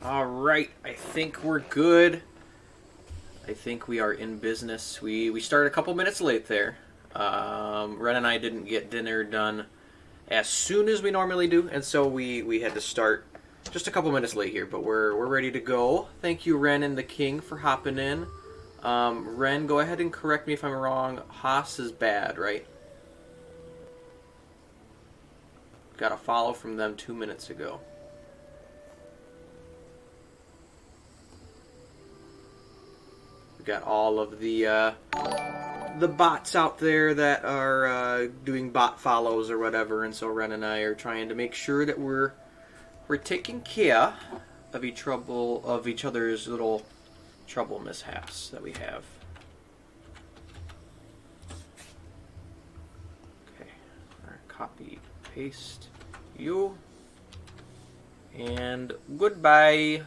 Alright, I think we're good. I think we are in business. We started a couple minutes late there. Ren and I didn't get dinner done as soon as we normally do, and so we had to start just a couple minutes late here, but we're ready to go. Thank you, Ren and the King, for hopping in. Ren, go ahead and correct me if I'm wrong. Haas is bad, right? Got a follow from them 2 minutes ago. We got all of the bots out there that are doing bot follows or whatever, and so Ren and I are trying to make sure that we're taking care of each other's little trouble mishaps that we have. Okay, copy, paste you, and goodbye.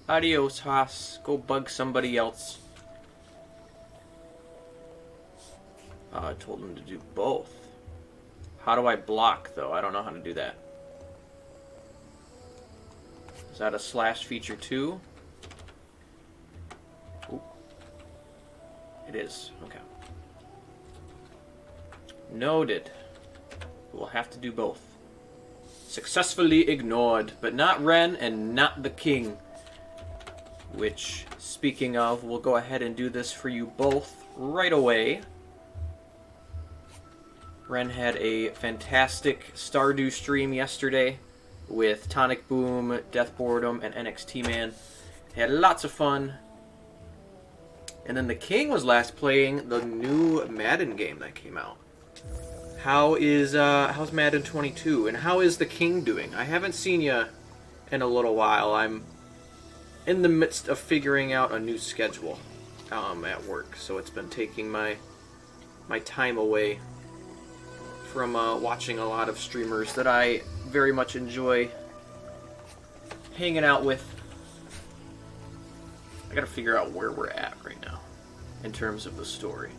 Adios, Haas. Go bug somebody else. I told him to do both. How do I block, though? I don't know how to do that. Is that a slash feature too? Ooh. It is. Okay. Noted. We'll have to do both. Successfully ignored, but not Ren and not the King. Which, speaking of, we'll go ahead and do this for you both right away. Ren had a fantastic Stardew stream yesterday with Tonic Boom, Death Boredom, and NXT Man. He had lots of fun. And then the King was last playing the new Madden game that came out. How's Madden 22? And how is the King doing? I haven't seen you in a little while. I'm in the midst of figuring out a new schedule at work, so it's been taking my time away from watching a lot of streamers that I very much enjoy hanging out with. I gotta figure out where we're at right now in terms of the story.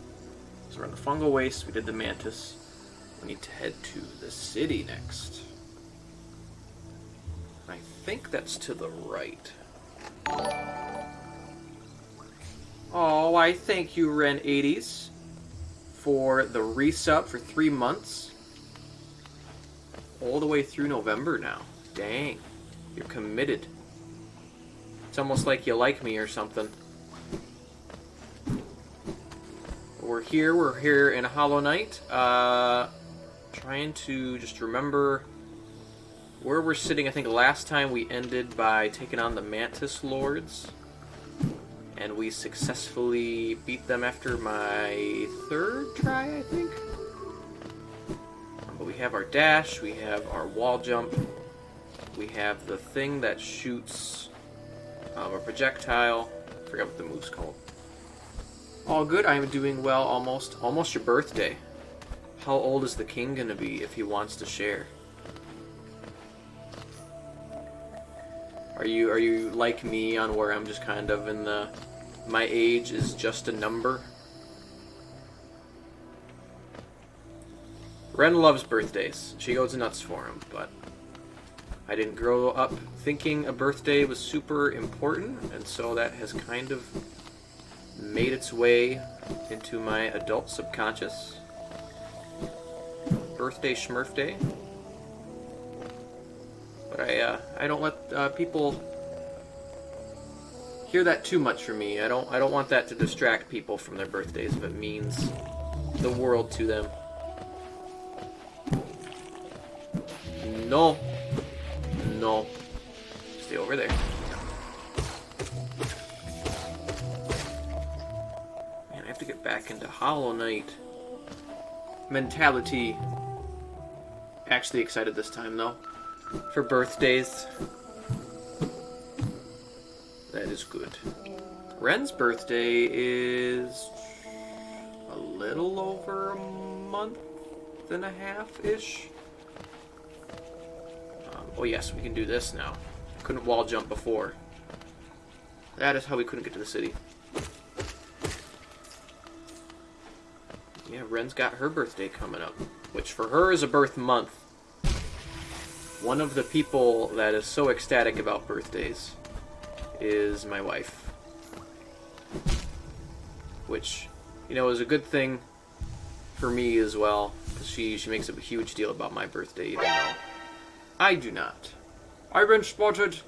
So we're in the Fungal Waste, we did the Mantis. We need to head to the city next. I think that's to the right. Oh, I thank you, Ren80s, for the resub for 3 months. All the way through November now. Dang. You're committed. It's almost like you like me or something. We're here in Hollow Knight. Trying to just remember where we're sitting. I think last time we ended by taking on the Mantis Lords. And we successfully beat them after my 3rd try, I think. But we have our dash, we have our wall jump, we have the thing that shoots a projectile. I forgot what the move's called. All good, I am doing well. Almost your birthday. How old is the King gonna be if he wants to share? Are you like me on where I'm just kind of in the my age is just a number? Ren loves birthdays. She goes nuts for them, but I didn't grow up thinking a birthday was super important, and so that has kind of made its way into my adult subconscious. Birthday schmurfday. But I don't let people hear that too much from me. I don't want that to distract people from their birthdays if it means the world to them. No. No. Stay over there. Man, I have to get back into Hollow Knight mentality. Actually excited this time, though. For birthdays. That is good. Ren's birthday is a little over a month and a half-ish. Oh yes, we can do this now. Couldn't wall jump before. That is how we couldn't get to the city. Yeah, Ren's got her birthday coming up, which for her is a birth month. one of the people that is so ecstatic about birthdays is my wife. Which, you know, is a good thing for me as well, because she makes a huge deal about my birthday, even though I do not. I've been spotted.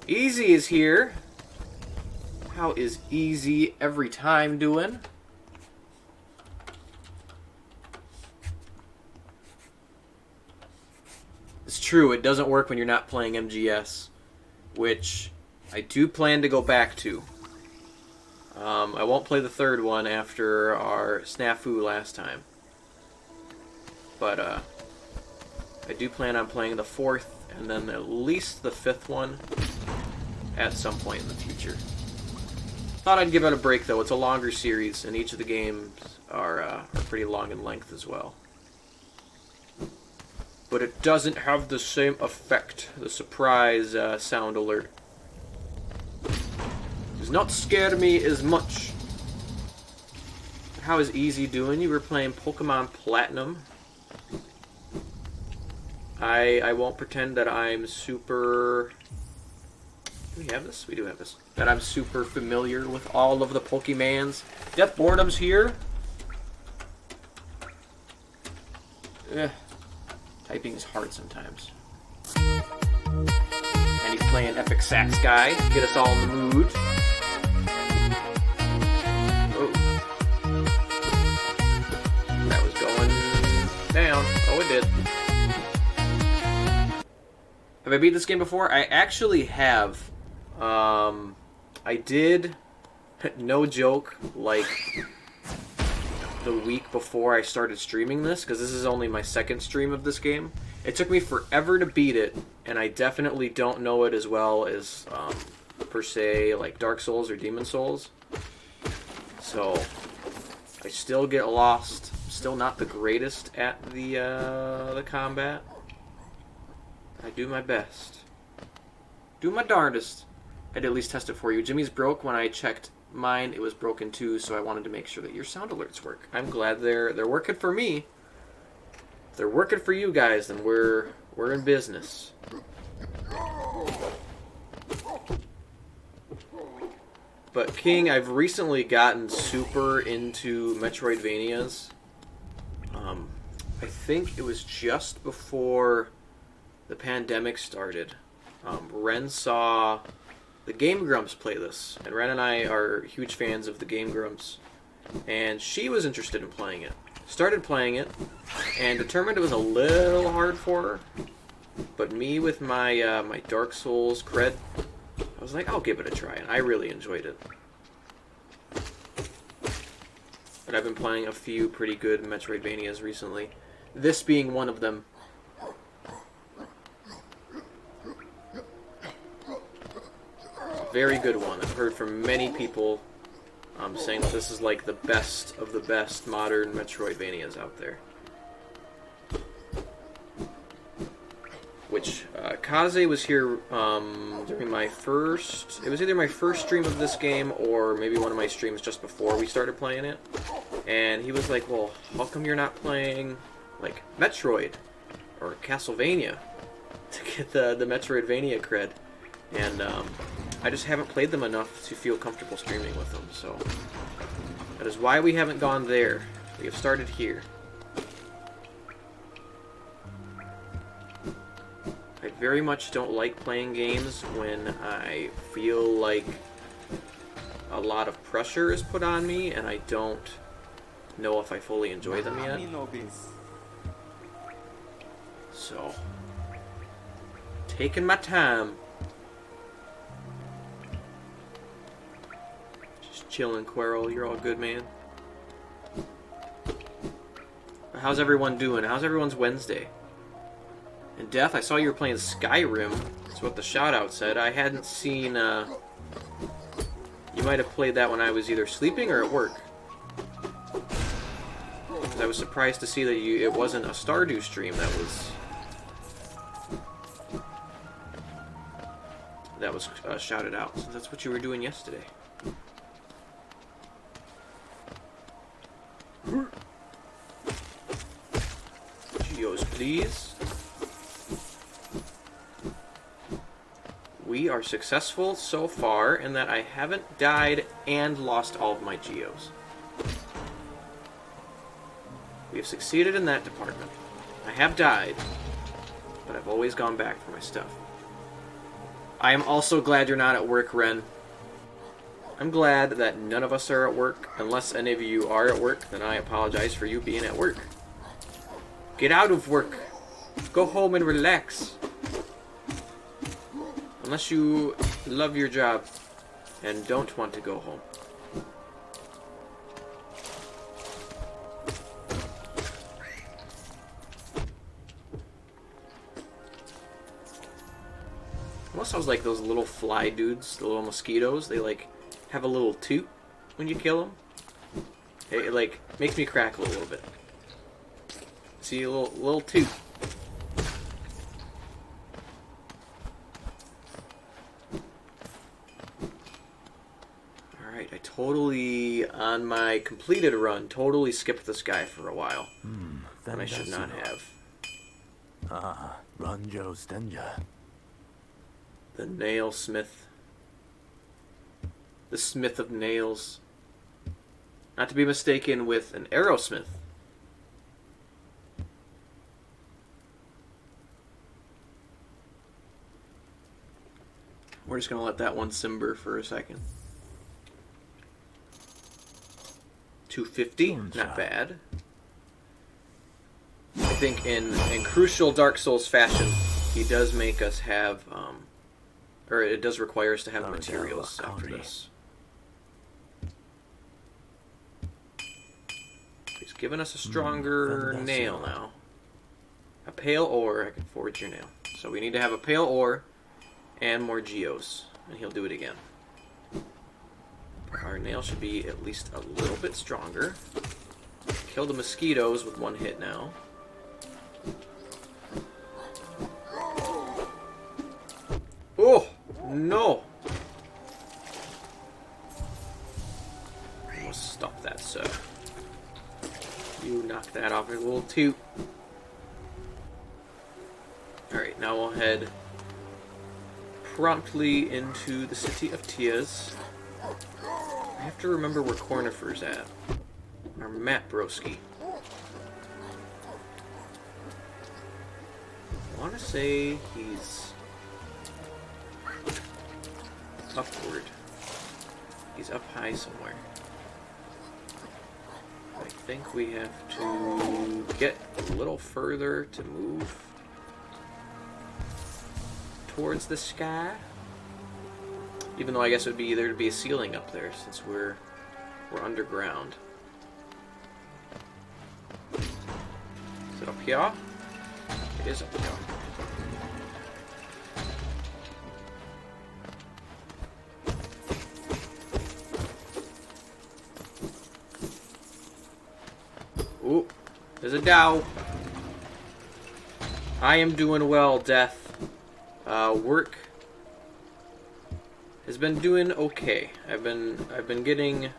Easy is here. How is Easy every time doing? It's true, it doesn't work when you're not playing MGS, which I do plan to go back to. I won't play the third one after our snafu last time. But I do plan on playing the fourth and then at least the fifth one at some point in the future. Thought I'd give it a break though. It's a longer series and each of the games are pretty long in length as well. But it doesn't have the same effect. The surprise sound alert does not scare me as much. How is Easy doing? You were playing Pokemon Platinum. I won't pretend that I'm super... Do we have this? We do have this. That I'm super familiar with all of the Pokemans. Death Boredom's here. Ugh. Typing is hard sometimes. And he's playing Epic Sax Guy to get us all in the mood. Oh. That was going down. Oh, it did. Have I beat this game before? I actually have. I did, no joke, like the week before I started streaming this, because this is only my second stream of this game. It took me forever to beat it, and I definitely don't know it as well as, per se, like Dark Souls or Demon Souls. So, I still get lost. Still not the greatest at the combat. I do my best. Do my darndest. I'd at least test it for you. Jimmy's broke. When I checked mine, it was broken too, so I wanted to make sure that your sound alerts work. I'm glad they're working for me. If they're working for you guys, then we're in business. But King, I've recently gotten super into Metroidvanias. I think it was just before the pandemic started. Ren saw the Game Grumps play this, and Ren and I are huge fans of the Game Grumps, and she was interested in playing it. Started playing it, and determined it was a little hard for her, but me with my my Dark Souls cred, I was like, I'll give it a try, and I really enjoyed it. But I've been playing a few pretty good Metroidvanias recently, this being one of them. Very good one. I've heard from many people saying that this is like the best of the best modern Metroidvanias out there. Which, Kaze was here during my first... It was either my first stream of this game or maybe one of my streams just before we started playing it. And he was like, well, how come you're not playing, like, Metroid or Castlevania to get the Metroidvania cred? And, I just haven't played them enough to feel comfortable streaming with them, so that is why we haven't gone there. We have started here. I very much don't like playing games when I feel like a lot of pressure is put on me and I don't know if I fully enjoy them yet. So, taking my time. Chillin', Quirrell. You're all good, man. How's everyone doing? How's everyone's Wednesday? And Death, I saw you were playing Skyrim. That's what the shout-out said. I hadn't seen, You might have played that when I was either sleeping or at work. Because I was surprised to see that it wasn't a Stardew stream that was shouted out. So that's what you were doing yesterday. Geos, please. we are successful so far in that I haven't died and lost all of my geos. We have succeeded in that department. I have died, but I've always gone back for my stuff. I am also glad you're not at work, Ren. I'm glad that none of us are at work. Unless any of you are at work, then I apologize for you being at work. Get out of work. Go home and relax. Unless you love your job and don't want to go home. Almost sounds like those little fly dudes, the little mosquitoes. They like have a little toot when you kill them. It like makes me crackle a little bit. See, a little toot. Alright, I totally, on my completed run, totally skipped this guy for a while. And I should not have. Ranjo Stenja. The nail smith. The smith of nails. Not to be mistaken with an arrowsmith. We're just going to let that one simmer for a second. 250, not bad. I think in crucial Dark Souls fashion, he does make us have, or it does require us to have materials after this. He's given us a stronger nail now. A pale ore, I can forge your nail. So we need to have a pale ore and more geos, and he'll do it again. Our nail should be at least a little bit stronger. Kill the mosquitoes with one hit now. Oh, no! We'll stop that, sir. You knocked that off a little toot. Alright, now we'll head promptly into the city of Tears. I have to remember where Cornifer's at. Our map broski. I want to say he's upward. He's up high somewhere. I think we have to get a little further to move towards the sky. Even though I guess it would be either to be a ceiling up there since we're underground. Is it up here? It is up here. Ooh, there's a Dow. I am doing well, Death. Work has been doing okay. I've been getting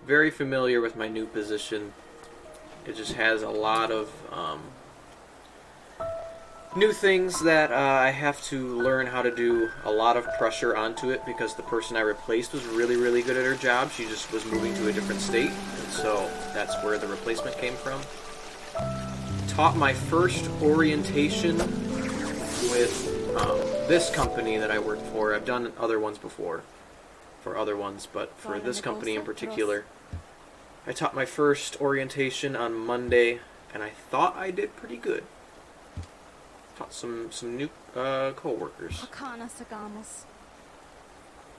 very familiar with my new position. It just has a lot of new things that I have to learn how to do. A lot of pressure onto it because the person I replaced was really, really good at her job. She just was moving to a different state, and so that's where the replacement came from. Taught my first orientation with this company that I work for. I've done other ones before for other ones, but for this company in particular, I taught my first orientation on Monday, and I thought I did pretty good. Taught some new co-workers.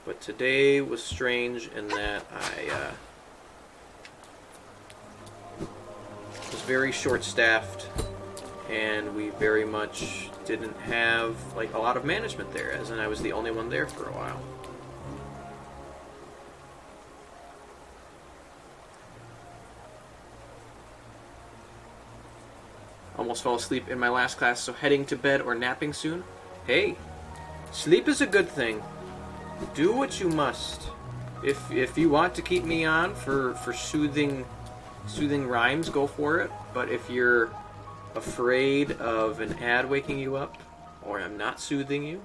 But today was strange in that I was very short-staffed, and we very much didn't have like a lot of management there, as in I was the only one there for a while. Almost fell asleep in my last class, so heading to bed or napping soon. Hey, sleep is a good thing. Do what you must. If you want to keep me on for soothing rhymes, go for it. But if you're afraid of an ad waking you up, or I'm not soothing you,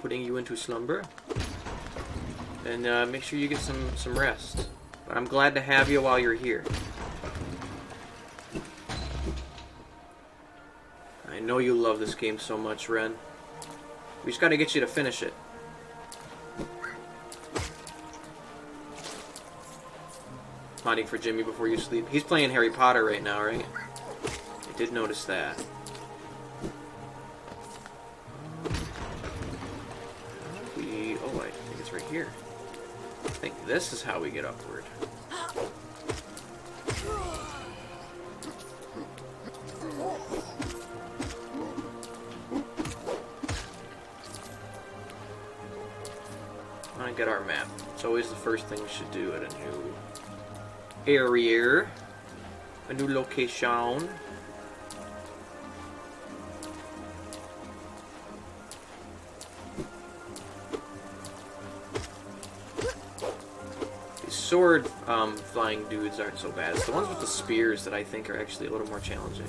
putting you into slumber. And make sure you get some rest. But I'm glad to have you while you're here. I know you love this game so much, Ren. We just gotta get you to finish it. Modding for Jimmy before you sleep. He's playing Harry Potter right now, right? I did notice that. Oh, I think it's right here. I think this is how we get upward. I get our map. It's always the first thing we should do at a new area, a new location. These sword flying dudes aren't so bad. It's the ones with the spears that I think are actually a little more challenging.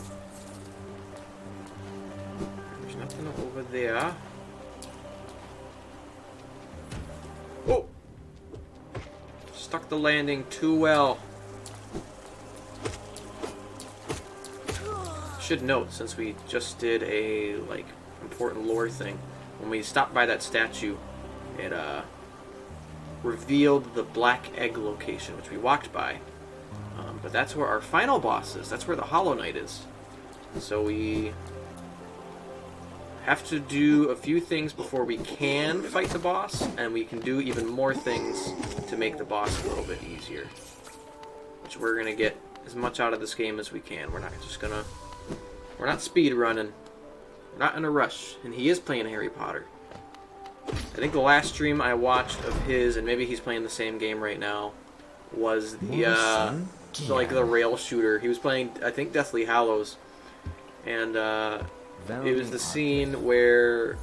There's nothing over there. Oh! Stuck the landing too well. Should note, since we just did a important lore thing, when we stopped by that statue, it revealed the Black Egg location, which we walked by. But that's where our final boss is. That's where the Hollow Knight is. So we have to do a few things before we can fight the boss, and we can do even more things to make the boss a little bit easier. Which we're gonna get as much out of this game as we can. We're not speed running. We're not in a rush. And he is playing Harry Potter. I think the last stream I watched of his, and maybe he's playing the same game right now, was the the rail shooter. He was playing, I think, Deathly Hallows, and it was the scene where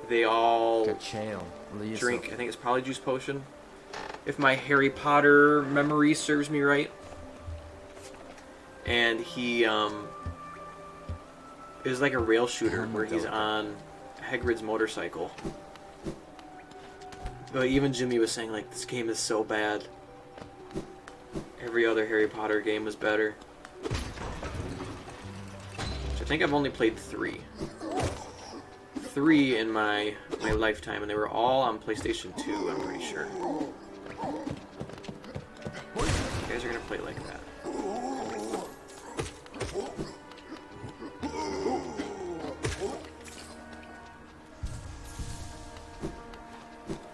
they all drink, I think it's Polyjuice Potion, if my Harry Potter memory serves me right. And he it was like a rail shooter where he's on Hagrid's motorcycle. But even Jimmy was saying, like, this game is so bad. Every other Harry Potter game was better. Which I think I've only played 3. 3 in my lifetime, and they were all on PlayStation 2, I'm pretty sure. You guys are gonna play like that.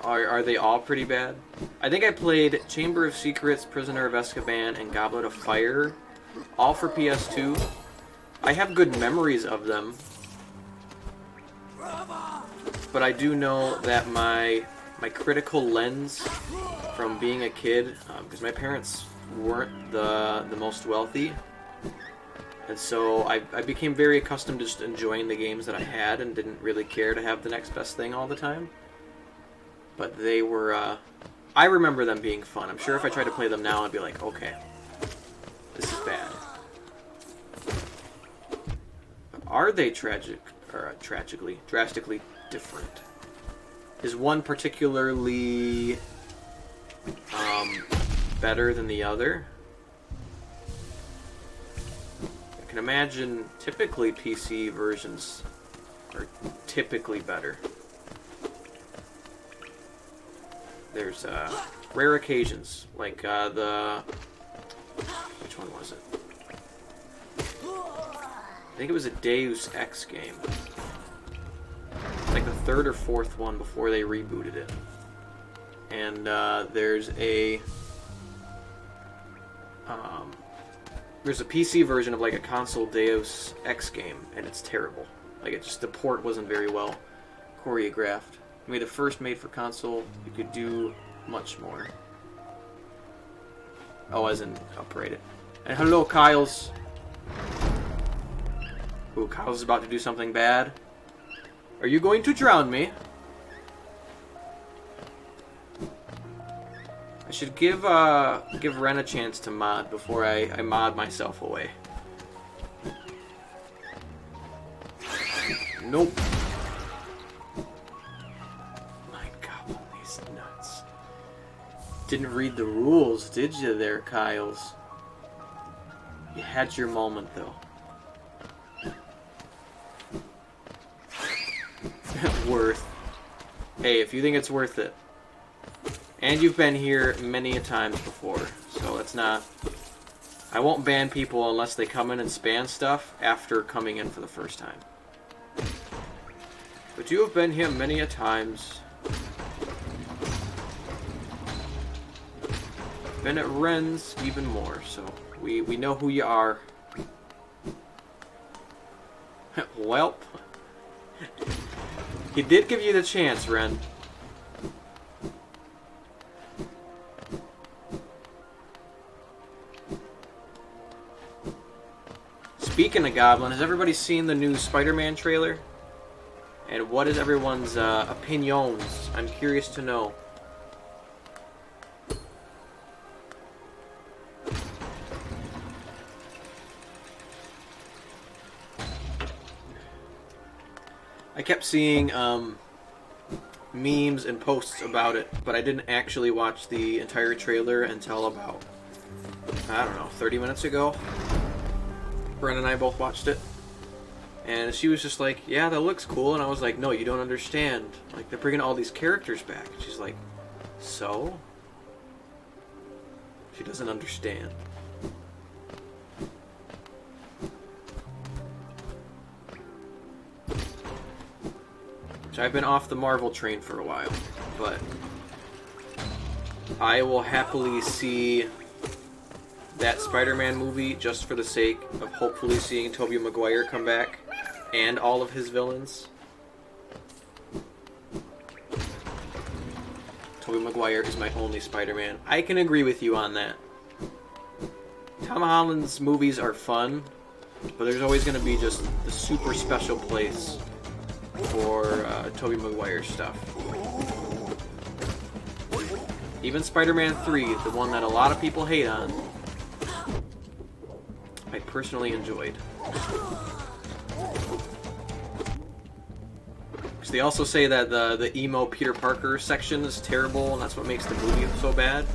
Are they all pretty bad? I think I played Chamber of Secrets, Prisoner of Azkaban, and Goblet of Fire, all for PS2. I have good memories of them, but I do know that my critical lens from being a kid, because my parents weren't the most wealthy, and so I became very accustomed to just enjoying the games that I had and didn't really care to have the next best thing all the time. But they were, I remember them being fun. I'm sure if I tried to play them now, I'd be like, okay, this is bad. But are they drastically different? Is one particularly better than the other? I can imagine typically PC versions are typically better. There's rare occasions, like which one was it? I think it was a Deus Ex game. Like the 3rd or 4th one before they rebooted it. And there's a PC version of like a console Deus Ex game, and it's terrible. Like the port wasn't very well choreographed. I mean, the first made for console, you could do much more. Oh, as in upright it. And hello, Kyles. Ooh, Kyles is about to do something bad. Are you going to drown me? I should give Ren a chance to mod before I mod myself away. Didn't read the rules, did you there, Kyles? You had your moment, though. Worth. Hey, if you think it's worth it. And you've been here many a times before, so it's not... I won't ban people unless they come in and spam stuff after coming in for the first time. But you have been here many a times. Been at Ren's even more, so we know who you are. Welp. He did give you the chance, Ren. Speaking of Goblin, has everybody seen the new Spider-Man trailer? And what is everyone's opinions? I'm curious to know. I kept seeing memes and posts about it, but I didn't actually watch the entire trailer until about, I don't know, 30 minutes ago. Bren and I both watched it, and she was just like, yeah, that looks cool, and I was like, no, you don't understand. Like, they're bringing all these characters back. And she's like, so? She doesn't understand. So I've been off the Marvel train for a while, but I will happily see that Spider-Man movie just for the sake of hopefully seeing Tobey Maguire come back and all of his villains. Tobey Maguire is my only Spider-Man. I can agree with you on that. Tom Holland's movies are fun, but there's always going to be just the super special place for Tobey Maguire stuff. Even Spider-Man 3, the one that a lot of people hate on, I personally enjoyed. Because they also say that the emo Peter Parker section is terrible, and that's what makes the movie so bad.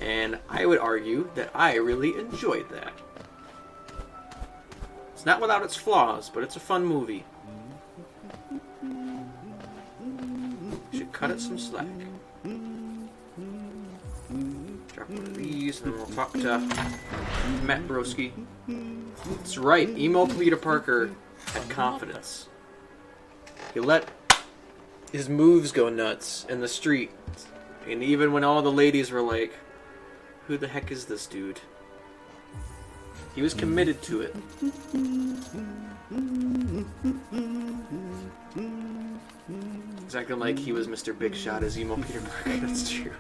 And I would argue that I really enjoyed that. It's not without its flaws, but it's a fun movie. Should cut it some slack. Drop one of these, and then we'll talk to Matt Broski. That's right, emo Peter Parker had confidence. He let his moves go nuts in the street. And even when all the ladies were like, who the heck is this dude? He was committed to it. Exactly like he was Mr. Big Shot as emo Peter Parker, that's true.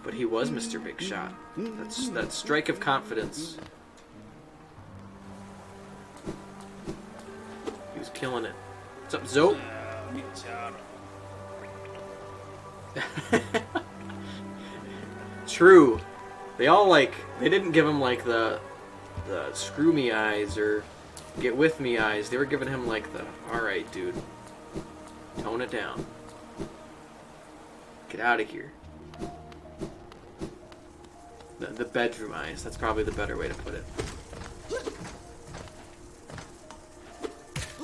But he was Mr. Big Shot. That's that strike of confidence. He was killing it. What's up, Zoe? True. They all they didn't give him like the screw me eyes or get with me eyes. They were giving him like the, alright dude, tone it down. Get out of here. The bedroom eyes, that's probably the better way to put it.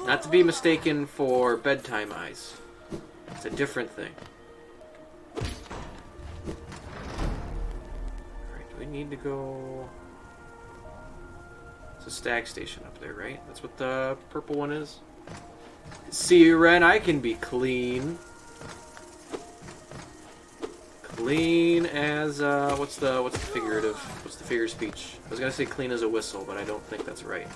Not to be mistaken for bedtime eyes. It's a different thing. Alright, do we need to go... It's a stag station up there, right? That's what the purple one is? See, Ren, I can be clean. Clean as, what's the figure of speech? I was gonna say clean as a whistle, but I don't think that's right.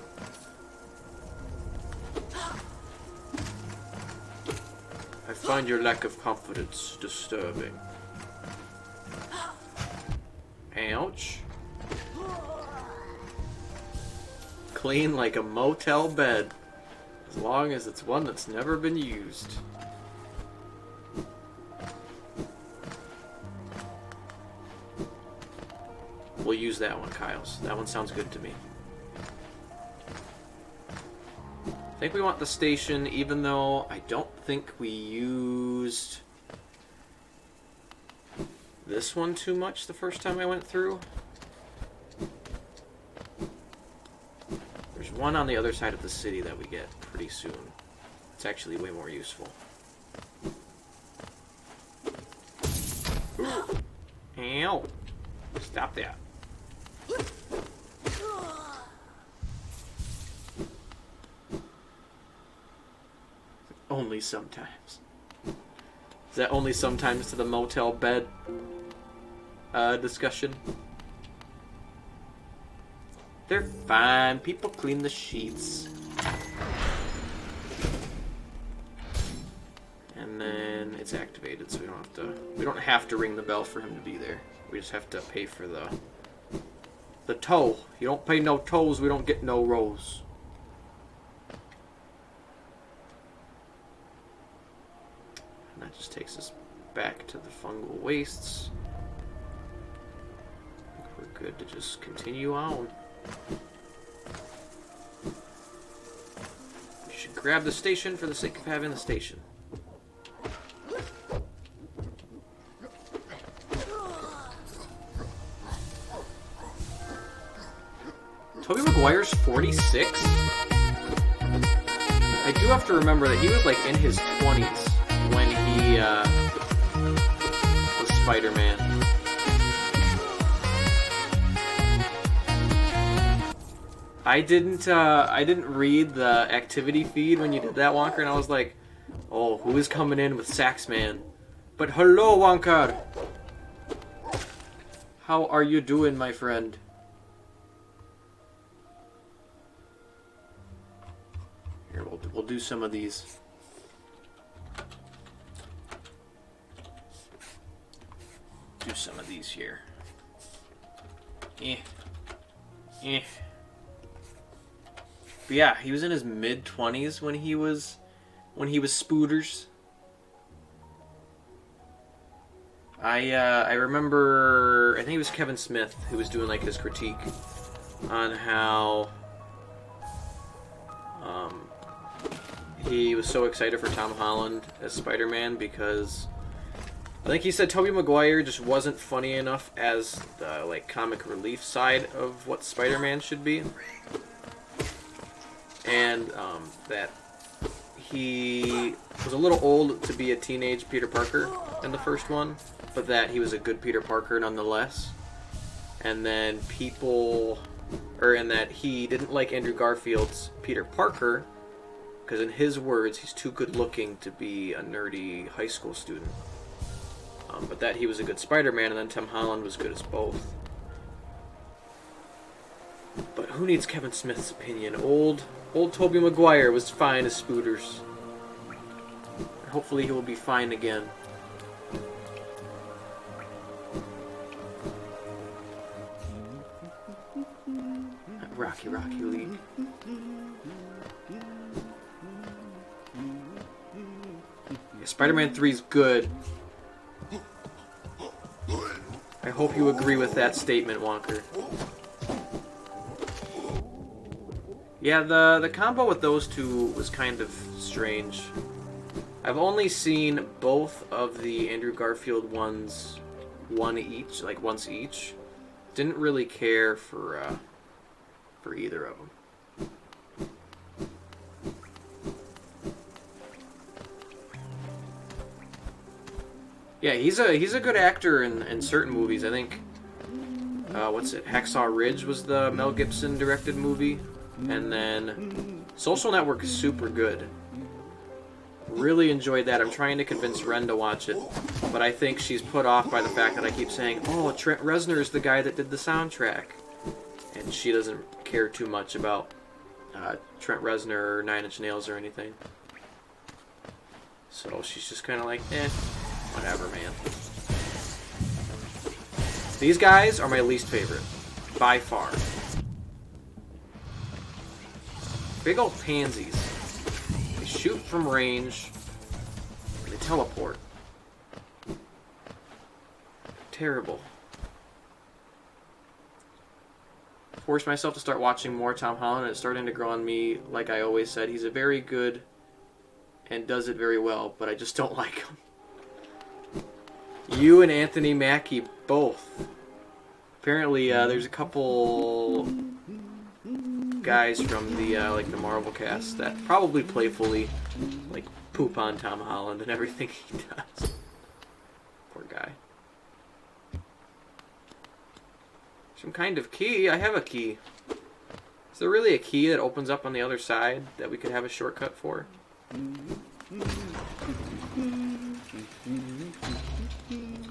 I find your lack of confidence disturbing. Ouch. Clean like a motel bed, as long as it's one that's never been used. We'll use that one, Kyle's. That one sounds good to me. I think we want the station, even though I don't think we used this one too much the first time I went through. There's one on the other side of the city that we get pretty soon. It's actually way more useful. Ow! Stop that. Only sometimes. Is that only sometimes to the motel bed discussion? They're fine. People clean the sheets. And then it's activated, so we don't have to ring the bell for him to be there. We just have to pay for the toll. You don't pay no tolls, we don't get no rolls. And that just takes us back to the fungal wastes. I think we're good to just continue on. We should grab the station for the sake of having the station. Tobey Maguire's 46? I do have to remember that he was like in his 20s when he was Spider-Man. I didn't read the activity feed when you did that, Wonker, and I was like, oh, who is coming in with Saxman? But hello, Wonker! How are you doing, my friend? Here, we'll do some of these. Do some of these here. But yeah, he was in his mid-20s when he was Spooters. I remember, I think it was Kevin Smith who was doing like his critique on how he was so excited for Tom Holland as Spider-Man because I think he said Tobey Maguire just wasn't funny enough as the like comic relief side of what Spider-Man should be, and that he was a little old to be a teenage Peter Parker in the first one, but that he was a good Peter Parker nonetheless. And then and that he didn't like Andrew Garfield's Peter Parker because in his words, he's too good looking to be a nerdy high school student. But that he was a good Spider-Man, and then Tom Holland was good as both. But who needs Kevin Smith's opinion? Old Tobey Maguire was fine as Spooters. Hopefully he will be fine again. Rocky League. Yeah, Spider-Man 3 is good. I hope you agree with that statement, Wonker. Yeah, the combo with those two was kind of strange. I've only seen both of the Andrew Garfield ones once each. Didn't really care for either of them. Yeah, he's a good actor in certain movies. I think Hacksaw Ridge was the Mel Gibson directed movie, and then Social Network is super good. Really enjoyed that. I'm trying to convince Ren to watch it, but I think she's put off by the fact that I keep saying, "Oh, Trent Reznor is the guy that did the soundtrack," and she doesn't care too much about Trent Reznor or Nine Inch Nails or anything. So she's just kind of like, whatever, man. These guys are my least favorite, by far. Big old pansies. They shoot from range. They teleport. Terrible. Forced myself to start watching more Tom Holland, and it's starting to grow on me. Like I always said, he's a very good and does it very well, but I just don't like him. You and Anthony Mackie both. Apparently, there's a couple guys from the like the Marvel cast that probably playfully like poop on Tom Holland and everything he does. Poor guy. Some kind of key. I have a key. Is there really a key that opens up on the other side that we could have a shortcut for?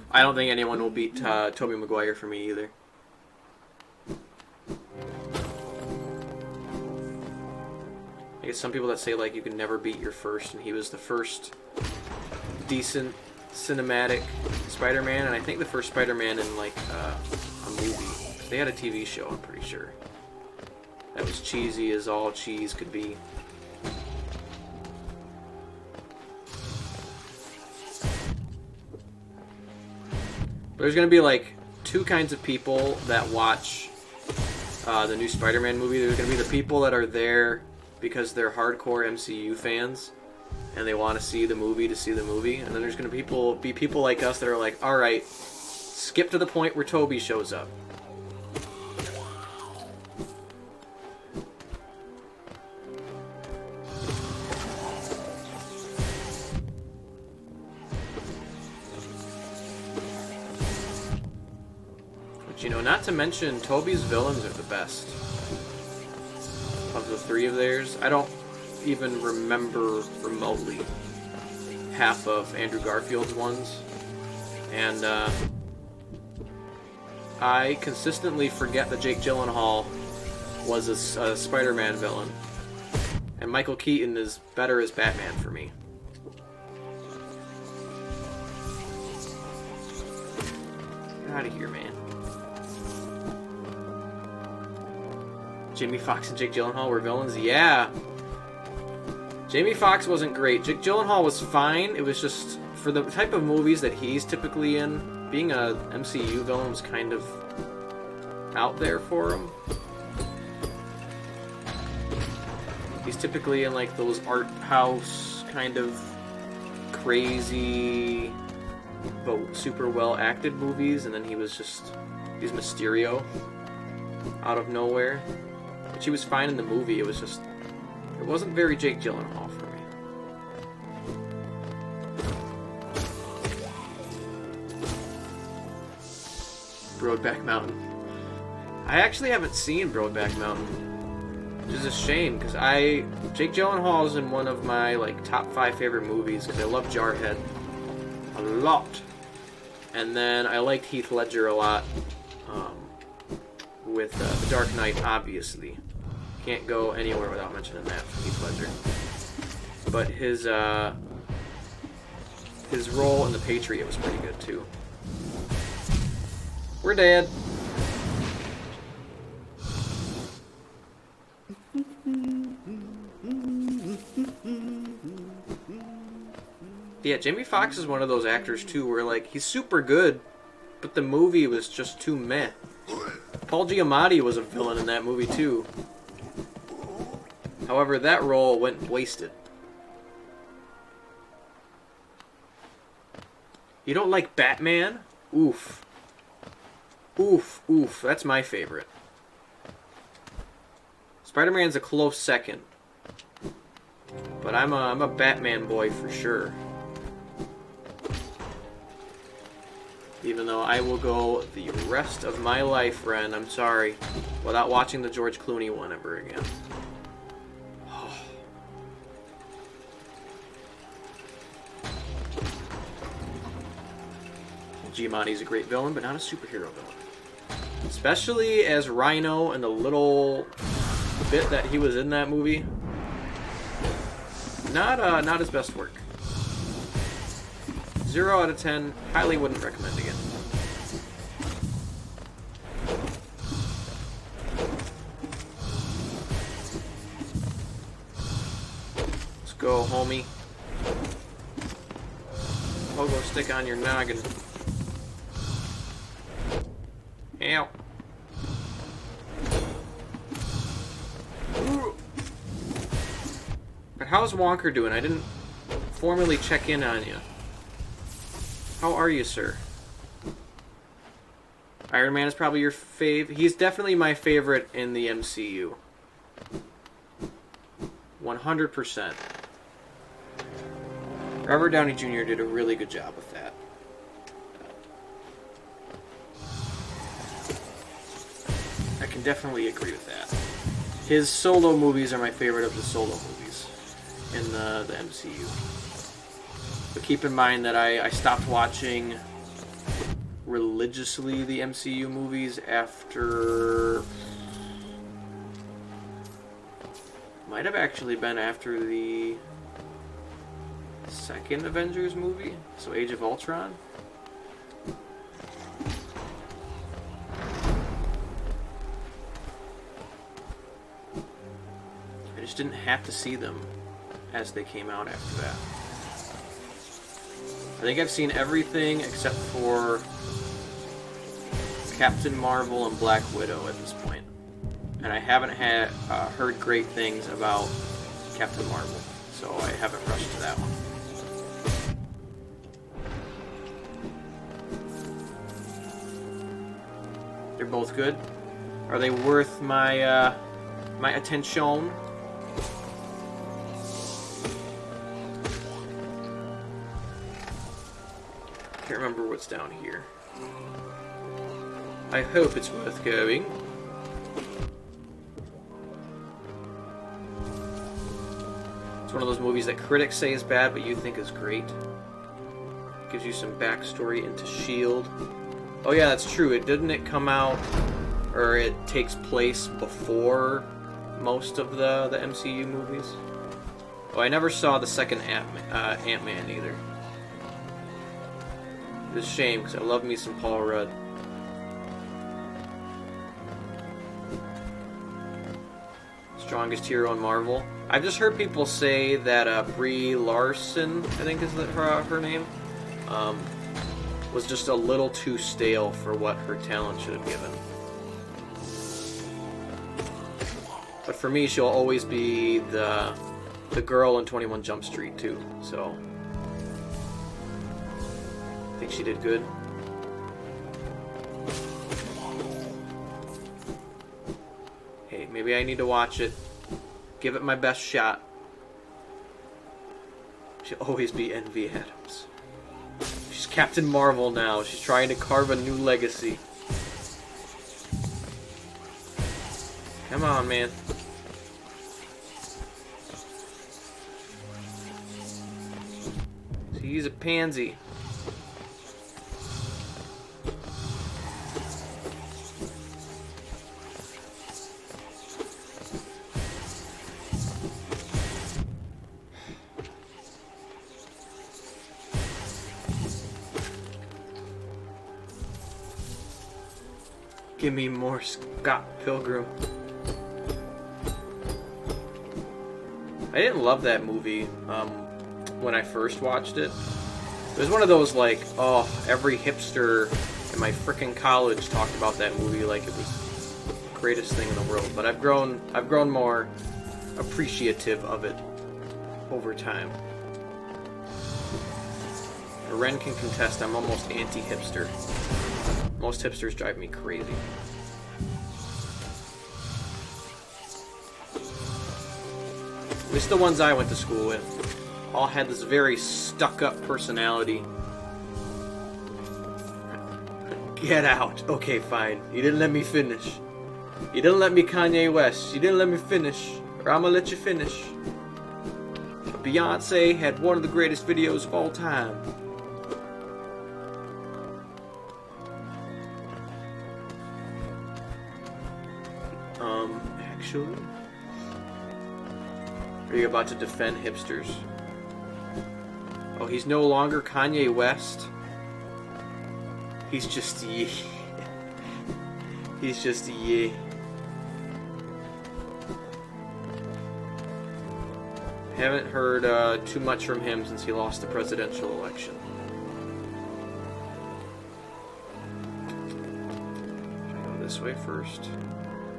I don't think anyone will beat Tobey Maguire for me either. I guess some people that say like you can never beat your first, and he was the first decent cinematic Spider-Man, and I think the first Spider-Man in like a movie. They had a TV show, I'm pretty sure. That was cheesy as all cheese could be. There's going to be like two kinds of people that watch the new Spider-Man movie. There's going to be the people that are there because they're hardcore MCU fans and they want to see the movie to see the movie. And then there's going to be people like us that are like, alright, skip to the point where Tobey shows up. You know, not to mention, Tobey's villains are the best. Of the three of theirs, I don't even remember remotely half of Andrew Garfield's ones. And, I consistently forget that Jake Gyllenhaal was a Spider-Man villain. And Michael Keaton is better as Batman for me. Get out of here, man. Jamie Foxx and Jake Gyllenhaal were villains? Yeah. Jamie Foxx wasn't great. Jake Gyllenhaal was fine. It was just, for the type of movies that he's typically in, being a MCU villain was kind of out there for him. He's typically in like those art house kind of crazy but super well acted movies, and then he's Mysterio out of nowhere. But she was fine in the movie. It wasn't very Jake Gyllenhaal for me. Brokeback Mountain. I actually haven't seen Brokeback Mountain, which is a shame because Jake Gyllenhaal is in one of my like top 5 favorite movies because I love Jarhead a lot, and then I liked Heath Ledger a lot. With The Dark Knight, obviously. Can't go anywhere without mentioning that from Heath Ledger. But his role in The Patriot was pretty good, too. We're dead. Yeah, Jamie Foxx is one of those actors, too, where, like, he's super good, but the movie was just too meh. Paul Giamatti was a villain in that movie too. However, that role went wasted. You don't like Batman? Oof. Oof, oof. That's my favorite. Spider-Man's a close second. But I'm a Batman boy for sure. Even though I will go the rest of my life, Ren, I'm sorry, without watching the George Clooney one ever again. Oh. Giamatti's a great villain, but not a superhero villain. Especially as Rhino in the little bit that he was in that movie. Not his best work. 0 out of 10. Highly wouldn't recommend again. Let's go, homie. Pogo stick on your noggin. Ow. But how's Wonker doing? I didn't formally check in on you. How are you, sir? Iron Man is probably your fave. He's definitely my favorite in the MCU. 100%. Robert Downey Jr. did a really good job with that. I can definitely agree with that. His solo movies are my favorite of the solo movies in the MCU. But keep in mind that I stopped watching religiously the MCU movies after... Might have actually been after the second Avengers movie, so Age of Ultron. I just didn't have to see them as they came out after that. I think I've seen everything except for Captain Marvel and Black Widow at this point. And I haven't heard great things about Captain Marvel, so I haven't rushed to that one. They're both good. Are they worth my my attention? Can't remember what's down here. I hope it's worth going. It's one of those movies that critics say is bad, but you think is great. Gives you some backstory into S.H.I.E.L.D. Oh yeah, that's true. Didn't it come out, or it takes place before most of the MCU movies? Oh, I never saw the second Ant-Man either. It's a shame, because I love me some Paul Rudd. Strongest hero in Marvel. I've just heard people say that Brie Larson, I think is her name, was just a little too stale for what her talent should have given. But for me, she'll always be the girl in 21 Jump Street too. So I think she did good. Hey, maybe I need to watch it. Give it my best shot. She'll always be Envy Adams. She's Captain Marvel now. She's trying to carve a new legacy. Come on, man. She's a pansy. Give me more Scott Pilgrim. I didn't love that movie when I first watched it. It was one of those like, oh, every hipster in my frickin' college talked about that movie like it was the greatest thing in the world. But I've grown more appreciative of it over time. Ren can contest, I'm almost anti-hipster. Most hipsters drive me crazy. At least the ones I went to school with all had this very stuck-up personality. Get out. Okay, fine. You didn't let me finish. You didn't let me Kanye West. You didn't let me finish. Or I'm gonna let you finish. Beyonce had one of the greatest videos of all time. Actually, are you about to defend hipsters? Oh, he's no longer Kanye West. He's just Ye. He's just Ye. Haven't heard too much from him since he lost the presidential election. Should I go this way first?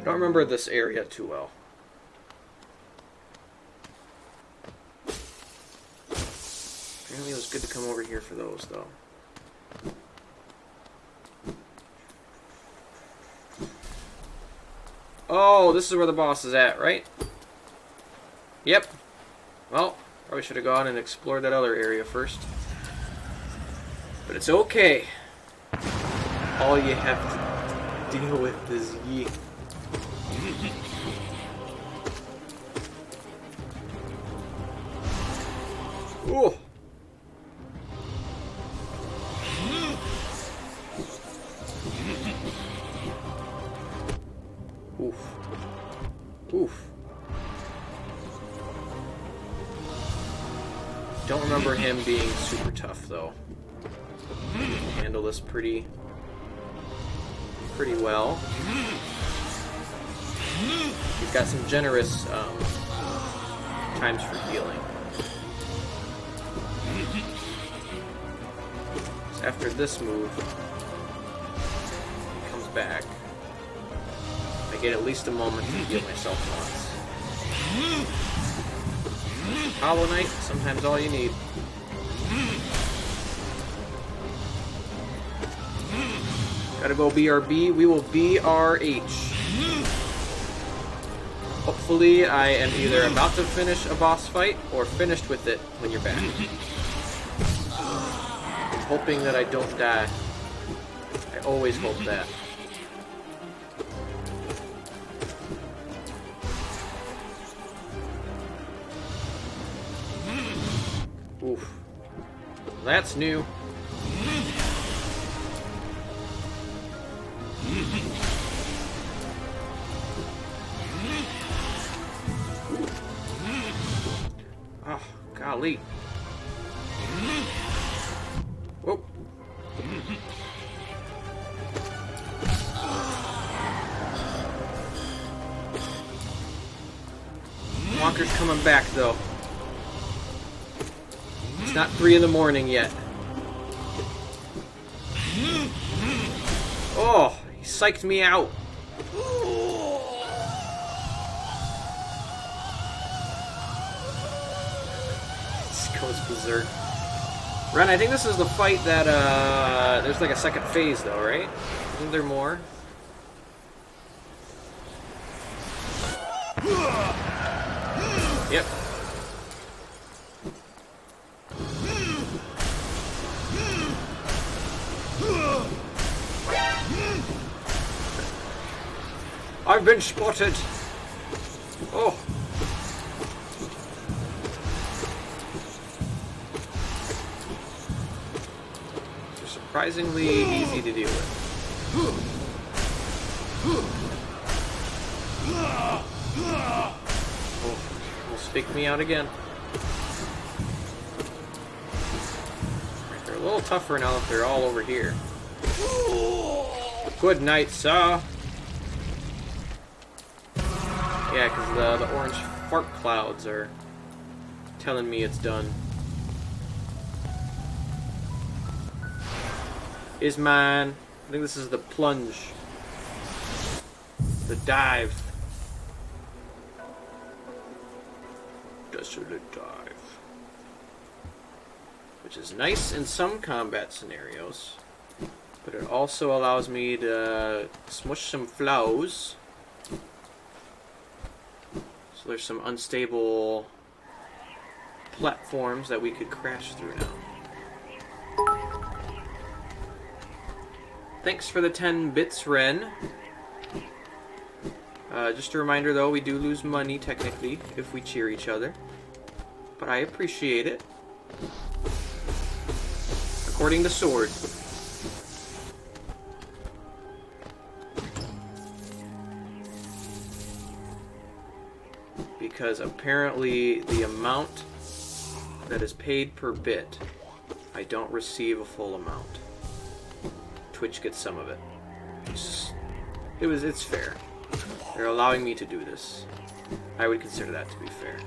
I don't remember this area too well. Apparently it was good to come over here for those, though. Oh, this is where the boss is at, right? Yep. Well, probably should have gone and explored that other area first. But it's okay. All you have to deal with is ye. Ooh. Oof. Oof. Don't remember him being super tough, though. Handle this pretty well. You've got some generous times for healing. So after this move, he comes back. I get at least a moment to heal myself once. Hollow Knight, sometimes all you need. Gotta go BRB. We will BRH. Hopefully, I am either about to finish a boss fight or finished with it when you're back. I'm hoping that I don't die. I always hope that. Oof. That's new. Oh, golly. Whoa. Walker's coming back, though. It's not 3 in the morning yet. Oh, he psyched me out. Just goes berserk. Ren, I think this is the fight that, there's like a second phase though, right? Isn't there more? Yep. I've been spotted. Oh. They're surprisingly easy to deal with. Oh, almost faked me out again. They're a little tougher now that they're all over here. Good night, sir. Yeah, because the orange fart clouds are telling me it's done. Is mine. I think this is the plunge. The dive. Desolate dive. Which is nice in some combat scenarios. But it also allows me to smush some flows. So there's some unstable platforms that we could crash through now. Thanks for the 10 bits, Ren. Just a reminder, though, we do lose money, technically, if we cheer each other. But I appreciate it. According to Sword. Because apparently the amount that is paid per bit, I don't receive a full amount. Twitch gets some of it. It's fair. They're allowing me to do this. I would consider that to be fair.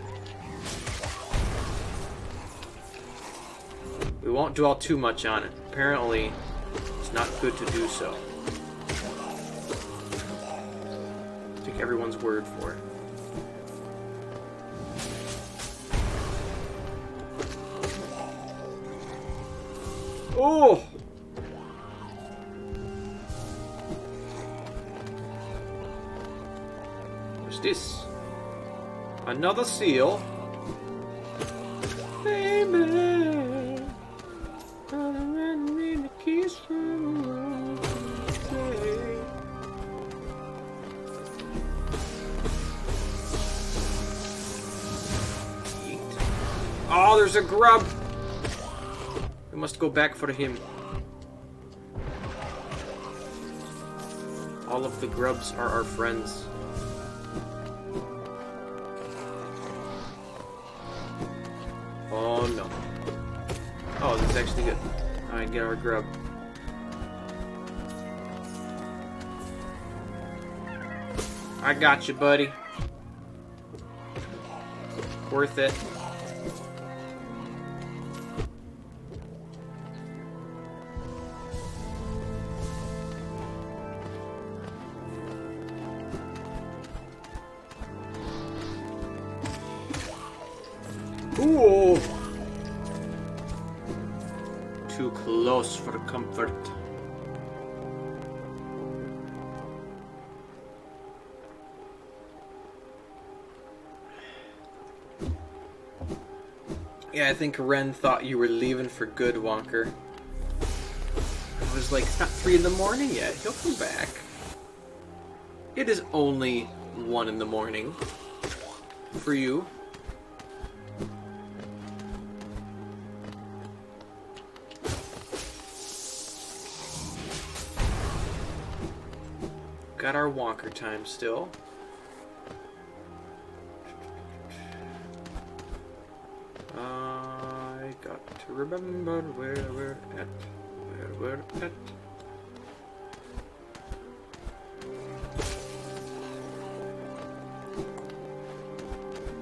We won't dwell too much on it. Apparently, it's not good to do so. Take everyone's word for it. Oh! this? Another seal. Baby, I need a kiss from you. Oh, there's a grub. We must go back for him. All of the grubs are our friends. Oh no. Oh, this is actually good. Alright, get our grub. I got you, buddy. Worth it. Ooh! Too close for comfort. Yeah, I think Ren thought you were leaving for good, Wonker. I was like, it's not 3 in the morning yet. He'll come back. It is only 1 in the morning for you. Got our Wonker time still. I got to remember where we're at. Where we're at.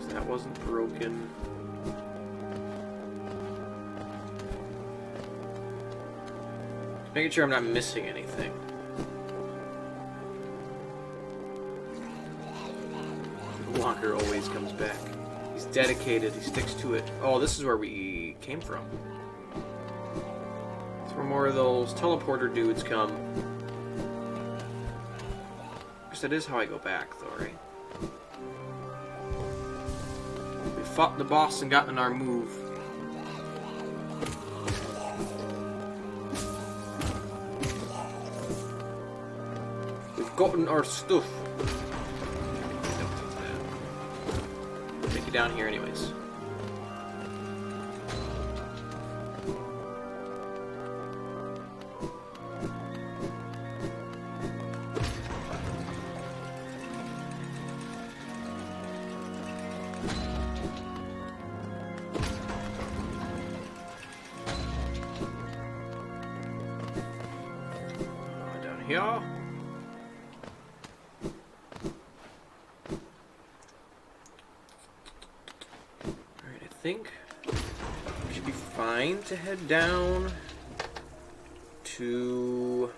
That wasn't broken. Making sure I'm not missing anything. Walker always comes back. He's dedicated, he sticks to it. Oh, this is where we came from. That's where more of those teleporter dudes come. I guess that is how I go back, though, right? We fought the boss and gotten our move. We've gotten our stuff. Down here anyways. Down here. I think we should be fine to head down to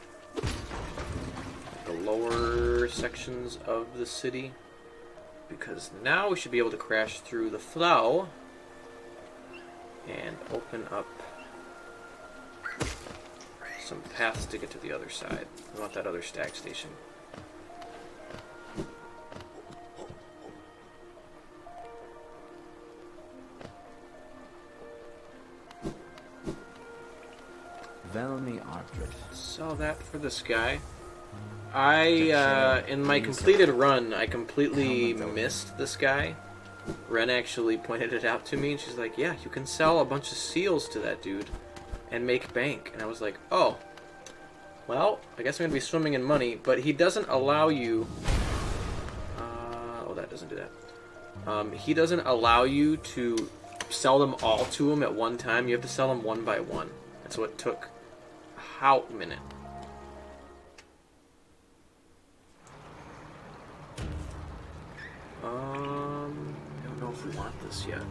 the lower sections of the city, because now we should be able to crash through the flow and open up some paths to get to the other side. We want that other stag station. Saw that for this guy. In my completed run, I completely missed this guy. Ren actually pointed it out to me, and she's like, yeah, you can sell a bunch of seals to that dude and make bank. And I was like, oh, well, I guess I'm going to be swimming in money, but he doesn't allow you... oh, that doesn't do that. He doesn't allow you to sell them all to him at one time. You have to sell them one by one. That's what took a hot minute. I don't know if we want this yet.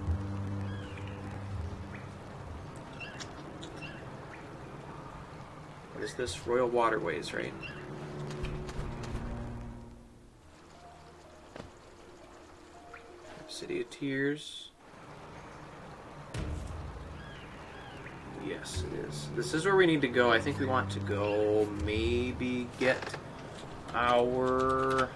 What is this? Royal Waterways, right? City of Tears. Yes, it is. This is where we need to go. I think we want to go maybe get our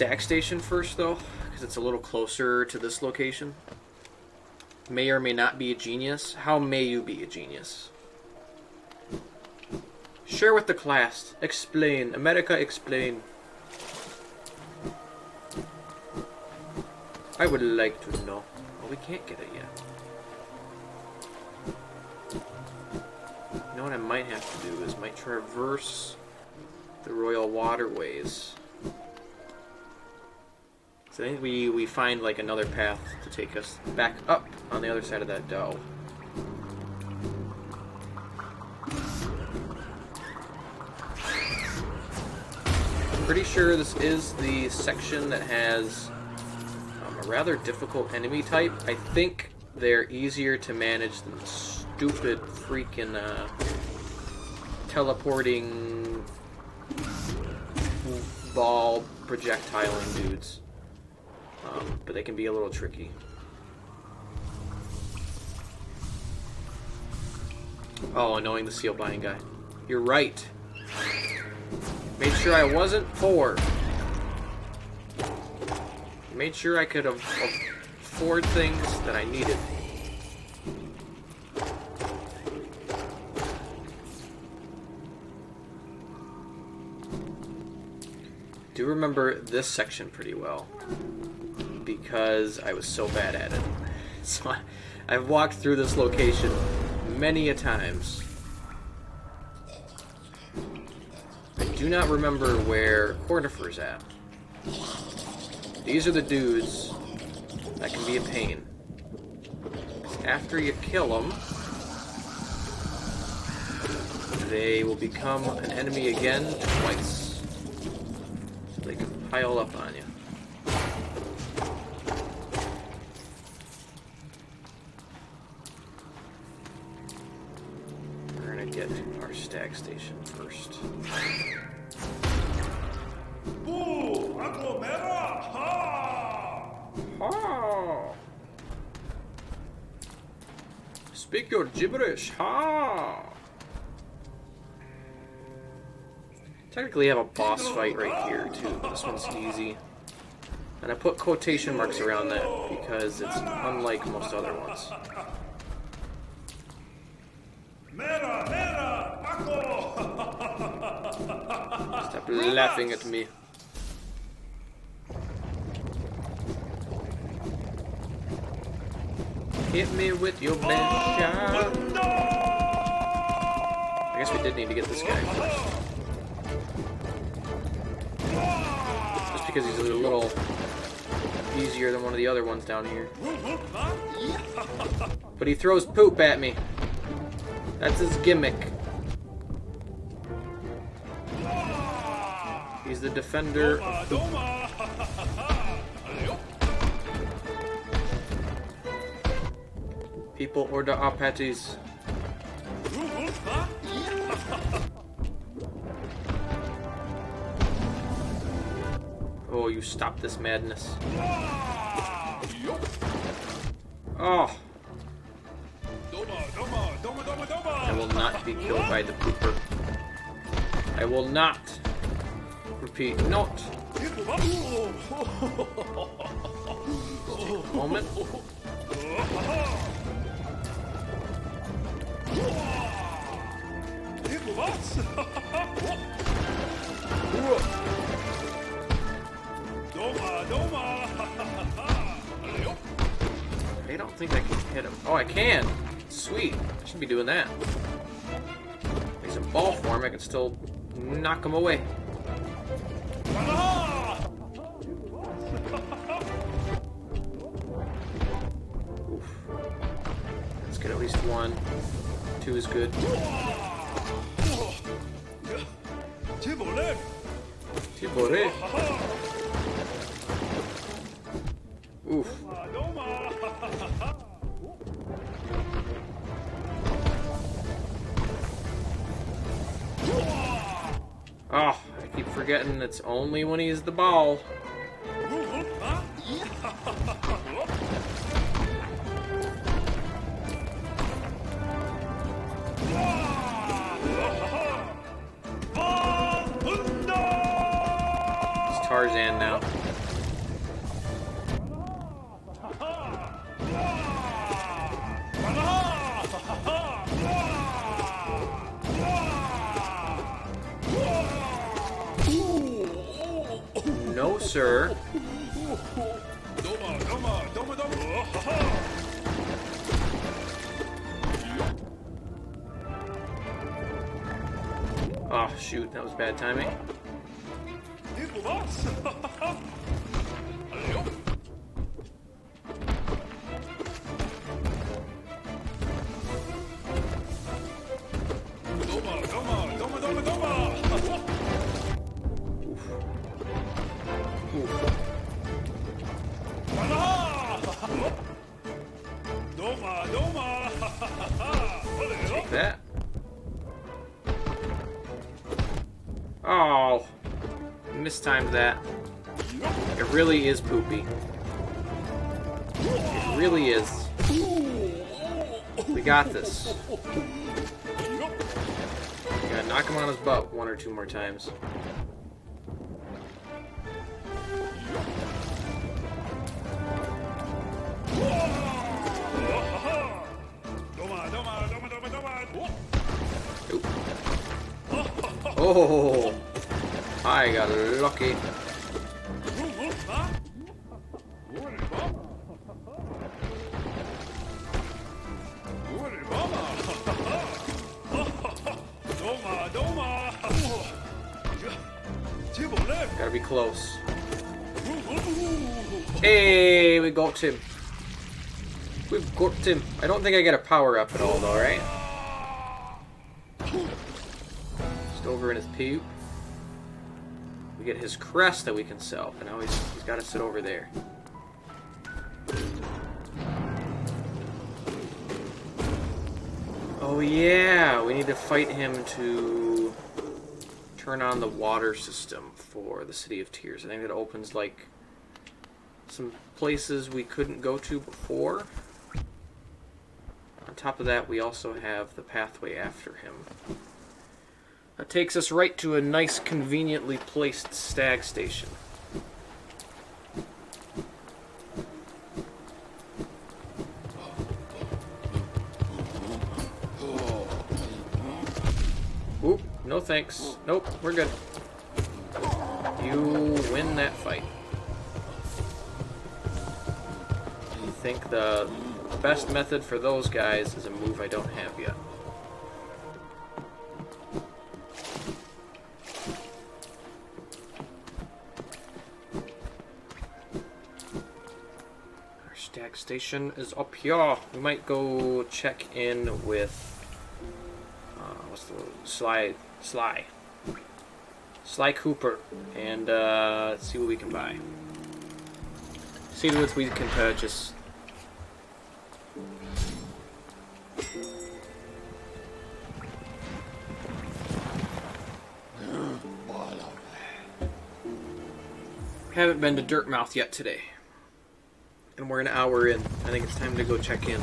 stack station first, though, because it's a little closer to this location. May or may not be a genius. How may you be a genius? Share with the class. Explain. America, explain. I would like to know. Well, we can't get it yet. You know what I might have to do is might traverse the royal waterways. So I think we find like another path to take us back up on the other side of that dell. I'm pretty sure this is the section that has a rather difficult enemy type. I think they're easier to manage than the stupid freaking teleporting ball projectiling dudes. But they can be a little tricky. Oh, annoying the seal buying guy. You're right. Made sure I wasn't poor. Made sure I could afford things that I needed. Do remember this section pretty well because I was so bad at it. So I've walked through this location many a times. I do not remember where Cornifer's at. These are the dudes that can be a pain. After you kill them, they will become an enemy again twice. So they can pile up on you. We're gonna get our stag station first. Ha! Speak your gibberish, ha! Technically, I have a boss fight right here too. This one's easy, and I put quotation marks around that because it's unlike most other ones. Stop laughing at me. Hit me with your best shot. I guess we did need to get this guy first. Just because he's a little easier than one of the other ones down here. But he throws poop at me. That's his gimmick. He's the defender of poop. People order our patties. Oh, you stop this madness. Oh. I will not be killed by the pooper. I will not. Repeat, not. Just take a moment. I don't think I can hit him. Oh, I can! Sweet. I should be doing that. He's in ball form, I can still knock him away. Oof. Let's get at least one. Two is good. Tibore. Oof. Oh, I keep forgetting it's only when he's the ball. It's Tarzan now. sir. Oh, shoot, that was bad timing. Take that. Oh, mistimed that. It really is poopy. It really is. We got this. Gotta knock him on his butt one or two more times. Oop. Oh, I got lucky. Gotta be close. Hey, we got him. We've got him. I don't think I get a power up at all, though, right? Just over in his puke. We get his crest that we can sell, but now he's got to sit over there. Oh yeah, we need to fight him to turn on the water system for the City of Tears. I think it opens like some places we couldn't go to before. On top of that, we also have the pathway after him. That takes us right to a nice, conveniently placed stag station. Oop, no thanks. Nope, we're good. You win that fight. I think the best method for those guys is a move I don't have yet. Our stag station is up here. We might go check in with what's the word? Sly Cooper, and see what we can buy. See what we can purchase. Haven't been to Dirtmouth yet today, and we're an hour in. I think it's time to go check in.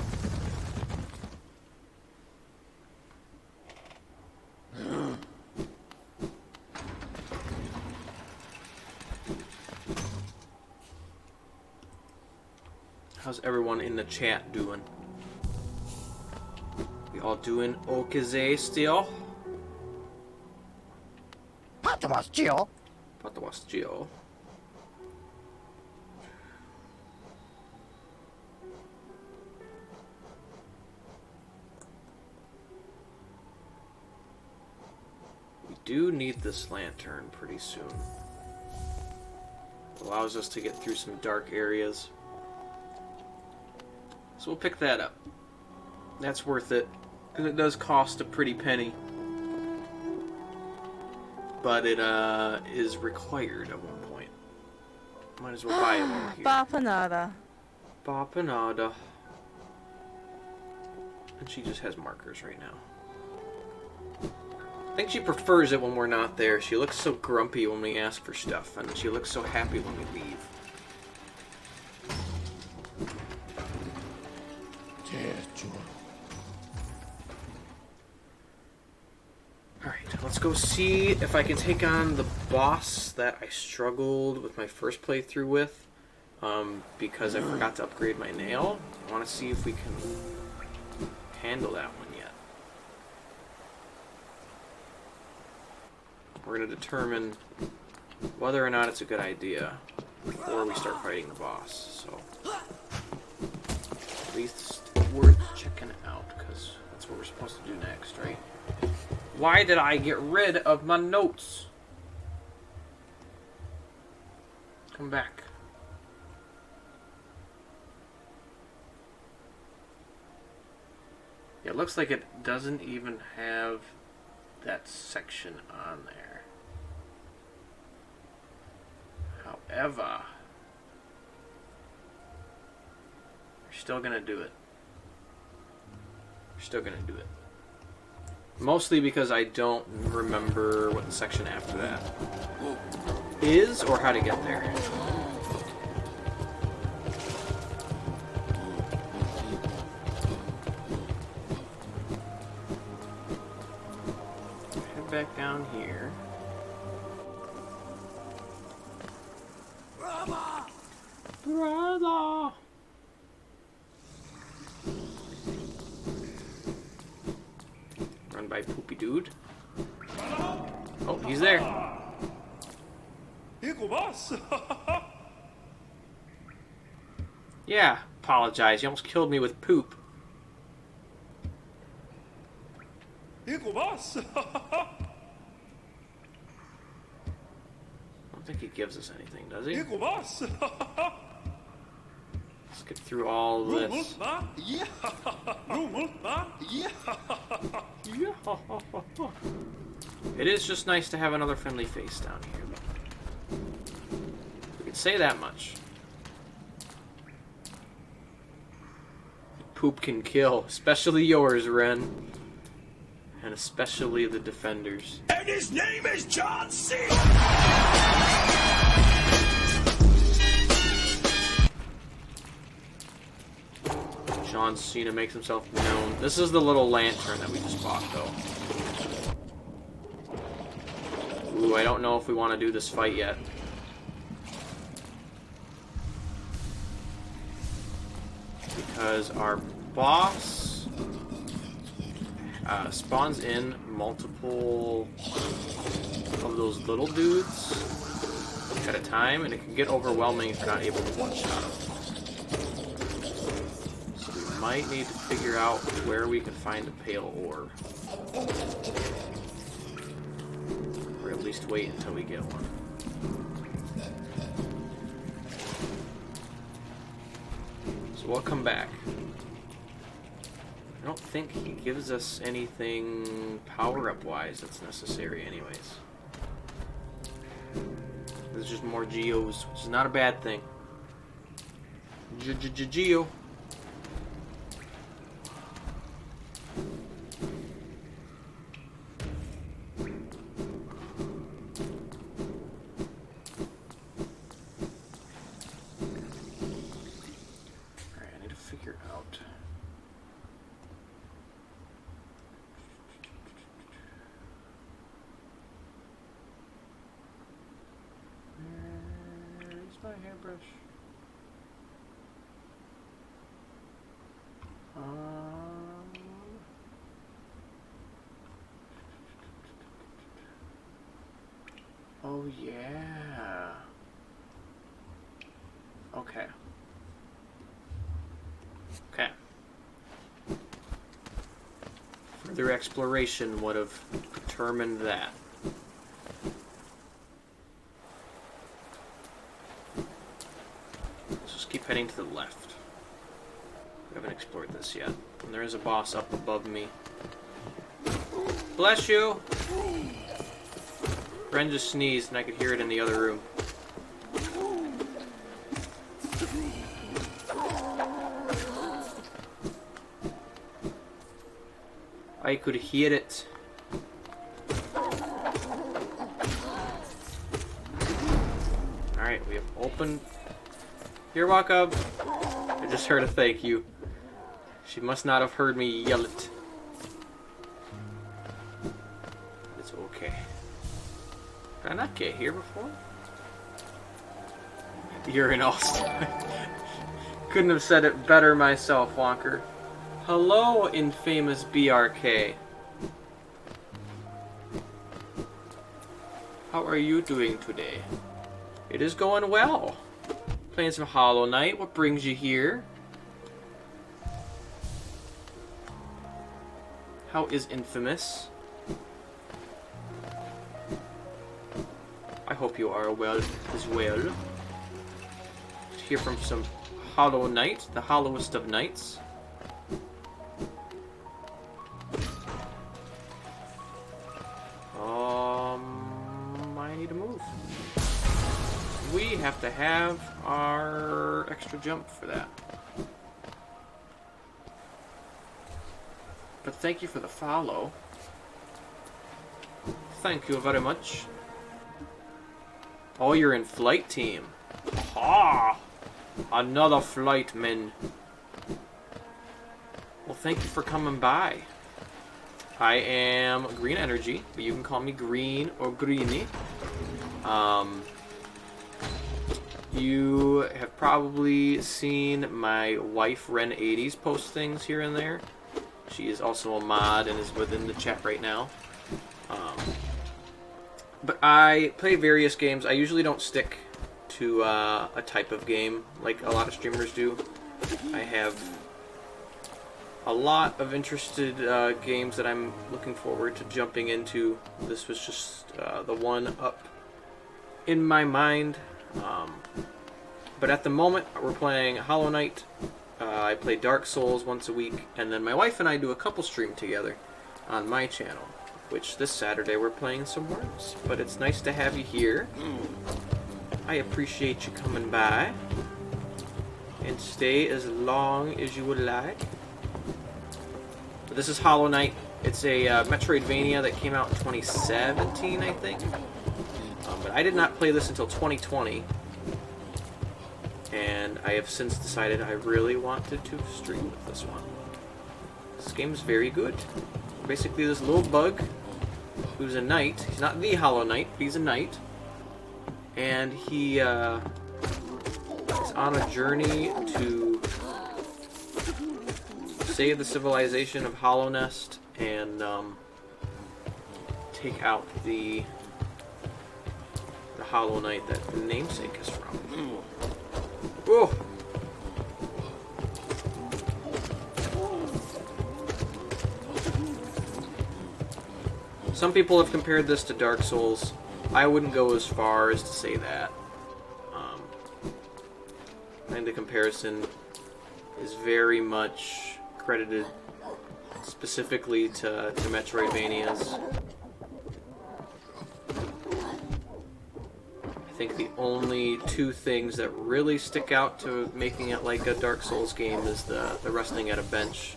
How's everyone in the chat doing? We all doing okay still? Patawas Gio. We do need this lantern pretty soon. It allows us to get through some dark areas. So we'll pick that up. That's worth it, because it does cost a pretty penny. But it is required at one point. Might as well buy it while we're here. Bapanada. Bapanada. And she just has markers right now. I think she prefers it when we're not there. She looks so grumpy when we ask for stuff, and she looks so happy when we leave. Alright, let's go see if I can take on the boss that I struggled with my first playthrough with, because I forgot to upgrade my nail. I want to see if we can handle that one yet. We're going to determine whether or not it's a good idea. before we start fighting the boss. So at least worth checking out, because that's what we're supposed to do next, right? Why did I get rid of my notes? Come back. It looks like it doesn't even have that section on there. However, we're still gonna do it. We're still gonna do it. Mostly because I don't remember what the section after that is or how to get there. Head back down here. Brother! Run by Poopy Dude. Oh, he's there. Yeah, apologize. You almost killed me with poop. I don't think he gives us anything, does he? Let's get through all this. It is just nice to have another friendly face down here, though. We can say that much. Poop can kill, especially yours, Ren. And especially the defenders. And his name is John C. John Cena makes himself known. This is the little lantern that we just bought, though. Ooh, I don't know if we want to do this fight yet. Because our boss spawns in multiple of those little dudes at a time, and it can get overwhelming if you're not able to one-shot them. So we might need to figure out where we can find a pale ore. Or at least wait until we get one. So we'll come back. I don't think he gives us anything power-up wise that's necessary anyways. There's just more geos, which is not a bad thing. Geo. Alright, I need to figure out. Where's my hairbrush? Oh yeah. Okay. Okay. Further exploration would have determined that. Let's just keep heading to the left. We haven't explored this yet. And there is a boss up above me. Bless you! Ren just sneezed and I could hear it in the other room. I could hear it. Alright, we have opened. Here, Wakab. I just heard a thank you. She must not have heard me yell it. It's okay. Did I not get here before? You're an all-star. Couldn't have said it better myself, Wonker. Hello, infamous BRK. How are you doing today? It is going well. Playing some Hollow Knight. What brings you here? How is Infamous? I hope you are well as well. Let's hear from some Hollow Knight, the hollowest of knights. I need to move. We have to have our extra jump for that. But thank you for the follow. Thank you very much. Oh, you're in flight team. Ha! Another flight man. Well, thank you for coming by. I am Green Energy, but you can call me Green or Greeny. You have probably seen my wife Ren80s post things here and there. She is also a mod and is within the chat right now. But I play various games. I usually don't stick to a type of game like a lot of streamers do. I have a lot of interested games that I'm looking forward to jumping into. This was just the one up in my mind. But at the moment, we're playing Hollow Knight. I play Dark Souls once a week, and then my wife and I do a couple stream together on my channel, which this Saturday we're playing some Worms. But it's nice to have you here. I appreciate you coming by, and stay as long as you would like. But this is Hollow Knight. It's a Metroidvania that came out in 2017, I think. But I did not play this until 2020. And I have since decided I really wanted to stream with this one. This game's very good. Basically, this little bug who's a knight. He's not the Hollow Knight, but he's a knight. And he is on a journey to save the civilization of Hollow Nest and take out the Hollow Knight that the namesake is from. Oh! Some people have compared this to Dark Souls. I wouldn't go as far as to say that. I think the comparison is very much credited specifically to Metroidvanias. I think the only two things that really stick out to making it like a Dark Souls game is the resting at a bench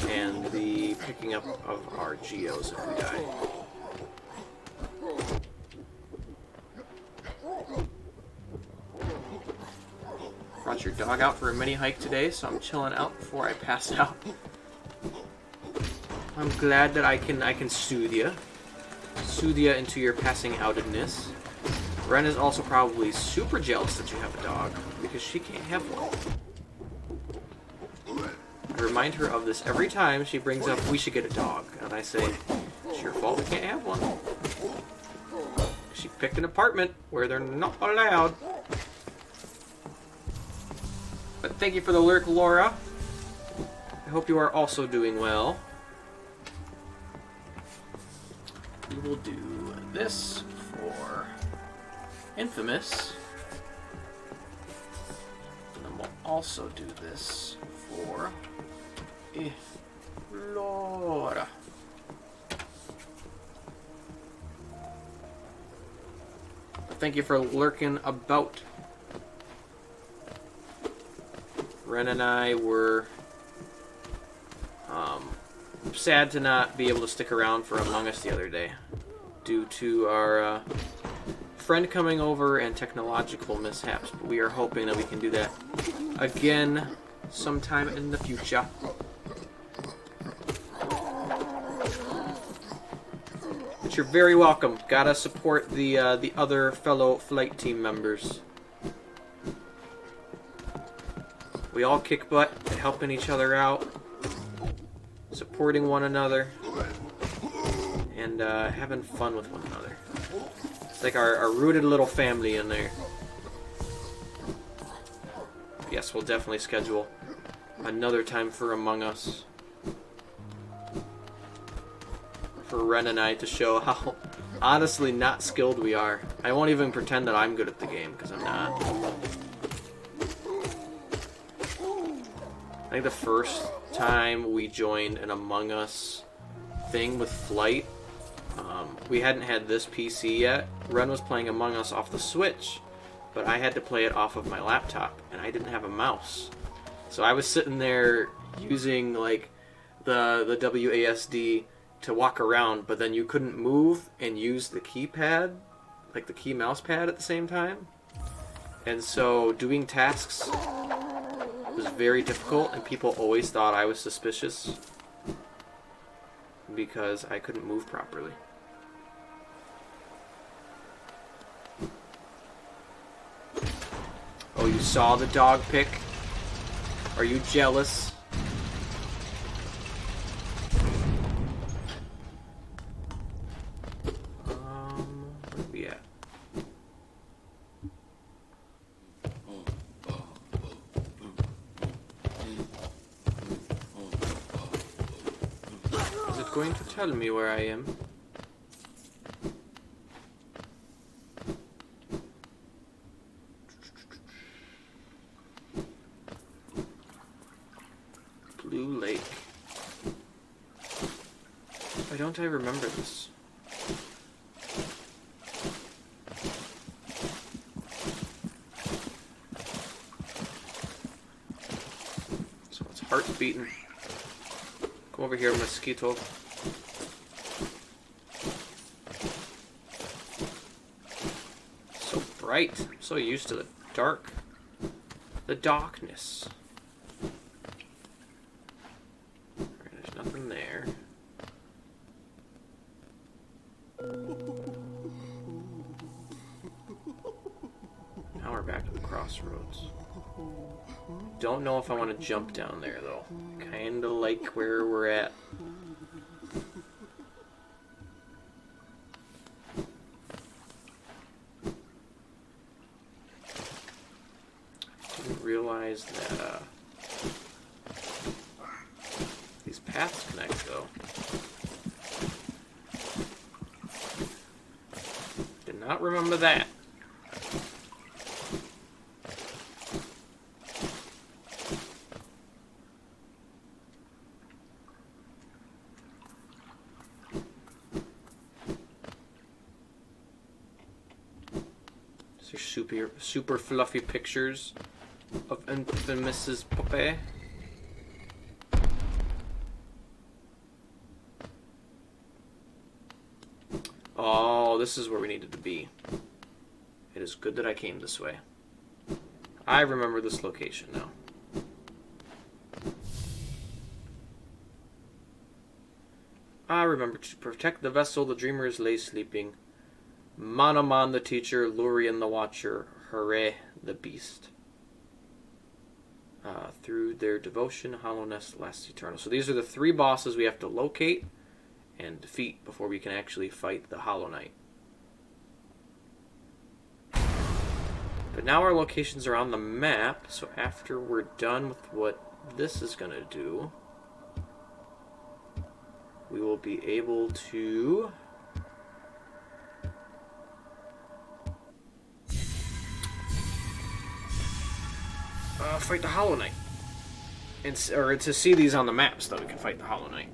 and the picking up of our geos if we die. Brought your dog out for a mini hike today, so I'm chilling out before I pass out. I'm glad that I can soothe you into your passing outedness. Ren is also probably super jealous that you have a dog, because she can't have one. I remind her of this every time she brings up, we should get a dog. And I say, it's your fault we can't have one. She picked an apartment where they're not allowed. But thank you for the lurk, Laura. I hope you are also doing well. We will do this for Infamous. And then we'll also do this for Laura. Thank you for lurking about. Ren and I were sad to not be able to stick around for Among Us the other day due to our friend coming over and technological mishaps, but we are hoping that we can do that again sometime in the future. But you're very welcome. Gotta support the other fellow flight team members. We all kick butt at helping each other out, supporting one another, and having fun with one another. It's like our rooted little family in there. Yes, we'll definitely schedule another time for Among Us. For Ren and I to show how honestly not skilled we are. I won't even pretend that I'm good at the game, because I'm not. I think the first time we joined an Among Us thing with Flight, we hadn't had this PC yet. Ren was playing Among Us off the Switch, but I had to play it off of my laptop, and I didn't have a mouse. So I was sitting there using like the WASD to walk around, but then you couldn't move and use the keypad, like the key mouse pad at the same time. And so doing tasks was very difficult, and people always thought I was suspicious because I couldn't move properly. Oh, you saw the dog pic? Are you jealous? Where are we at? Is it going to tell me where I am? Blue Lake. Why don't I remember this? So it's heart beating. Come over here, mosquito. So bright. I'm so used to the dark. The darkness. There's nothing there. Now we're back to the crossroads. Don't know if I want to jump down there though. Kinda like where we're at. Didn't realize that these paths connect though. Did not remember that. Super fluffy pictures of infamous Poppy. Oh, this is where we needed to be. It is good that I came this way. I remember this location now. I remember to protect the vessel the dreamers lay sleeping. Manaman the teacher, Lurian the watcher, Hooray the beast. Through their devotion, hollowness lasts eternal. So these are the three bosses we have to locate and defeat before we can actually fight the Hollow Knight. But now our locations are on the map, so after we're done with what this is going to do, we will be able to fight the Hollow Knight. Or to see these on the map so that we can fight the Hollow Knight.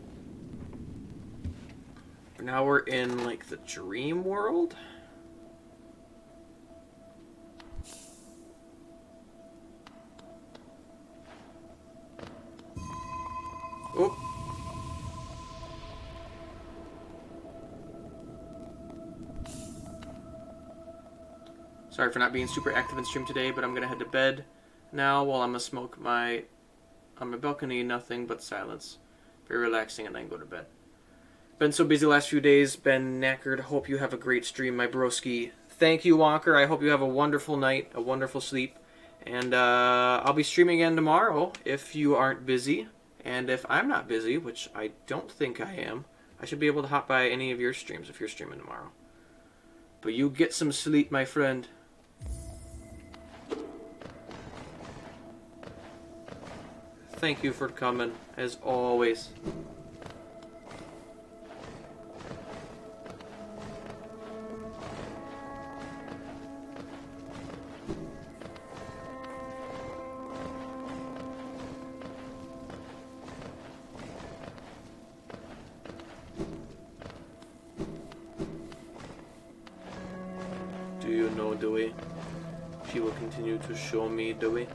Now we're in, like, the dream world? Oh. Sorry for not being super active in stream today, but I'm gonna head to bed now while I'm gonna smoke my on my balcony. Nothing but silence. Very relaxing, and then go to bed. Been so busy the last few days. Been knackered. Hope you have a great stream, my broski. Thank you, Walker. I hope you have a wonderful night, a wonderful sleep. And I'll be streaming again tomorrow if you aren't busy. And if I'm not busy, which I don't think I am, I should be able to hop by any of your streams if you're streaming tomorrow. But you get some sleep, my friend. Thank you for coming, as always. Do you know, Dewey? She will continue to show me, Dewey.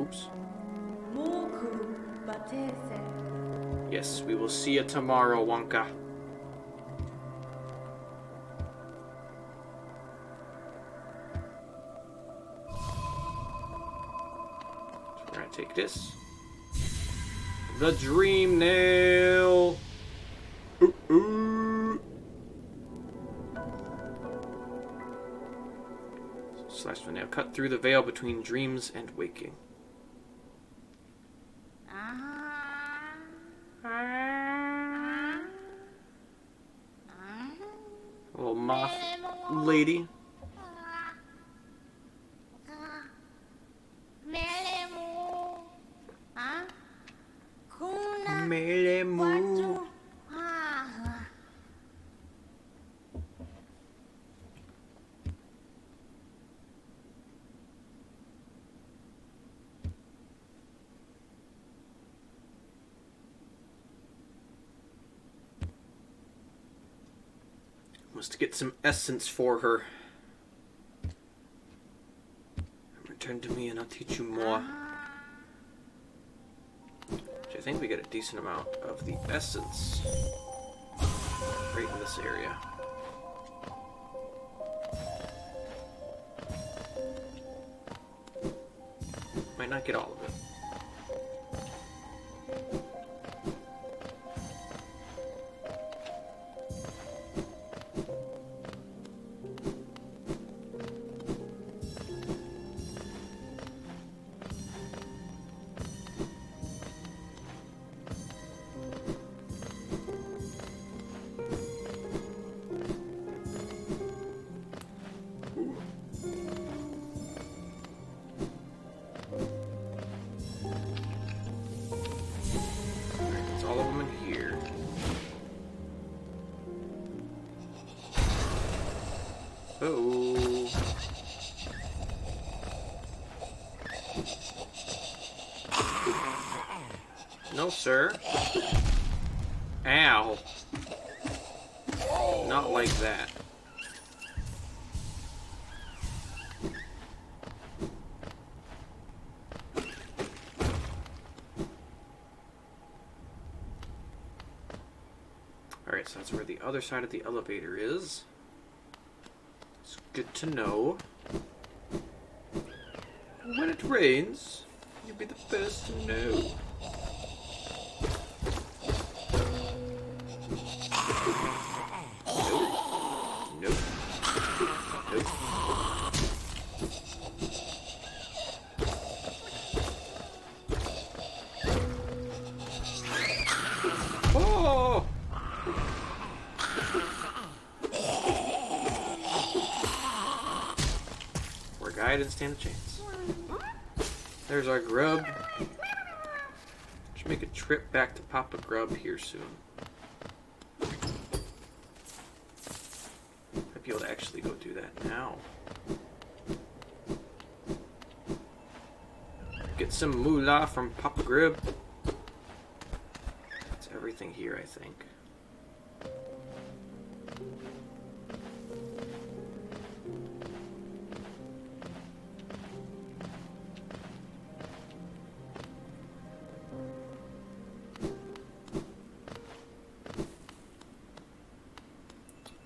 Oops. Yes, we will see you tomorrow, Wonka. So we're gonna take this. The Dream Nail! Ooh, ooh. Slash the nail. Cut through the veil between dreams and waking. Little moth lady. Melemu. Must get some essence for her. Return to me and I'll teach you more. Which I think we get a decent amount of the essence right in this area. Might not get all of it. Oh. No, sir. Ow. Not like that. Alright, so that's where the other side of the elevator is. It's good to know. When it rains, you'll be the first to know. Nope. Nope. Oh! Poor guy didn't stand a chance. There's our grub. Should make a trip back to Papa Grub here soon. Might be able to actually go do that now. Get some moolah from Papa Grub. That's everything here, I think.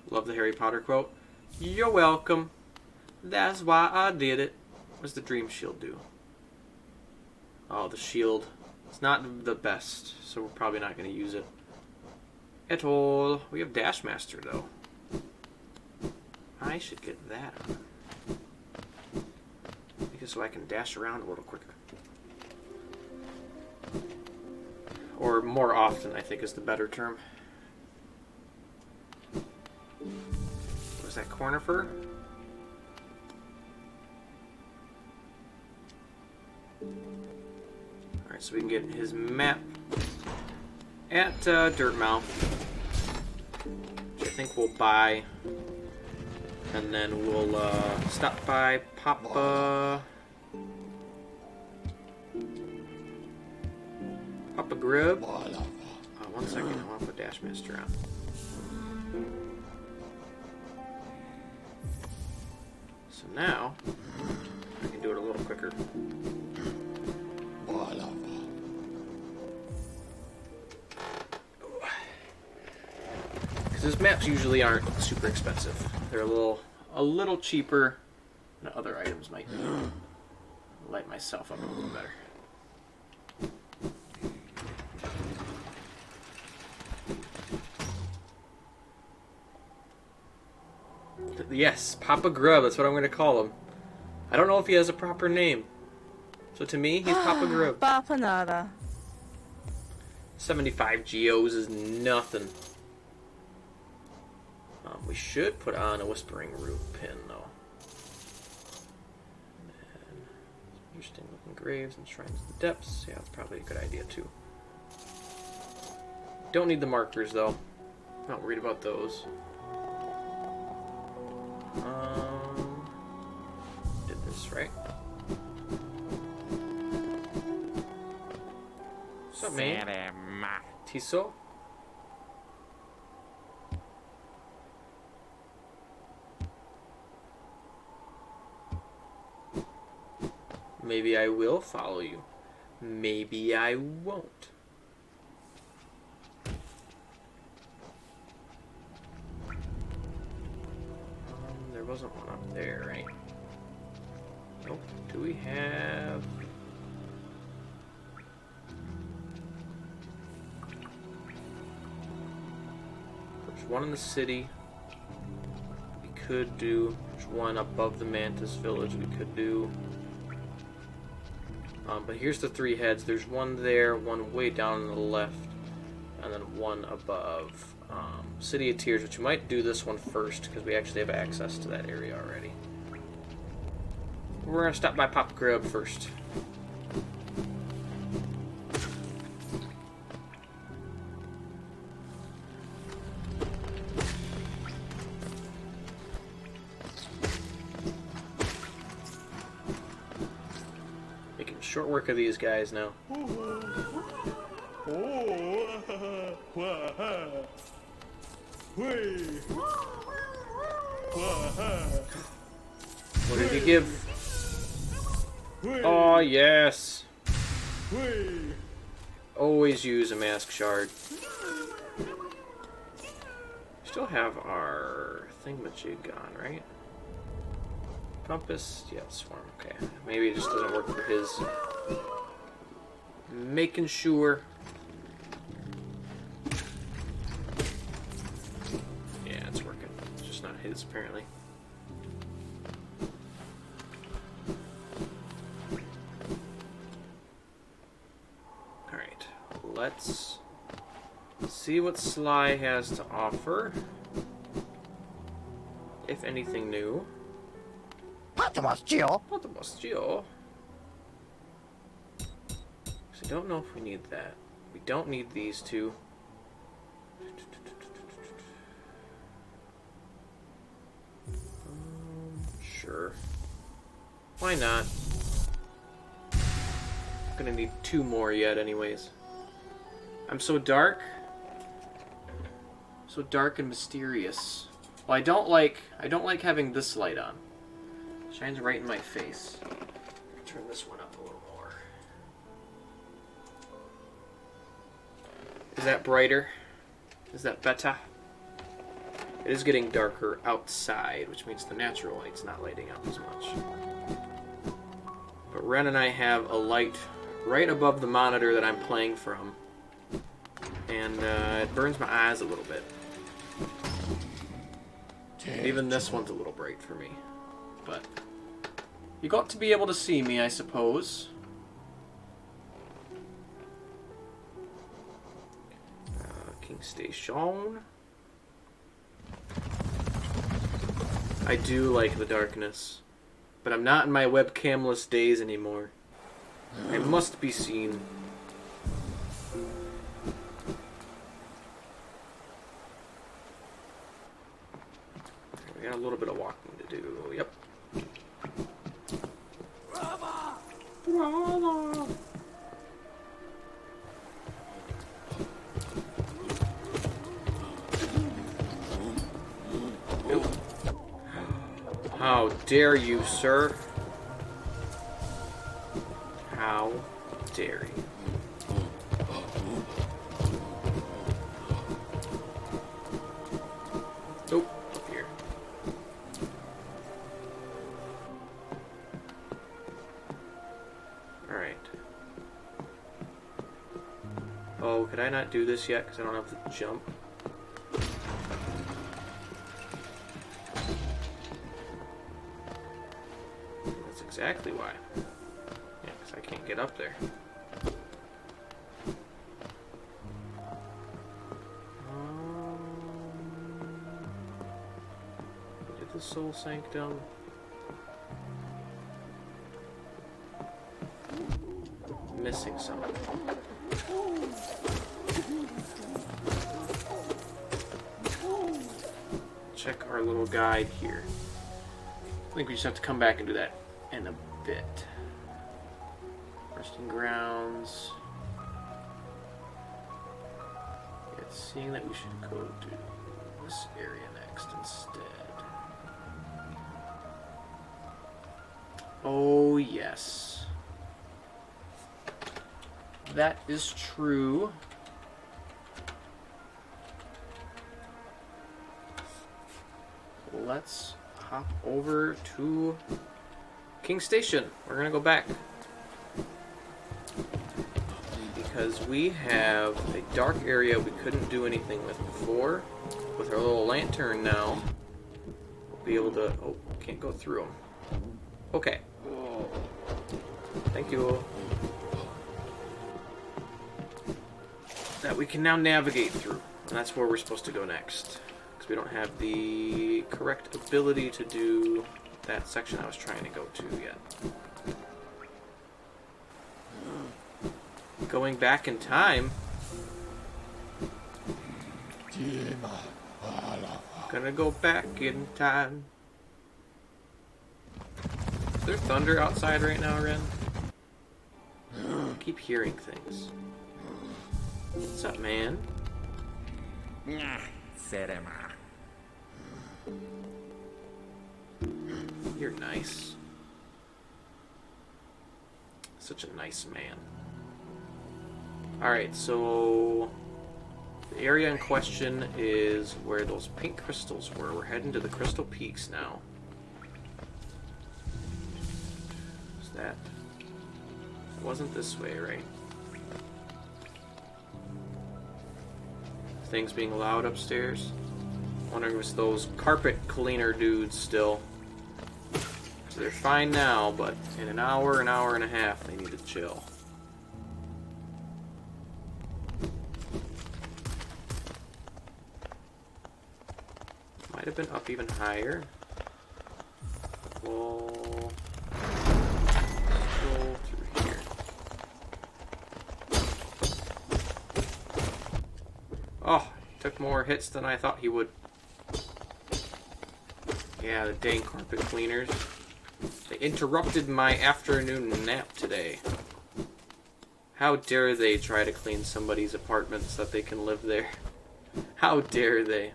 Love the Harry Potter quote. You're welcome. That's why I did it. What's the dream shield do? Oh, the shield. It's not the best, so we're probably not going to use it at all. We have Dash Master, though. I should get that on. Because so I can dash around a little quicker. Or more often, I think is the better term. that conifer. Alright, so we can get his map at Dirtmouth, which I think we'll buy. And then we'll stop by Papa Grub. One second, I want to put Dashmaster on. So now I can do it a little quicker. Because his maps usually aren't super expensive. They're a little cheaper than other items might be. Light myself up a little better. Yes, Papa Grub, that's what I'm going to call him. I don't know if he has a proper name. So to me, he's Papa Grub. Papa nada. 75 geos is nothing. We should put on a Whispering Root pin, though. And interesting looking graves and shrines in the depths. Yeah, that's probably a good idea, too. Don't need the markers, though. Not worried about those. Did this right. What's up, man? Tiso? Maybe I will follow you. Maybe I won't. There wasn't one up there, right? Nope. Do we have... There's one in the city. We could do... There's one above the Mantis Village we could do. But here's the 3 heads. There's one there, one way down on the left, and then one above City of Tears, which we might do this one first because we actually have access to that area already. We're going to stop by Papa Grub first. Short work of these guys now. What did he give? Oh, yes. Always use a mask shard. Still have our thingamajig on, right? Compass, yeah, swarm, okay. Maybe it just doesn't work for his. Making sure. Yeah, it's working. It's just not his, apparently. Alright, let's see what Sly has to offer. If anything new. Patmos-Geo. Patmos-Geo. I don't know if we need that. We don't need these two. Sure. Why not? Gonna need 2 more yet anyways. I'm so dark. So dark and mysterious. Well, I don't like having this light on. Shines right in my face. Turn this one up a little more. Is that brighter? Is that better? It is getting darker outside, which means the natural light's not lighting up as much. But Ren and I have a light right above the monitor that I'm playing from. And it burns my eyes a little bit. Even this one's a little bright for me. But you got to be able to see me, I suppose. King Station. I do like the darkness, but I'm not in my webcamless days anymore. I must be seen. We got a little bit of walking to do. Yep. Brava! How dare you, sir? How dare you? Nope, up here. Alright. Oh, could I not do this yet? Because I don't have the jump. That's exactly why. Yeah, because I can't get up there. Did the Soul Sanctum? Missing something. Check our little guide here. I think we just have to come back and do that in a bit. Resting grounds. It's seeing that we should go to this area next instead. Oh, yes. That is true. Let's hop over to King Station. We're gonna go back because we have a dark area we couldn't do anything with before. With our little lantern now, we'll be able to... Oh, can't go through them. Okay. Thank you. That we can now navigate through. And that's where we're supposed to go next. Because we don't have the correct ability to do that section I was trying to go to yet. Going back in time. Gonna go back in time. Is there thunder outside right now, Ren? I keep hearing things. What's up, man? You're nice. Such a nice man. Alright, so the area in question is where those pink crystals were. We're heading to the Crystal Peaks now. What's that? It wasn't this way, right? Things being loud upstairs. Wondering if it's those carpet cleaner dudes still. So they're fine now, but in an hour and a half, they need to chill. Might have been up even higher. We'll go through here. Oh, took more hits than I thought he would. Yeah, the dang carpet cleaners. They interrupted my afternoon nap today. How dare they try to clean somebody's apartment so that they can live there? How dare they?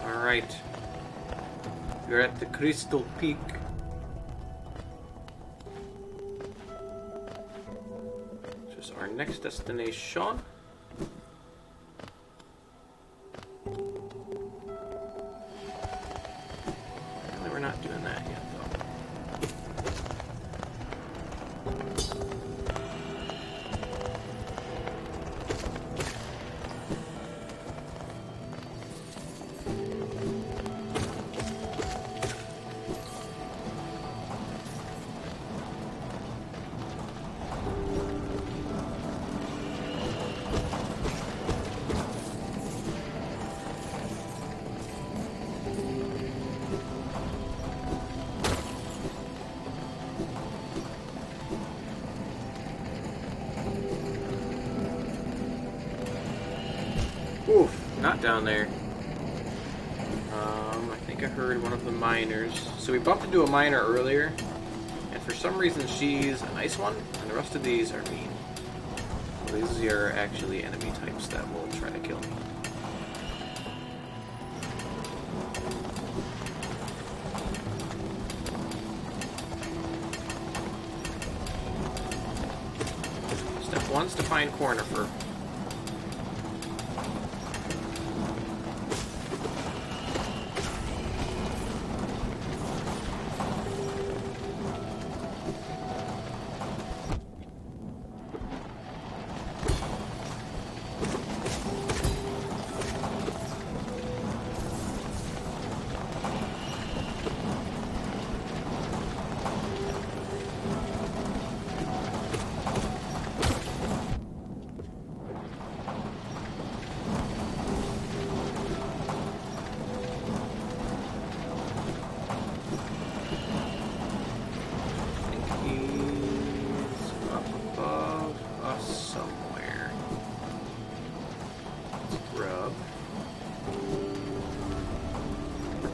Alright. We're at the Crystal Peak. Which is our next destination. We're not doing that yet, though. Oof, not down there. I think I heard one of the miners. So we bumped into a miner earlier, and for some reason she's a nice one, and the rest of these are mean. Well, these are actually enemy types that will try to kill me. Step one's to find Cornifer.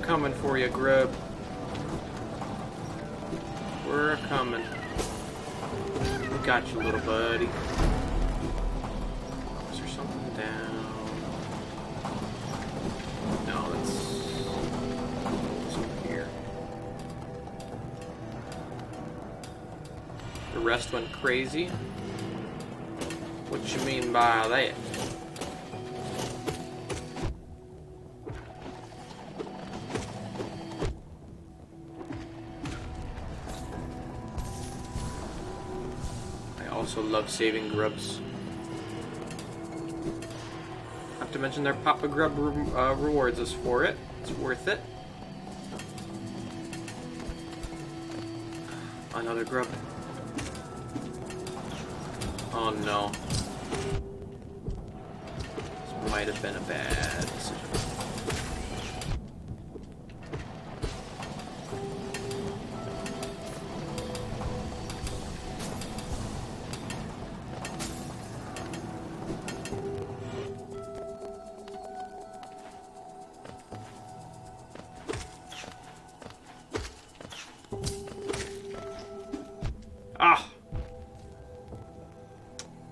Coming for you, grub. We're coming. We got you, little buddy. Oh, is there something down? No, that's over here. The rest went crazy. What you mean by that? Also love saving grubs. Not to mention their Papa Grub rewards us for it. It's worth it. Another grub. Oh no. This might have been a bad decision. Ah!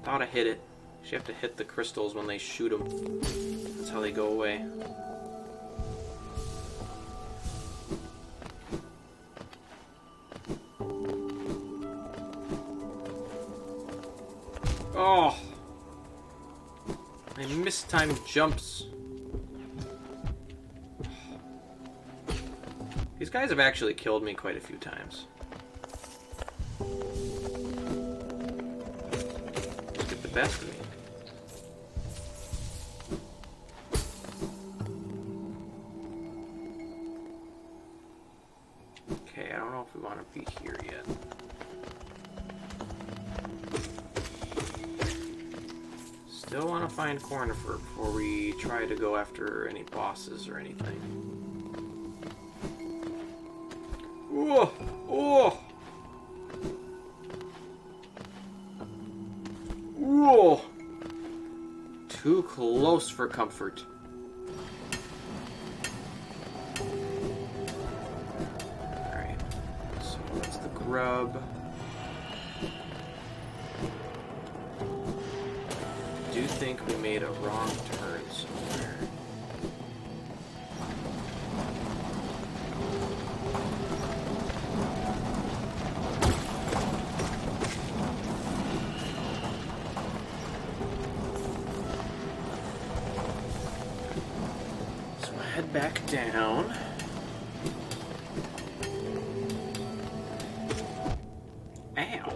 Thought I hit it. You have to hit the crystals when they shoot them. That's how they go away. Oh! I mistimed jumps. These guys have actually killed me quite a few times. Get the best of me. Okay, I don't know if we want to be here yet. Still want to find Cornifer before we try to go after any bosses or anything. Oh! Oh! Whoa! Too close for comfort. Alright. So that's the grub. I do think we made a wrong turn somewhere. Head back down. Ow.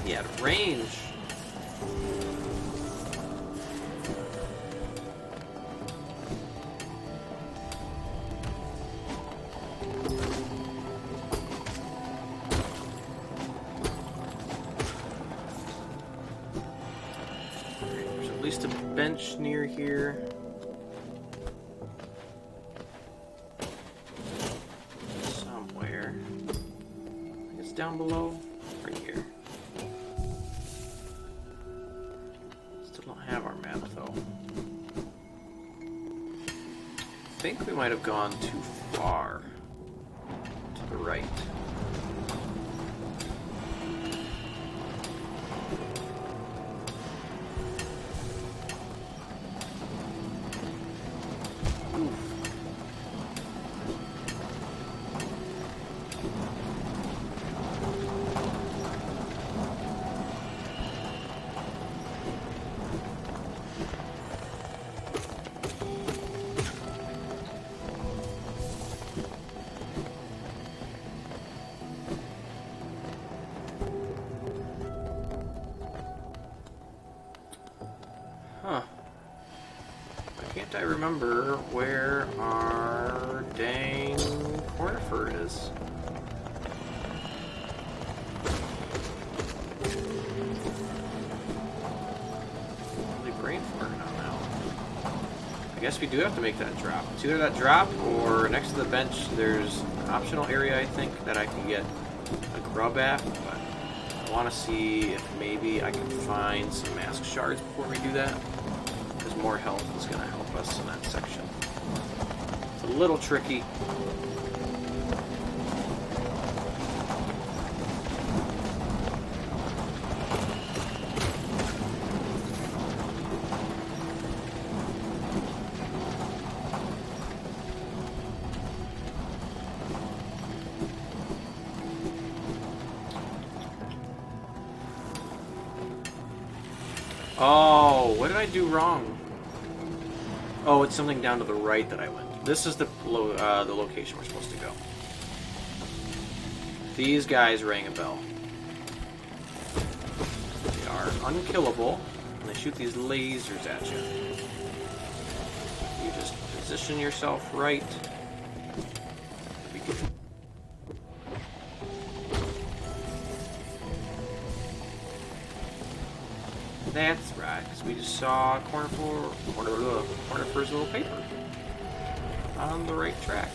He had range. There's at least a bench near here. Down below, right here. Still don't have our think we might have gone too far to the right. Huh. Why can't I remember where our dang conifer is? Really brain farting on that one. I guess we do have to make that drop. It's either that drop or next to the bench there's an optional area, I think, that I can get a grub at, but I want to see if maybe I can find some mask shards before we do that, because more health is going to help us in that section. It's a little tricky. Oh, what did I do wrong? Oh, it's something down to the right that I went. This is the location we're supposed to go. These guys rang a bell. They are unkillable, and they shoot these lasers at you. You just position yourself right. That's right, because we just saw Conifer's little paper on the right track.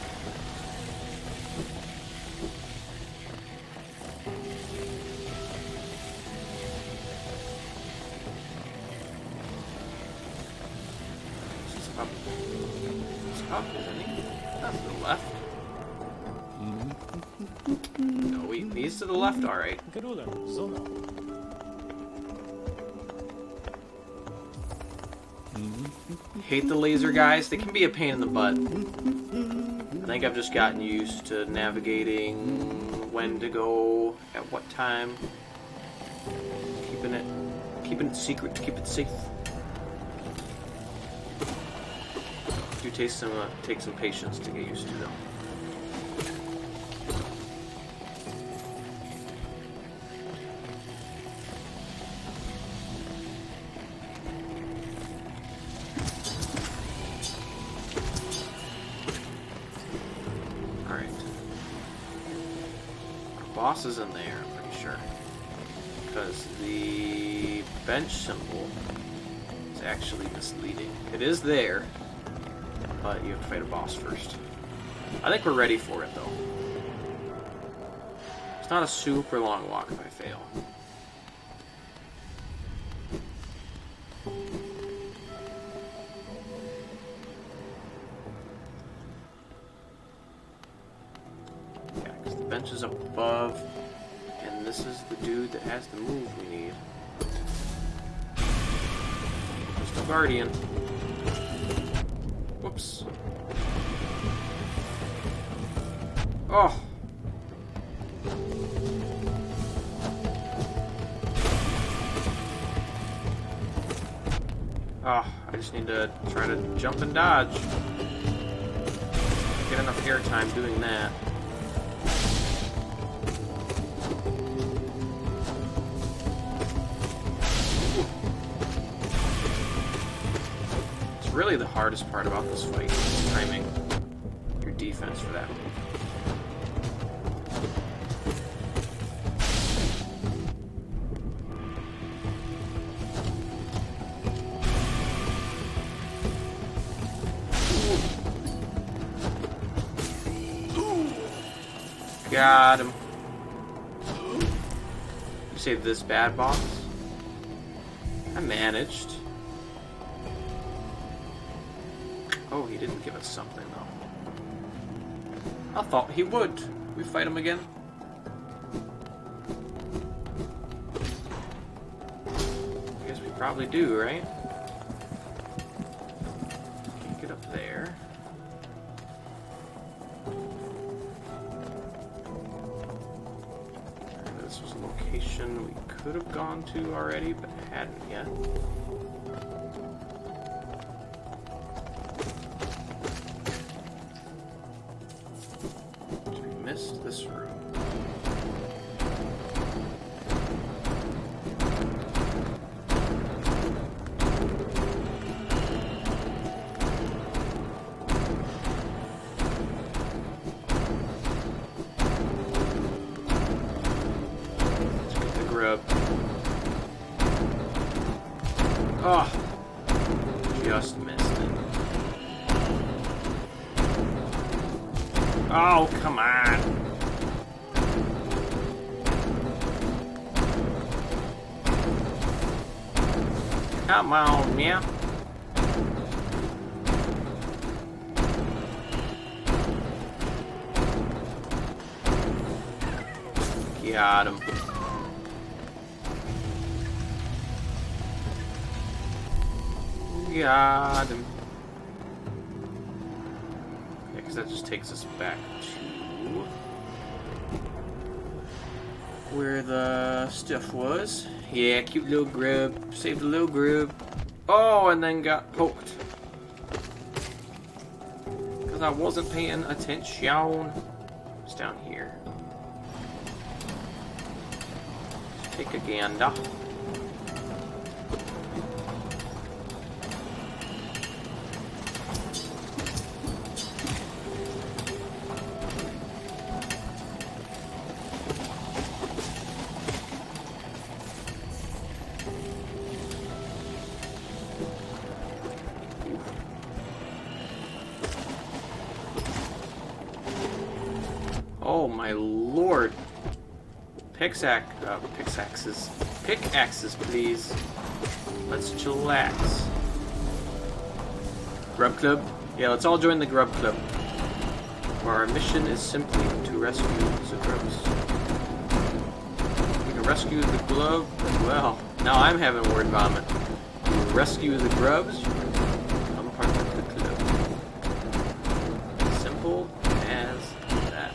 He's up. He's up, isn't he? Not to the left. No, he's to the left, alright. Hate the laser guys. They can be a pain in the butt. I think I've just gotten used to navigating when to go at what time. Keeping it secret to keep it safe. Do take some patience to get used to them. Boss is in there, I'm pretty sure. Because the bench symbol is actually misleading. It is there, but you have to fight a boss first. I think we're ready for it, though. It's not a super long walk if I fail. Bench is up above, and this is the dude that has the move we need. Crystal Guardian. Whoops. Oh. Oh, I just need to try to jump and dodge. Get enough airtime doing that. Really the hardest part about this fight is timing your defense for that move. Got him. You saved this bad boss? I managed. Oh, He didn't give us something, though. I thought he would. We fight him again? I guess we probably do, right? Can't get up there. This was a location we could have gone to already, but hadn't yet. This room. Let's get the grub. Oh, just missed it. Oh, come on. Come on, yeah. Got him. Got him. Yeah, because that just takes us back to where the stuff was. Yeah, cute little grub. Saved a little grub. Oh, and then got poked. Because I wasn't paying attention. It's down here. Let's take a gander. Oh my lord. Pickaxes. Pickaxes, please. Let's chillax. Grub Club? Yeah, let's all join the Grub Club. Where our mission is simply to rescue the grubs. We can rescue the glove as well. Now I'm having word vomit. You rescue the grubs, I'm part of the club. Simple as that.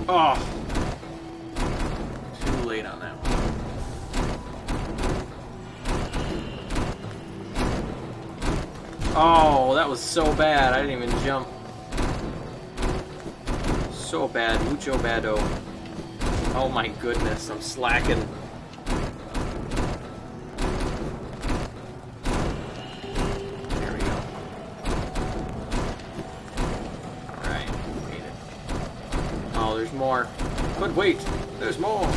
Oh! Too late on that one. Oh, that was so bad. I didn't even jump. So bad. Mucho bado. Oh my goodness, I'm slacking. There we go. Alright, made it. Oh, there's more. But wait, there's more.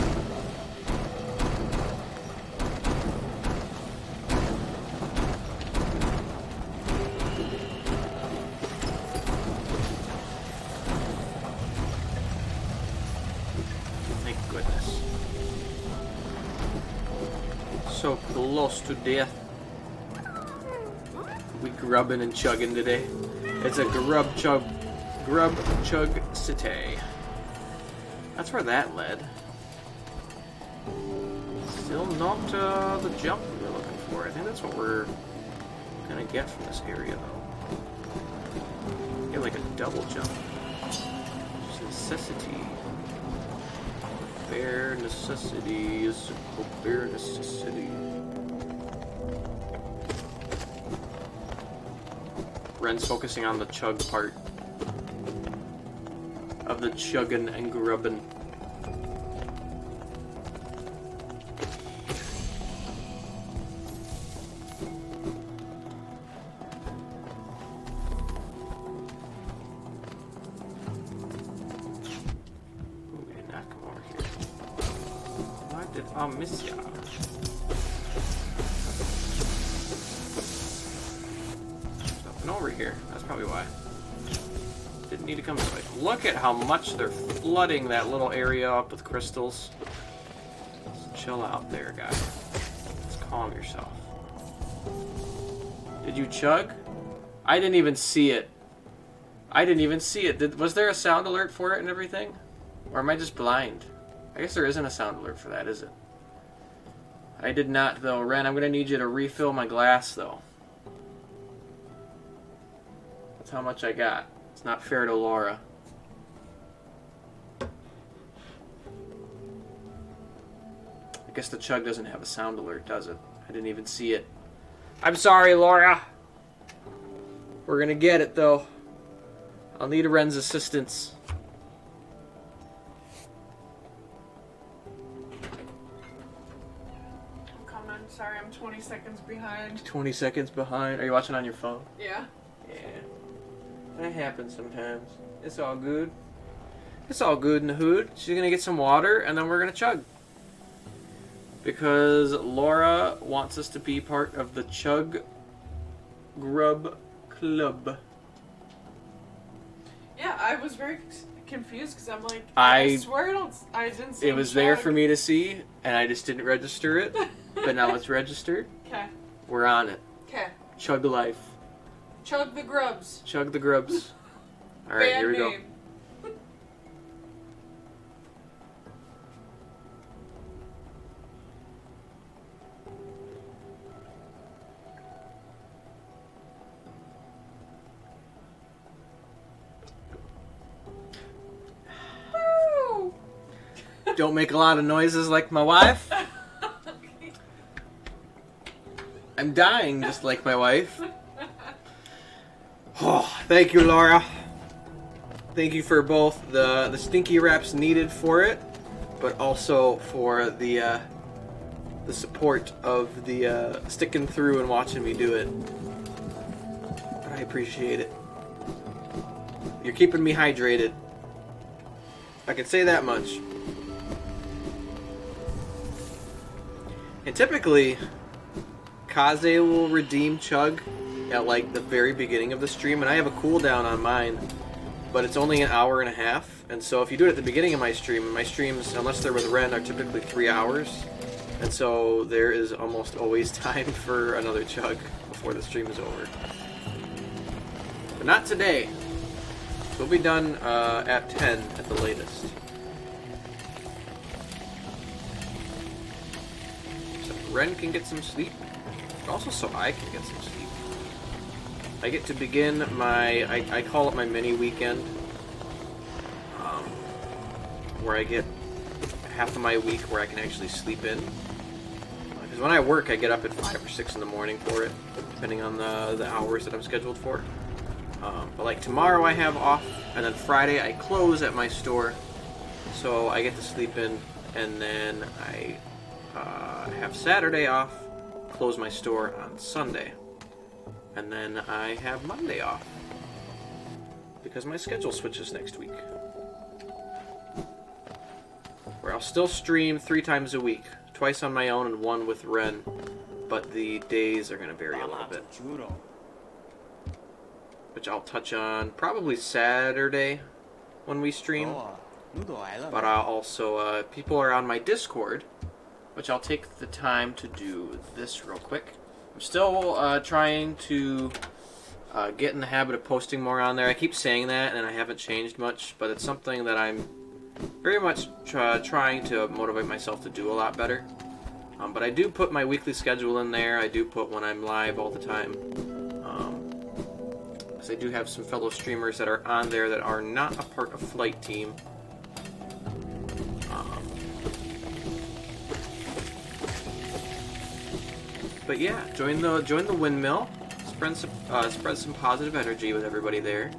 Thank goodness. So close to death. We grubbing and chugging today. It's a grub chug city. That's where that led. Still not the jump we were looking for. I think that's what we're gonna get from this area, though. Get like a double jump. Just necessity. Bare necessity is a bare necessity. Ren's focusing on the chug part of the chugging and grubbing. Ooh, we did not come over here. Why did I miss ya? There's nothing over here. That's probably why. Didn't You need to come this way. Look at how much they're flooding that little area up with crystals. Just chill out there, guys. Just calm yourself. Did you chug? I didn't even see it. I didn't even see it. Was there a sound alert for it and everything? Or am I just blind? I guess there isn't a sound alert for that, is it? I did not, though. Ren, I'm going to need you to refill my glass, though. That's how much I got. It's not fair to Laura. I guess the chug doesn't have a sound alert, does it? I didn't even see it. I'm sorry, Laura. We're gonna get it, though. I'll need Ren's assistance. I'm coming. Sorry, I'm 20 seconds behind. 20 seconds behind. Are you watching on your phone? Yeah. Yeah. That happens sometimes. It's all good. It's all good in the hood. She's gonna get some water, and then we're gonna chug. Because Laura wants us to be part of the Chug Grub Club. Yeah, I was very confused because I'm like, I swear I didn't see it was there chug. for me to see, and I just didn't register it. But now it's registered. Okay. We're on it. Okay. Chug life. Chug the grubs. Chug the grubs. All right, here we go. Don't make a lot of noises like my wife. Okay. I'm dying just like my wife. Oh, thank you, Laura. Thank you for both the stinky wraps needed for it, but also for the support of the sticking through and watching me do it. I appreciate it. You're keeping me hydrated. I can say that much. And typically, Kaze will redeem Chug at like the very beginning of the stream, and I have a cooldown on mine, but it's only an hour and a half. And so if you do it at the beginning of my streams, unless they're with Ren, are typically 3 hours. And so there is almost always time for another Chug before the stream is over. But not today. We'll be done at 10 at the latest. Ren can get some sleep, but also so I can get some sleep. I get to begin my, I call it my mini weekend, where I get half of my week where I can actually sleep in. Because when I work, I get up at 5 or 6 in the morning for it, depending on the hours that I'm scheduled for. But like tomorrow I have off, and then Friday I close at my store, so I get to sleep in, and then I have Saturday off, close my store on Sunday, and then I have Monday off because my schedule switches next week, where I'll still stream 3 times a week, twice on my own and 1 with Ren, but the days are going to vary a little bit, which I'll touch on probably Saturday when we stream. But I'll also, people are on my Discord, which I'll take the time to do this real quick. I'm still trying to get in the habit of posting more on there. I keep saying that, and I haven't changed much, but it's something that I'm very much trying to motivate myself to do a lot better. But I do put my weekly schedule in there. I do put when I'm live all the time. Because I do have some fellow streamers that are on there that are not a part of Flight Team. But yeah, join the windmill. Spread some positive energy with everybody there.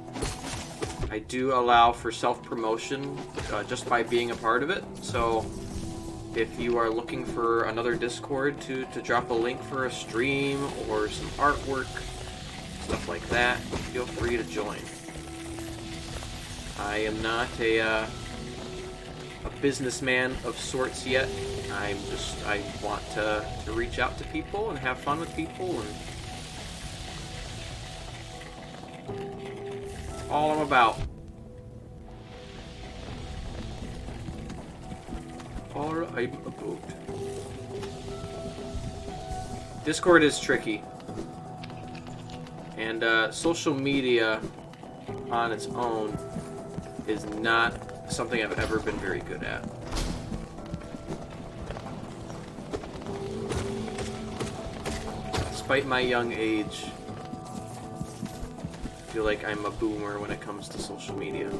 I do allow for self-promotion just by being a part of it. So if you are looking for another Discord to drop a link for a stream or some artwork, stuff like that, feel free to join. I am not a businessman of sorts yet. I want to reach out to people and have fun with people, and that's all I'm about. far I'm a boat. Discord is tricky. And social media on its own is not something I've ever been very good at. Despite my young age, I feel like I'm a boomer when it comes to social media.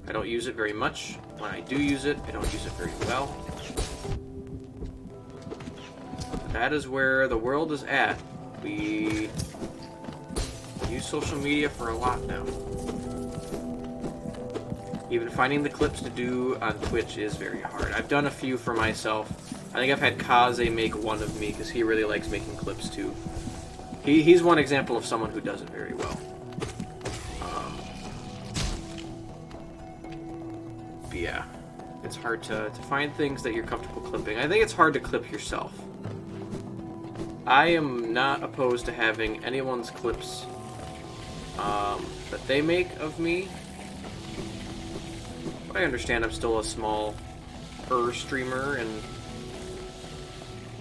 I don't use it very much. When I do use it, I don't use it very well. That is where the world is at. We use social media for a lot now. Even finding the clips to do on Twitch is very hard. I've done a few for myself. I think I've had Kaze make one of me because he really likes making clips too. He's one example of someone who does it very well. But yeah, it's hard to find things that you're comfortable clipping. I think it's hard to clip yourself. I am not opposed to having anyone's clips that they make of me. But I understand I'm still a small streamer, and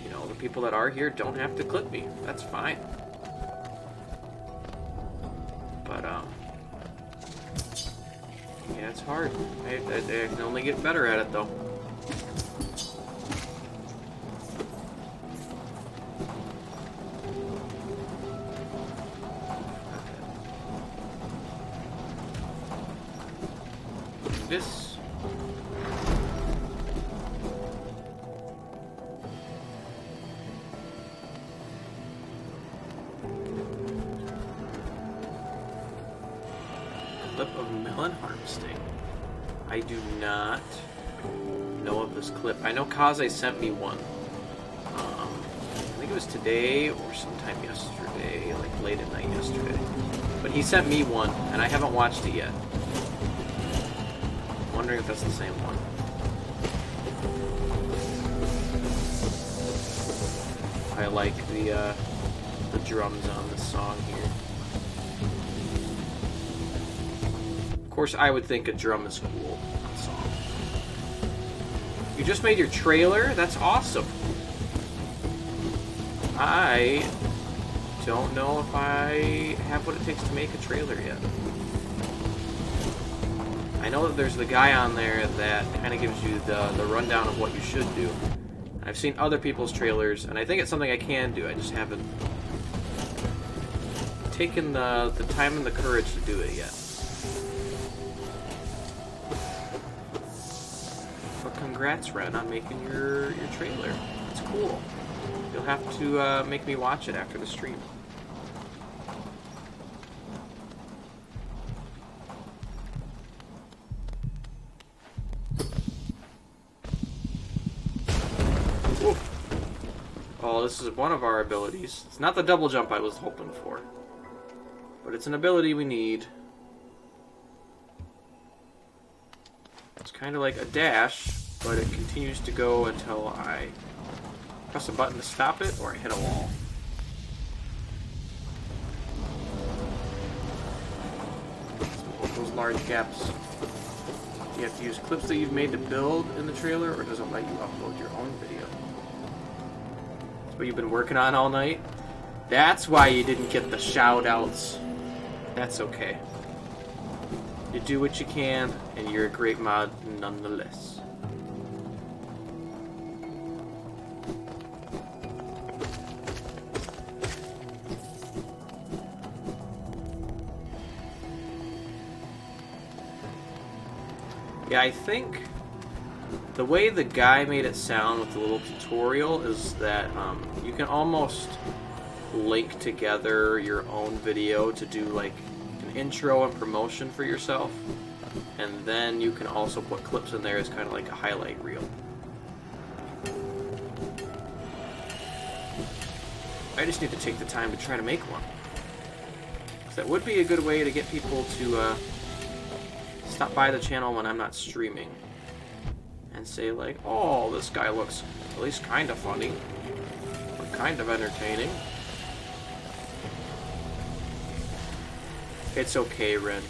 you know, the people that are here don't have to clip me. That's fine. But yeah, it's hard. I can only get better at it though. This. Clip of melon harvesting. I do not know of this clip. I know Kaze sent me one. I think it was today or sometime yesterday, like late at night yesterday. But he sent me one, and I haven't watched it yet. I'm wondering if that's the same one. I like the drums on this song here. Of course, I would think a drum is cool on a song. You just made your trailer? That's awesome. I don't know if I have what it takes to make a trailer yet. I know that there's the guy on there that kind of gives you the rundown of what you should do. I've seen other people's trailers, and I think it's something I can do. I just haven't taken the time and the courage to do it yet. But congrats, Ren, on making your trailer. It's cool. You'll have to make me watch it after the stream. Oh, this is one of our abilities. It's not the double jump I was hoping for, but it's an ability we need. It's kind of like a dash, but it continues to go until I press a button to stop it or I hit a wall. Those large gaps. Do you have to use clips that you've made to build in the trailer, or does it let you upload your own video? What you've been working on all night? That's why you didn't get the shout-outs. That's okay. You do what you can, and you're a great mod nonetheless. Yeah, I think the way the guy made it sound with the little tutorial is that you can almost link together your own video to do like an intro and promotion for yourself, and then you can also put clips in there as kind of like a highlight reel. I just need to take the time to try to make one. 'Cause that would be a good way to get people to stop by the channel when I'm not streaming and say like, oh, this guy looks at least kind of funny or kind of entertaining. It's okay, Ren.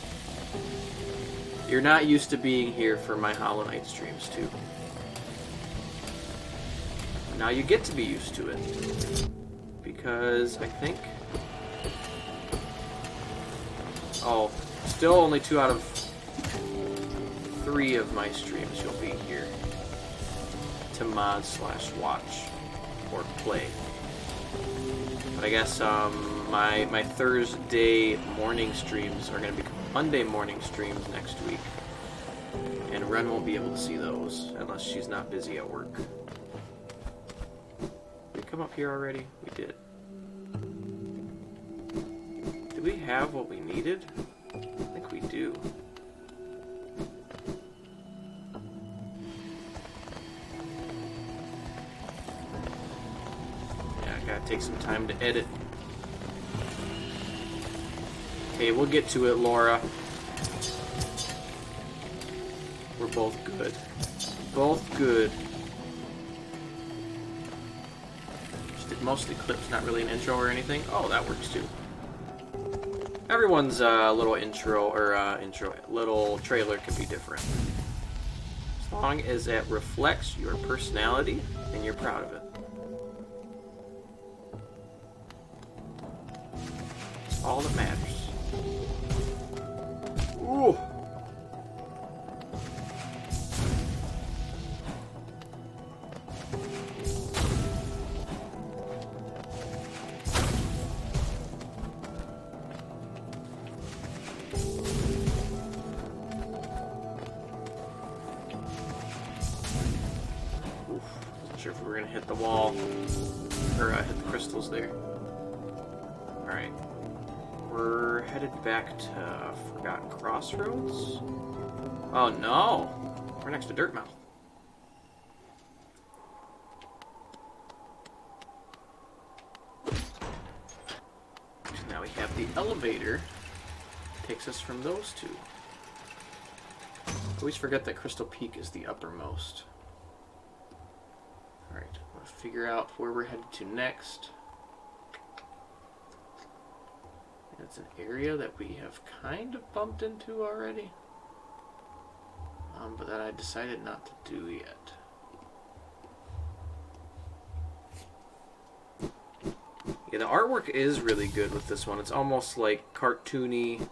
You're not used to being here for my Hollow Knight streams, too. Now you get to be used to it. Because I think... Oh, still only 2 out of 3 of my streams you'll be here to mod / watch or play. But I guess my Thursday morning streams are going to become Monday morning streams next week. And Ren won't be able to see those unless she's not busy at work. Did we come up here already? We did. Do we have what we needed? I think we do. Yeah, I gotta take some time to edit. Okay, we'll get to it, Laura. We're both good. Both good. Just did mostly clips, not really an intro or anything. Oh, that works too. Everyone's little intro or little trailer can be different. As long as it reflects your personality and you're proud of it. It's all that matters. Ooh. Sure if we were gonna hit the wall or hit the crystals there. Alright. We're headed back to Forgotten Crossroads. Oh no! We're next to Dirtmouth. So now we have the elevator. Takes us from those two. Always forget that Crystal Peak is the uppermost. Alright, let's figure out where we're headed to next. It's an area that we have kind of bumped into already. But that I decided not to do yet. Yeah, the artwork is really good with this one. It's almost like cartoony,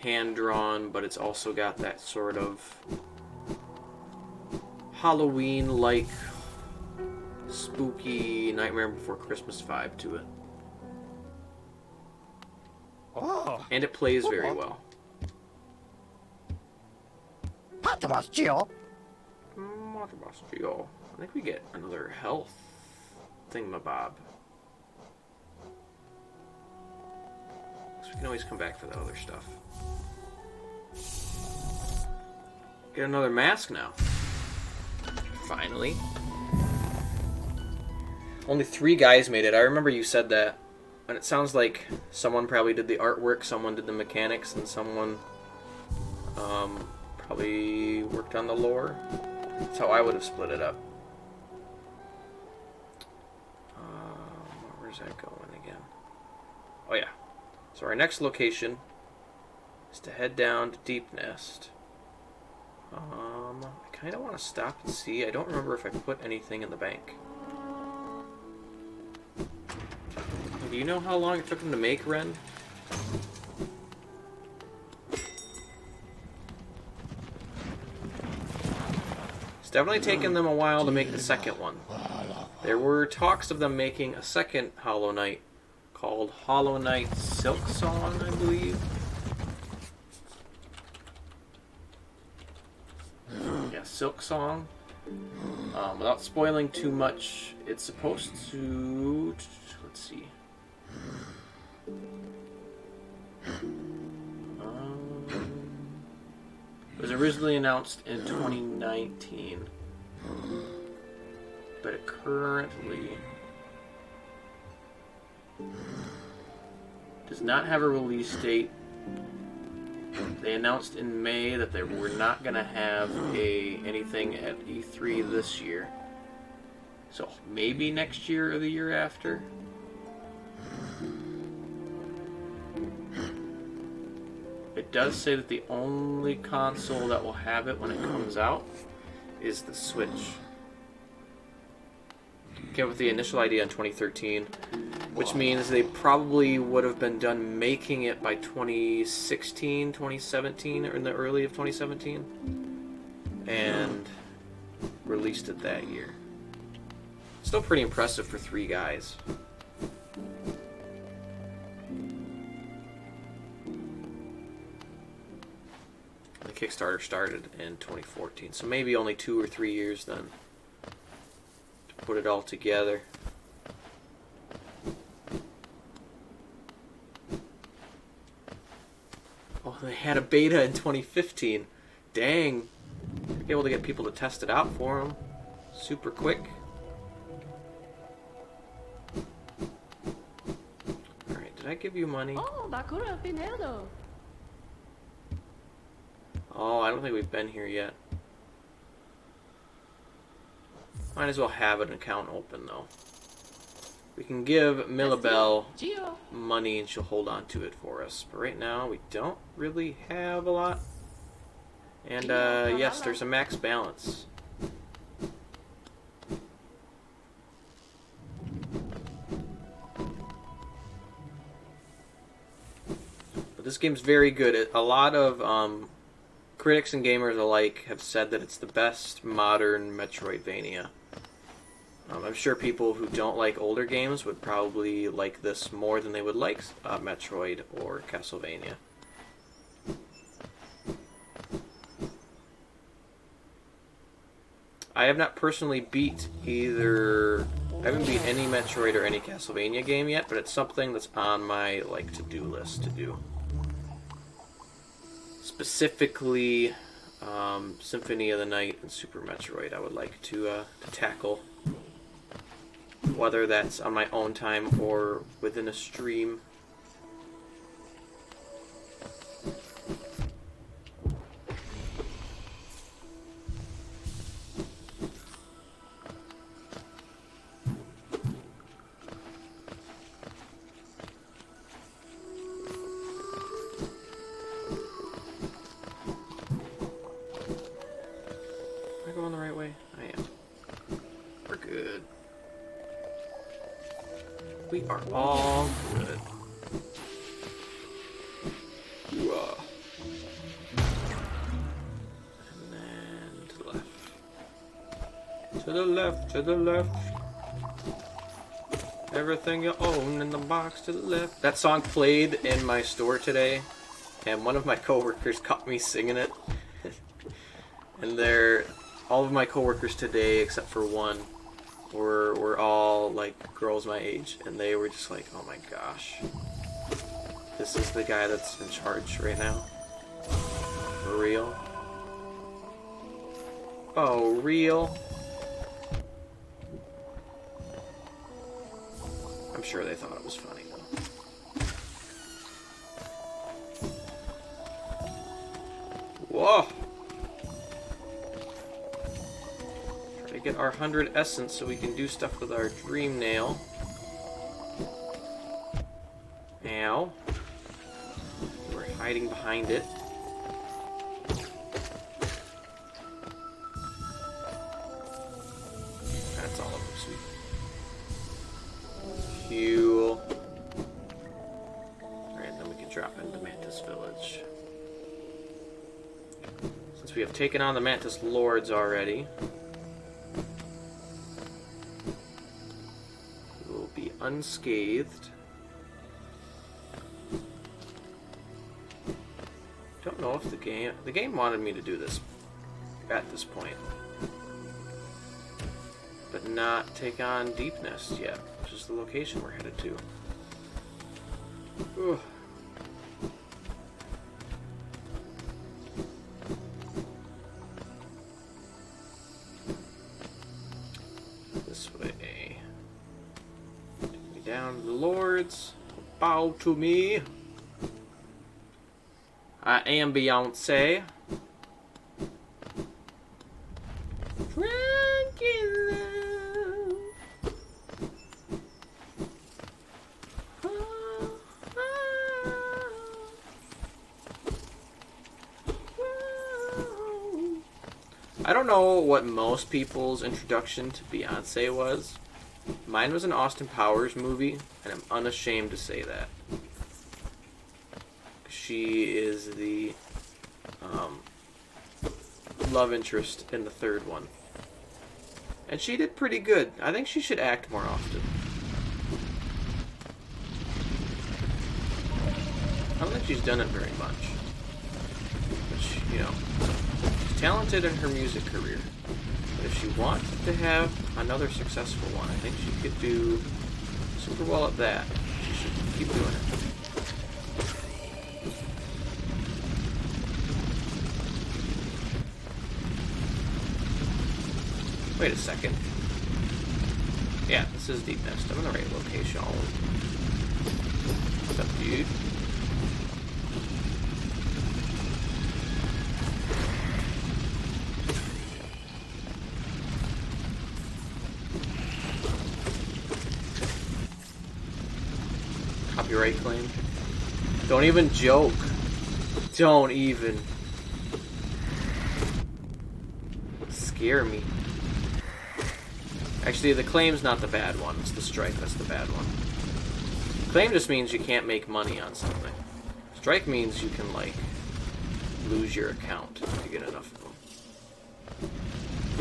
hand-drawn, but it's also got that sort of Halloween-like spooky Nightmare Before Christmas vibe to it. Oh. And it plays very well. I think we get another health thingamabob. So we can always come back for that other stuff. Get another mask now. Finally. Only 3 guys made it. I remember you said that. And it sounds like someone probably did the artwork, someone did the mechanics, and someone probably worked on the lore. That's how I would have split it up. Where's that going again? Oh yeah. So our next location is to head down to Deep Nest. I kind of want to stop and see. I don't remember if I put anything in the bank. Do you know how long it took them to make, Ren? It's definitely taken them a while to make the second one. There were talks of them making a second Hollow Knight called Hollow Knight Silk Song, I believe. Yeah, Silk Song. Without spoiling too much, it's supposed to... Let's see. It was originally announced in 2019, but it currently does not have a release date. They announced in May that they were not going to have anything at E3 this year, so maybe next year or the year after. It does say that the only console that will have it when it comes out is the Switch. Came up with the initial idea in 2013, which means they probably would have been done making it by 2016, 2017, or in the early of 2017, and released it that year. Still pretty impressive for 3 guys. The Kickstarter started in 2014, so maybe only 2 or 3 years then to put it all together. Oh, they had a beta in 2015. Dang. They're able to get people to test it out for them. Super quick. Alright, did I give you money? Oh, Bakura Pinedo. Oh, I don't think we've been here yet. Might as well have an account open, though. We can give Millabelle Gio. money and she'll hold on to it for us. But right now, we don't really have a lot. And, yes, there's a max balance. But this game's very good. A lot of, critics and gamers alike have said that it's the best modern Metroidvania. I'm sure people who don't like older games would probably like this more than they would like Metroid or Castlevania. I have not personally beat either... I haven't beat any Metroid or any Castlevania game yet, but it's something that's on my to-do list to do. Specifically, Symphony of the Night and Super Metroid I would like to tackle. Whether that's on my own time or within a stream. Am I going the right way? I am. We're good. We are all good. Whoa. And then to the left. To the left, to the left. Everything you own in the box to the left. That song played in my store today, and one of my coworkers caught me singing it. And all of my coworkers today, except for one, were all girls my age, and they were just like, oh my gosh, this is the guy that's in charge right now? For real? Oh, real? I'm sure they thought it was funny though. Whoa! Get our 100 essence so we can do stuff with our dream nail. Ow. We're hiding behind it. That's all of them, sweet. Fuel. Alright, then we can drop into Mantis Village. Since we have taken on the Mantis Lords already, unscathed. Don't know if the game wanted me to do this at this point, but not take on Deep Nest yet, which is the location we're headed to. Ugh. This way. Down the Lords, bow to me. I am Beyonce. Drunk in love. Oh, oh. I don't know what most people's introduction to Beyonce was. Mine was an Austin Powers movie, and I'm unashamed to say that. She is the love interest in the third one. And she did pretty good. I think she should act more often. I don't think she's done it very much. But she, you know, she's talented in her music career. But if she wants to have another successful one, I think she could do super well at that. She should keep doing it. Wait a second. Yeah, this is Deep Nest. I'm in the right location. What's up, dude? Copyright claim. Don't even joke. Don't even scare me. Actually, the claim's not the bad one. It's the strike that's the bad one. Claim just means you can't make money on something. Strike means you can, like, lose your account if you get enough of them.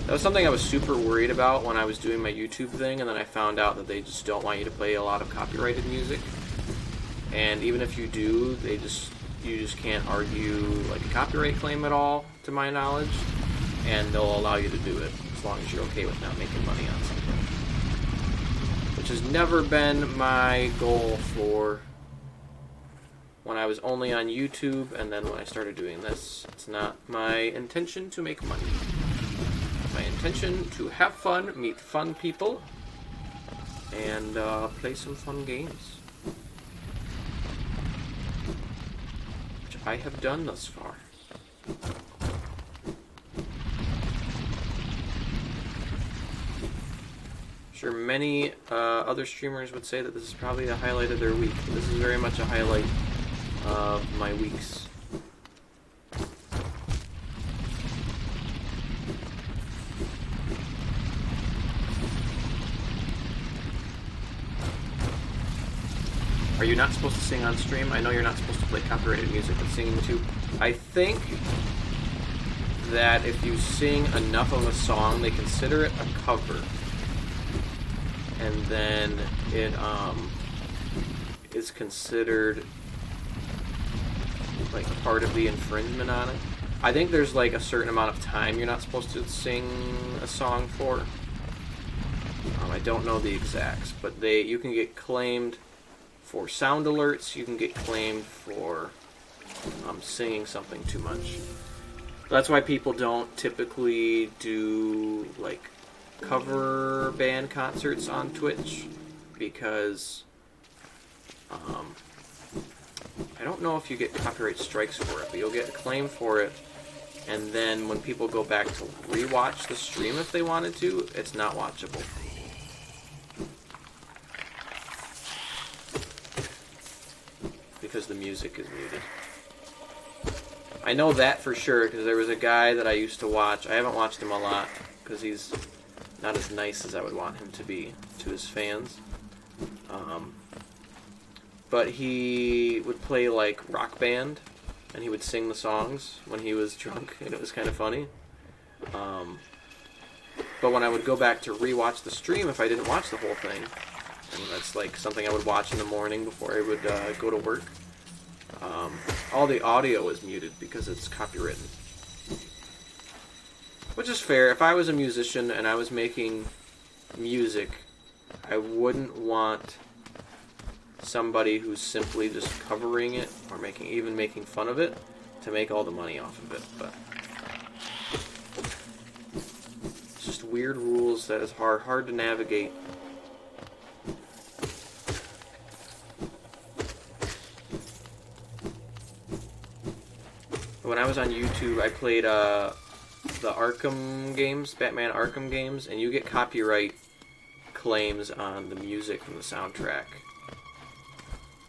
That was something I was super worried about when I was doing my YouTube thing, and then I found out that they just don't want you to play a lot of copyrighted music. And even if you do, you just can't argue, like, a copyright claim at all, to my knowledge, and they'll allow you to do it. As long as you're okay with not making money on something. Which has never been my goal for when I was only on YouTube, and then when I started doing this. It's not my intention to make money. My intention to have fun, meet fun people, and play some fun games. Which I have done thus far. Sure, many other streamers would say that this is probably the highlight of their week. This is very much a highlight of my weeks. Are you not supposed to sing on stream? I know you're not supposed to play copyrighted music, but singing too. I think that if you sing enough of a song, they consider it a cover. And then it is considered like part of the infringement on it. I think there's like a certain amount of time you're not supposed to sing a song for. I don't know the exacts, but you can get claimed for sound alerts. You can get claimed for singing something too much. That's why people don't typically do like cover band concerts on Twitch, because I don't know if you get copyright strikes for it, but you'll get a claim for it, and then when people go back to rewatch the stream if they wanted to, it's not watchable. Because the music is muted. I know that for sure, because there was a guy that I used to watch. I haven't watched him a lot, because he's not as nice as I would want him to be to his fans. But he would play like Rock Band, and he would sing the songs when he was drunk, and it was kind of funny. But when I would go back to rewatch the stream, if I didn't watch the whole thing, and that's like something I would watch in the morning before I would go to work, all the audio is muted because it's copywritten. Which is fair. If I was a musician and I was making music, I wouldn't want somebody who's simply just covering it or even making fun of it to make all the money off of it. But it's just weird rules that is hard to navigate. When I was on YouTube, I played the Arkham games, Batman Arkham games, and you get copyright claims on the music from the soundtrack,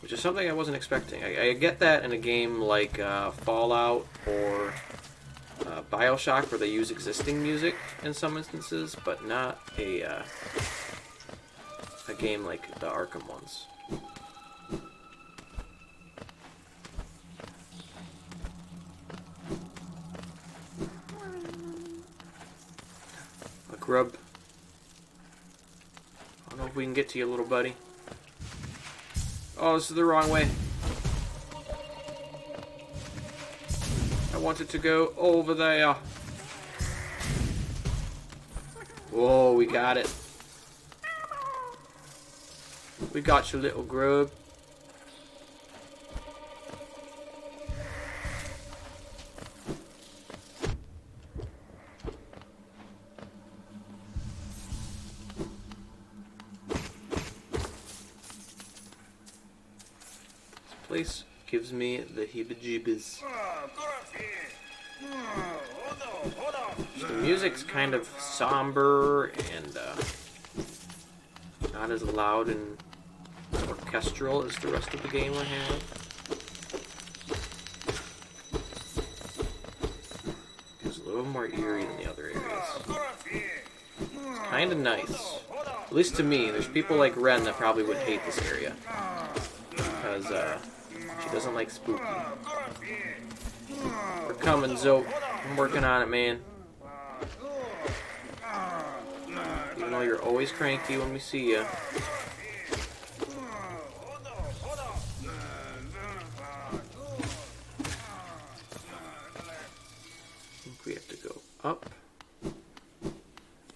which is something I wasn't expecting. I get that in a game like Fallout or BioShock, where they use existing music in some instances, but not a game like the Arkham ones. A grub. I don't know if we can get to you, little buddy. Oh, this is the wrong way. I want it to go over there. Whoa, we got it. We got your little grub. This place gives me the heebie-jeebies. The music's kind of somber and not as loud and orchestral as the rest of the game I have. It's a little more eerie than the other areas. It's kind of nice. At least to me. There's people like Ren that probably would hate this area. Because she doesn't like spooky. We're coming, Zoe. I'm working on it, man. Even though you're always cranky when we see you. I think we have to go up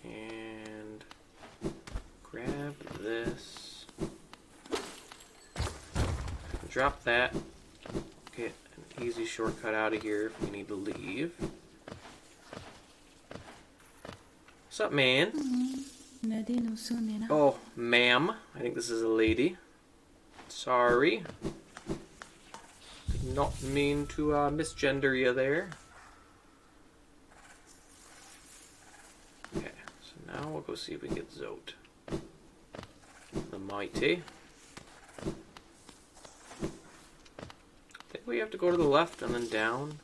and grab this. Drop that. Get an easy shortcut out of here if we need to leave. What's up, man? Oh, ma'am. I think this is a lady. Sorry. Did not mean to misgender you there. Okay, so now we'll go see if we can get Zote. The mighty. I think we have to go to the left and then down.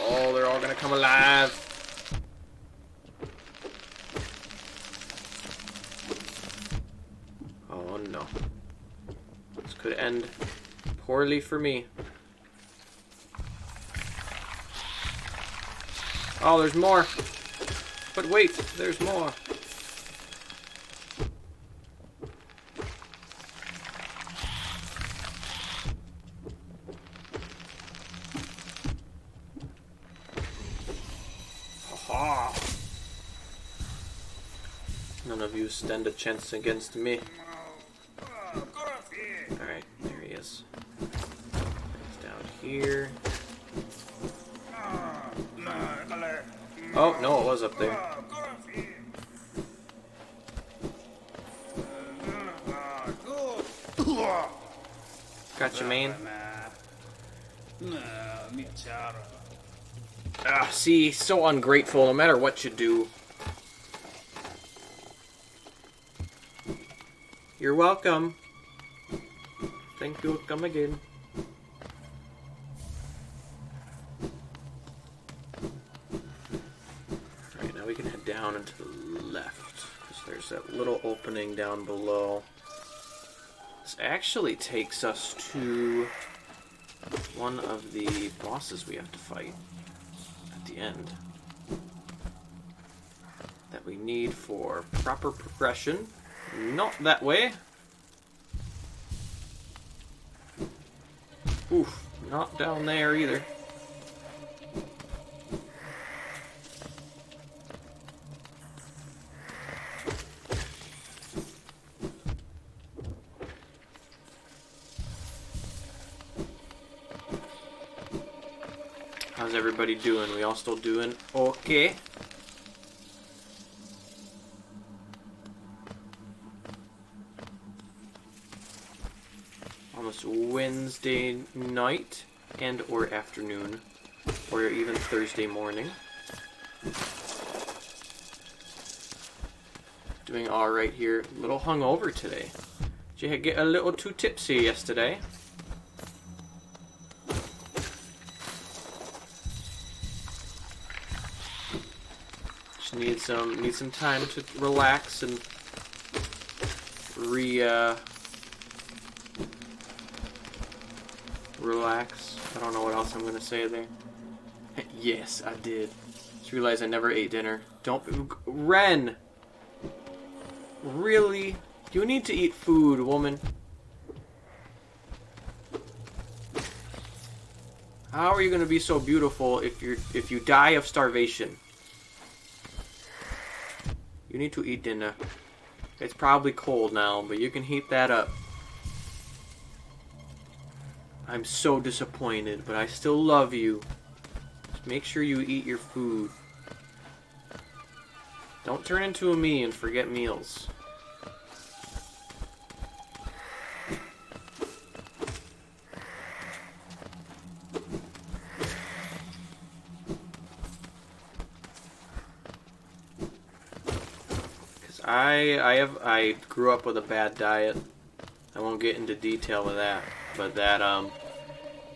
Oh, they're all gonna come alive. Oh no. This could end poorly for me. Oh, there's more. But wait, there's more. Aha. None of you stand a chance against me. Alright, there he is. He's down here. Oh, no, it was up there. Gotcha, man. Ah, see, so ungrateful no matter what you do. You're welcome. Thank you, come again. Alright, now we can head down and to the left. Because there's that little opening down below. This actually takes us to one of the bosses we have to fight at the end. That we need for proper progression. Not that way. Oof, not down there either. How's everybody doing? We all still doing okay? Almost Wednesday night and or afternoon, or even Thursday morning. Doing alright here. A little hungover today. Did you get a little too tipsy yesterday? Just need some time to relax and relax. I don't know what else I'm gonna say there. Yes, I did. Just realized I never ate dinner. Don't... Ren! Really? You need to eat food, woman. How are you gonna be so beautiful if you die of starvation? You need to eat dinner. It's probably cold now, but you can heat that up. I'm so disappointed, but I still love you. Just make sure you eat your food. Don't turn into a me and forget meals. I grew up with a bad diet. I won't get into detail with that, but that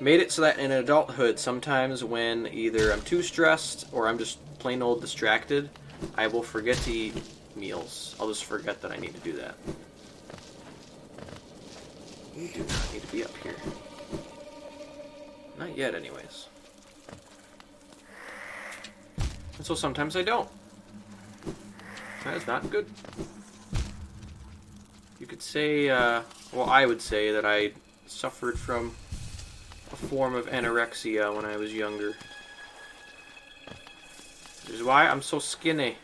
made it so that in adulthood, sometimes when either I'm too stressed or I'm just plain old distracted, I will forget to eat meals. I'll just forget that I need to do that. You do not need to be up here. Not yet, anyways. And so sometimes I don't. That is not good. You could say, well, I would say that I suffered from a form of anorexia when I was younger. Which is why I'm so skinny.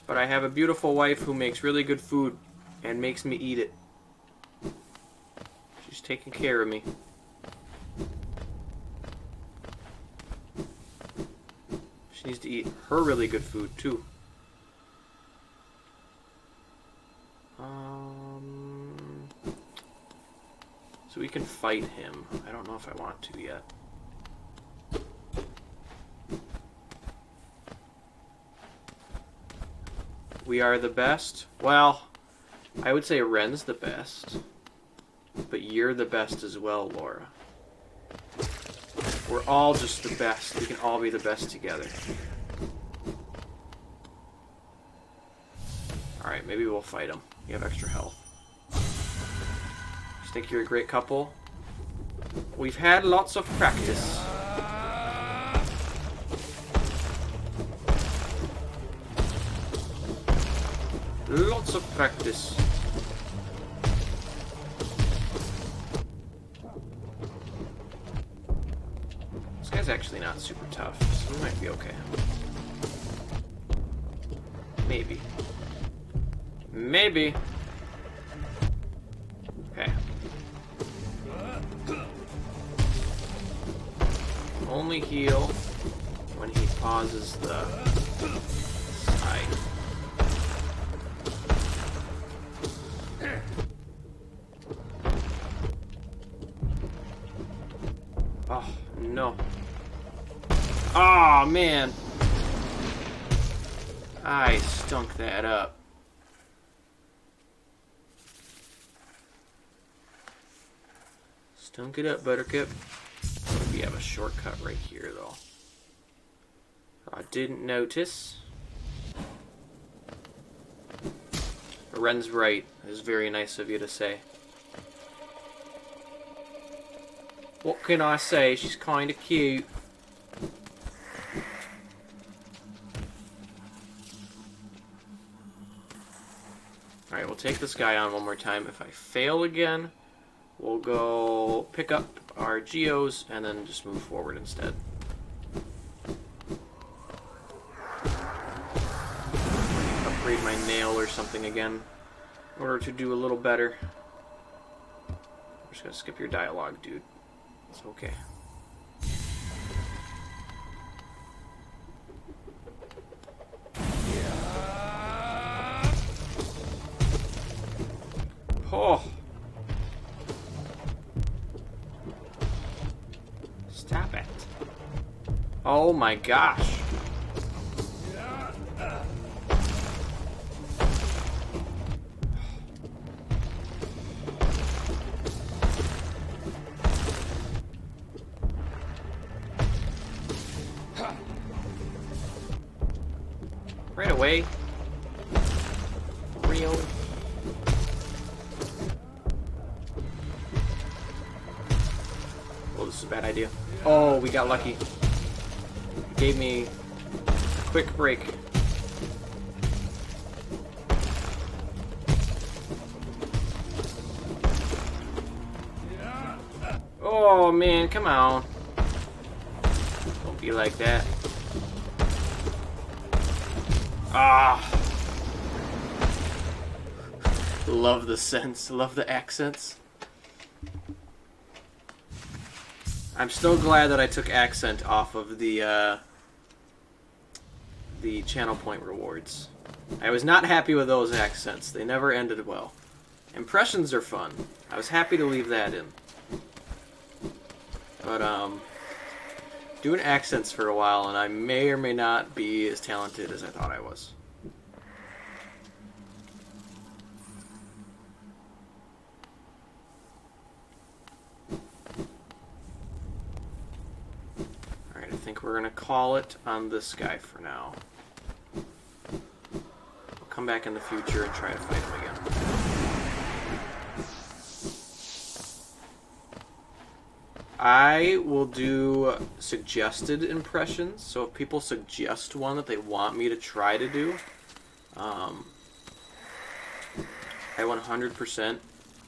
But I have a beautiful wife who makes really good food and makes me eat it. She's taking care of me. She needs to eat her really good food, too. So we can fight him. I don't know if I want to yet. We are the best. Well, I would say Ren's the best. But you're the best as well, Laura. We're all just the best. We can all be the best together. Alright, maybe we'll fight him. You have extra health. Just think you're a great couple. We've had lots of practice. Lots of practice. This guy's actually not super tough, so we might be okay. Maybe. Maybe. Okay. Only heal when he pauses the side. Oh, no. Oh, man. I stunk that up. Stunk it up, Buttercup. We have a shortcut right here, though. I didn't notice. Ren's right. It was very nice of you to say. What can I say? She's kind of cute. Alright, we'll take this guy on one more time. If I fail again, we'll go pick up our geos and then just move forward instead. Upgrade my nail or something again in order to do a little better. I'm just gonna skip your dialogue, dude. It's okay. Oh! Stop it. Oh my gosh. Right away. Real. Oh, this is a bad idea. Oh, we got lucky. Gave me a quick break. Oh man, come on. Don't be like that. Ah. Love the sense, love the accents. I'm still glad that I took accent off of the channel point rewards. I was not happy with those accents. They never ended well. Impressions are fun. I was happy to leave that in. But, doing accents for a while, and I may or may not be as talented as I thought I was. Alright, I think we're gonna call it on this guy for now. We'll come back in the future and try to fight him again. I will do suggested impressions, so if people suggest one that they want me to try to do, I 100%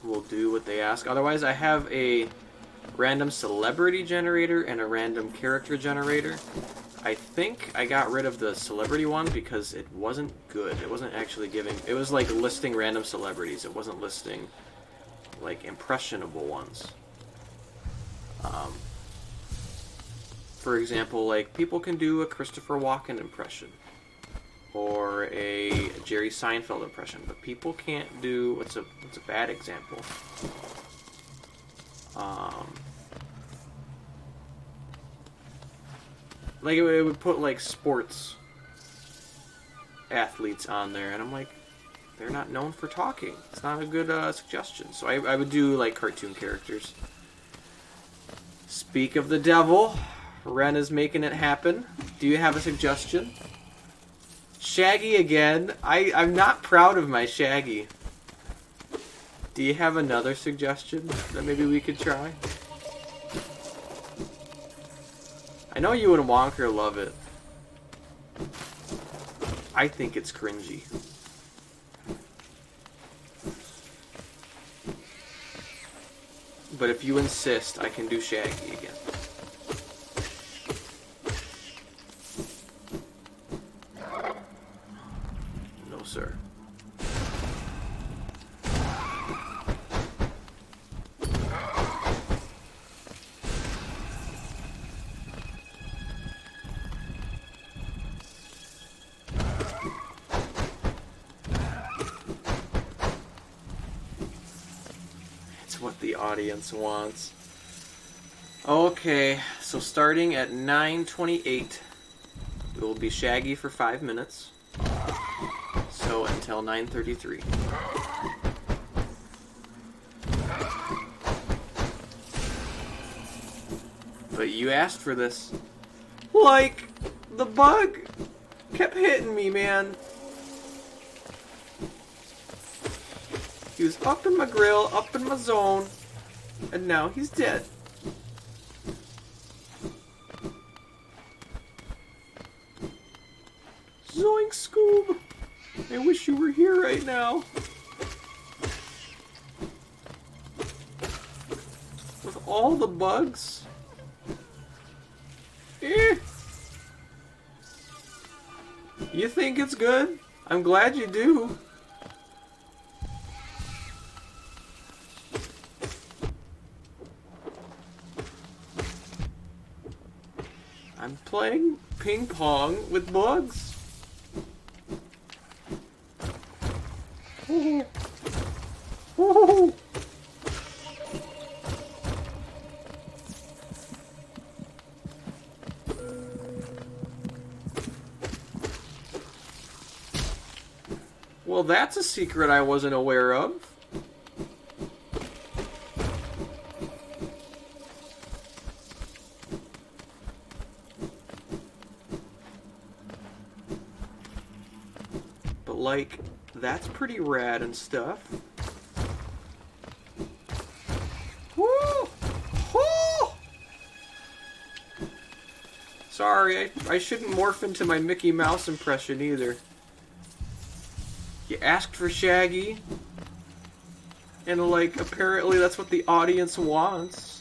will do what they ask. Otherwise, I have a random celebrity generator and a random character generator. I think I got rid of the celebrity one because it wasn't good. It wasn't actually giving... It was like listing random celebrities. It wasn't listing like impressionable ones. For example, like people can do a Christopher Walken impression or a Jerry Seinfeld impression, but people can't do what's a bad example. Like it would put like sports athletes on there, and I'm like, they're not known for talking. It's not a good suggestion. So I would do like cartoon characters. Speak of the devil, Ren is making it happen. Do you have a suggestion? Shaggy again. I'm not proud of my Shaggy. Do you have another suggestion that maybe we could try? I know you and Wonker love it. I think it's cringy. But if you insist, I can do Shaggy again. No, sir. What the audience wants. Okay, so starting at 9:28, it will be Shaggy for 5 minutes. So until 9:33. But you asked for this. Like, the bug kept hitting me, man. He was up in my grill, up in my zone, and now he's dead. Zoink, Scoob! I wish you were here right now. With all the bugs. You think it's good? I'm glad you do. I'm playing ping pong with bugs. Ooh. Ooh. Well, that's a secret I wasn't aware of. like, that's pretty rad and stuff. Woo! Woo! Sorry, I shouldn't morph into my Mickey Mouse impression either. You asked for Shaggy, and like, apparently that's what the audience wants.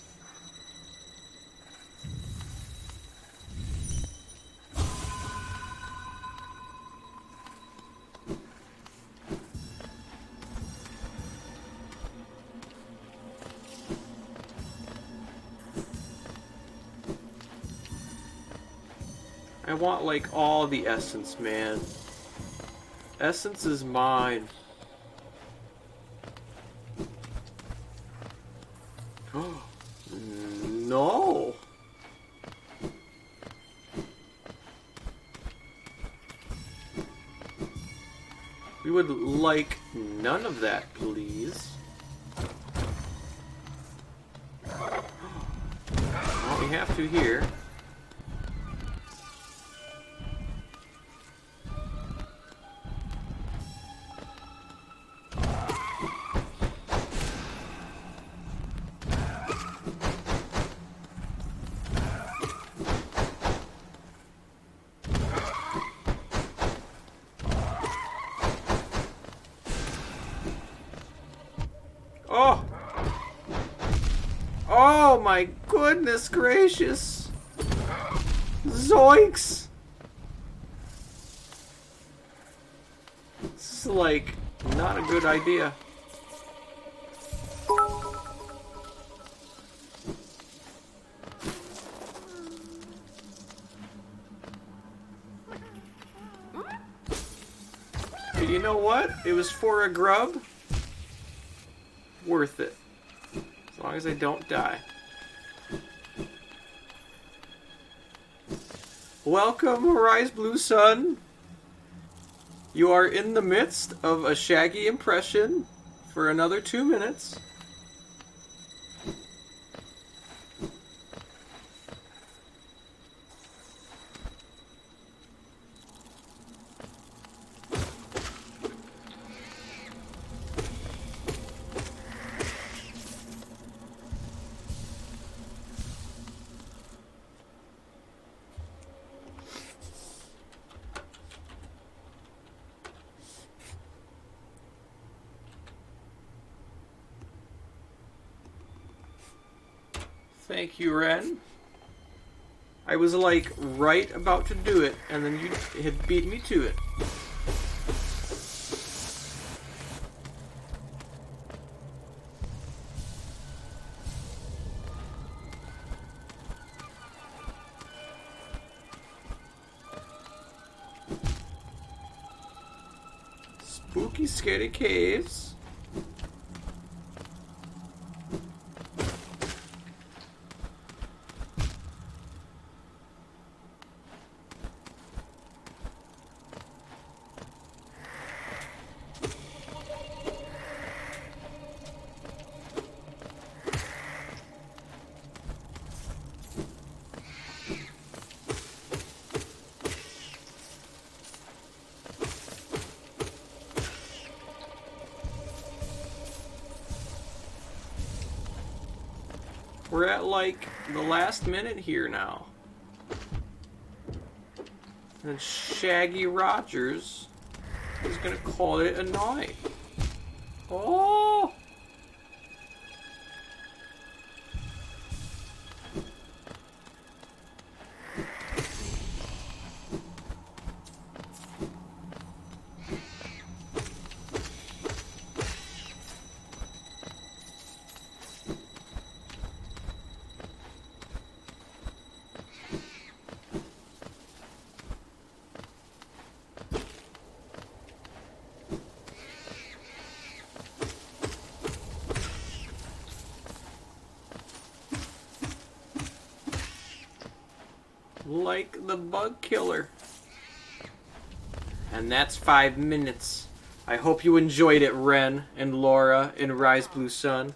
I want, like, all the essence, man. Essence is mine. No! We would like none of that, please. Well, we have to here. Oh! Oh my goodness gracious! Zoinks! This is like not a good idea. But you know what? It was for a grub. Worth it. As long as I don't die. Welcome, Rise Blue Sun. You are in the midst of a Shaggy impression for another 2 minutes. Thank you, Ren. I was like right about to do it, and then you had beat me to it. Spooky, scary caves. We're at like the last minute here now. And Shaggy Rogers is gonna call it a night. Oh! Like the bug killer. And that's 5 minutes. I hope you enjoyed it, Ren and Laura and Rise Blue Sun.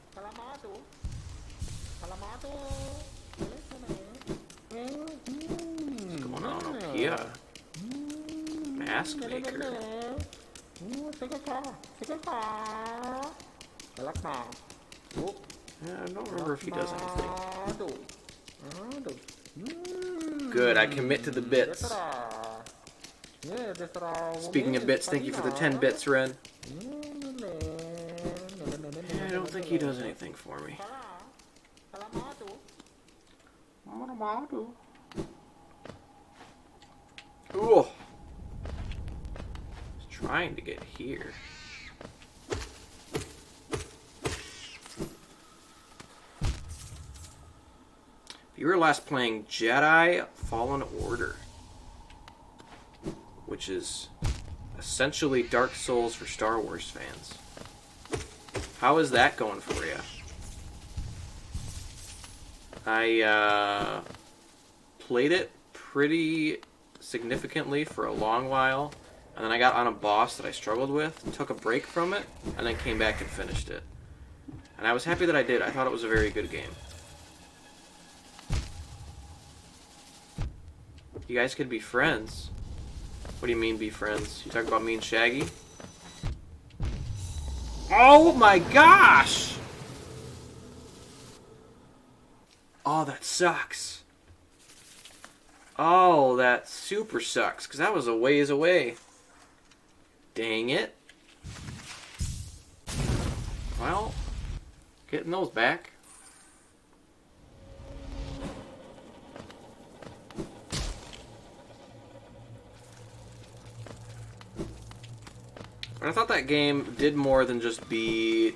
What's going on up here? Mask maker. Yeah, I don't remember if he does anything. Good, I commit to the bits. Speaking of bits, thank you for the 10 bits, Ren. Yeah, I don't think he does anything for me. Ooh. He's trying to get here. You were last playing Jedi Fallen Order, which is essentially Dark Souls for Star Wars fans. How is that going for you? I played it pretty significantly for a long while, and then I got on a boss that I struggled with, took a break from it, and then came back and finished it. And I was happy that I did. I thought it was a very good game. You guys could be friends. What do you mean be friends? You talk about me and Shaggy? Oh my gosh! Oh, that sucks. Oh, that super sucks, because that was a ways away. Dang it. Well, getting those back. And I thought that game did more than just be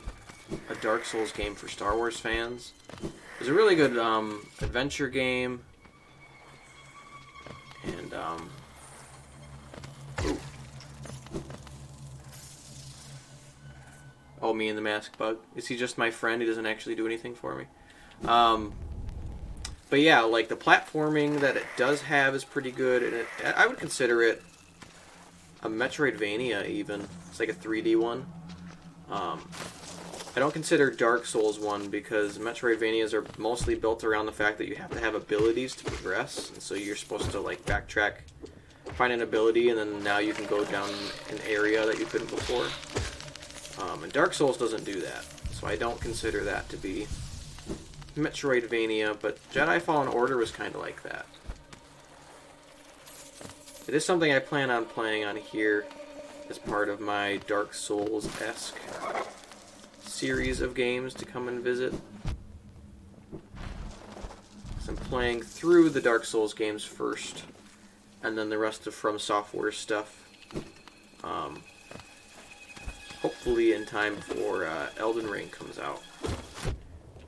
a Dark Souls game for Star Wars fans. It was a really good adventure game. And, ooh. Oh, me and the mask bug. Is he just my friend? He doesn't actually do anything for me. But yeah, like the platforming that it does have is pretty good. And I would consider it a Metroidvania even. It's like a 3D one. I don't consider Dark Souls one because Metroidvanias are mostly built around the fact that you have to have abilities to progress, and so you're supposed to like backtrack, find an ability, and then now you can go down an area that you couldn't before. And Dark Souls doesn't do that, so I don't consider that to be Metroidvania, but Jedi Fallen Order was kind of like that. It is something I plan on playing on here as part of my Dark Souls-esque series of games to come and visit. So I'm playing through the Dark Souls games first, and then the rest of From Software stuff. Hopefully in time before Elden Ring comes out.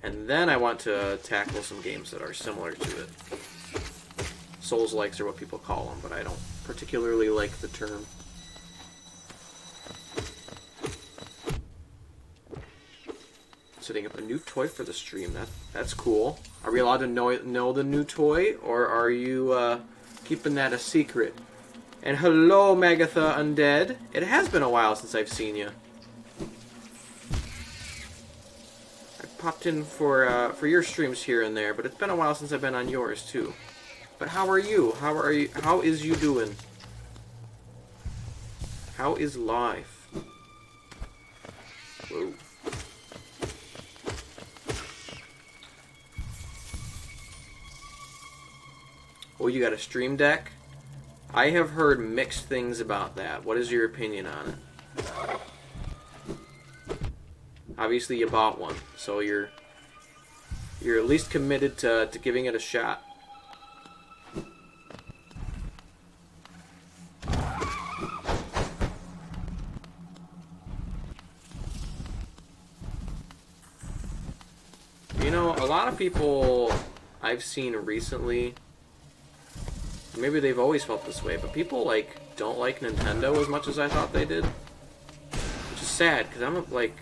And then I want to tackle some games that are similar to it. Souls-likes are what people call them, but I don't particularly like the term. Setting up a new toy for the stream. That's cool. Are we allowed to know the new toy, or are you keeping that a secret? And hello, Magatha Undead. It has been a while since I've seen you. I popped in for your streams here and there, but it's been a while since I've been on yours too. But how are you? How is you doing? How is life? Whoa. Oh, you got a Stream Deck? I have heard mixed things about that. What is your opinion on it? Obviously, you bought one, so you're at least committed to giving it a shot. You know, a lot of people I've seen recently, maybe they've always felt this way, but people like don't like Nintendo as much as I thought they did, which is sad because I'm like,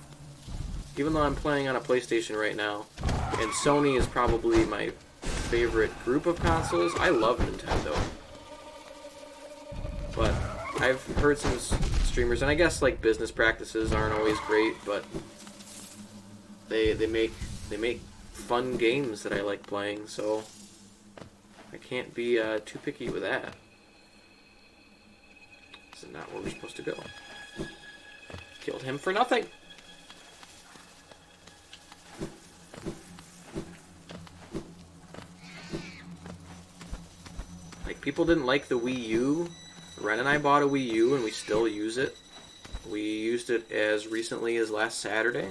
even though I'm playing on a PlayStation right now, and Sony is probably my favorite group of consoles, I love Nintendo. But I've heard some streamers, and I guess like business practices aren't always great, but they make fun games that I like playing, so I can't be too picky with that. This is not where we're supposed to go. Killed him for nothing. Like, people didn't like the Wii U. Ren and I bought a Wii U, and we still use it. We used it as recently as last Saturday.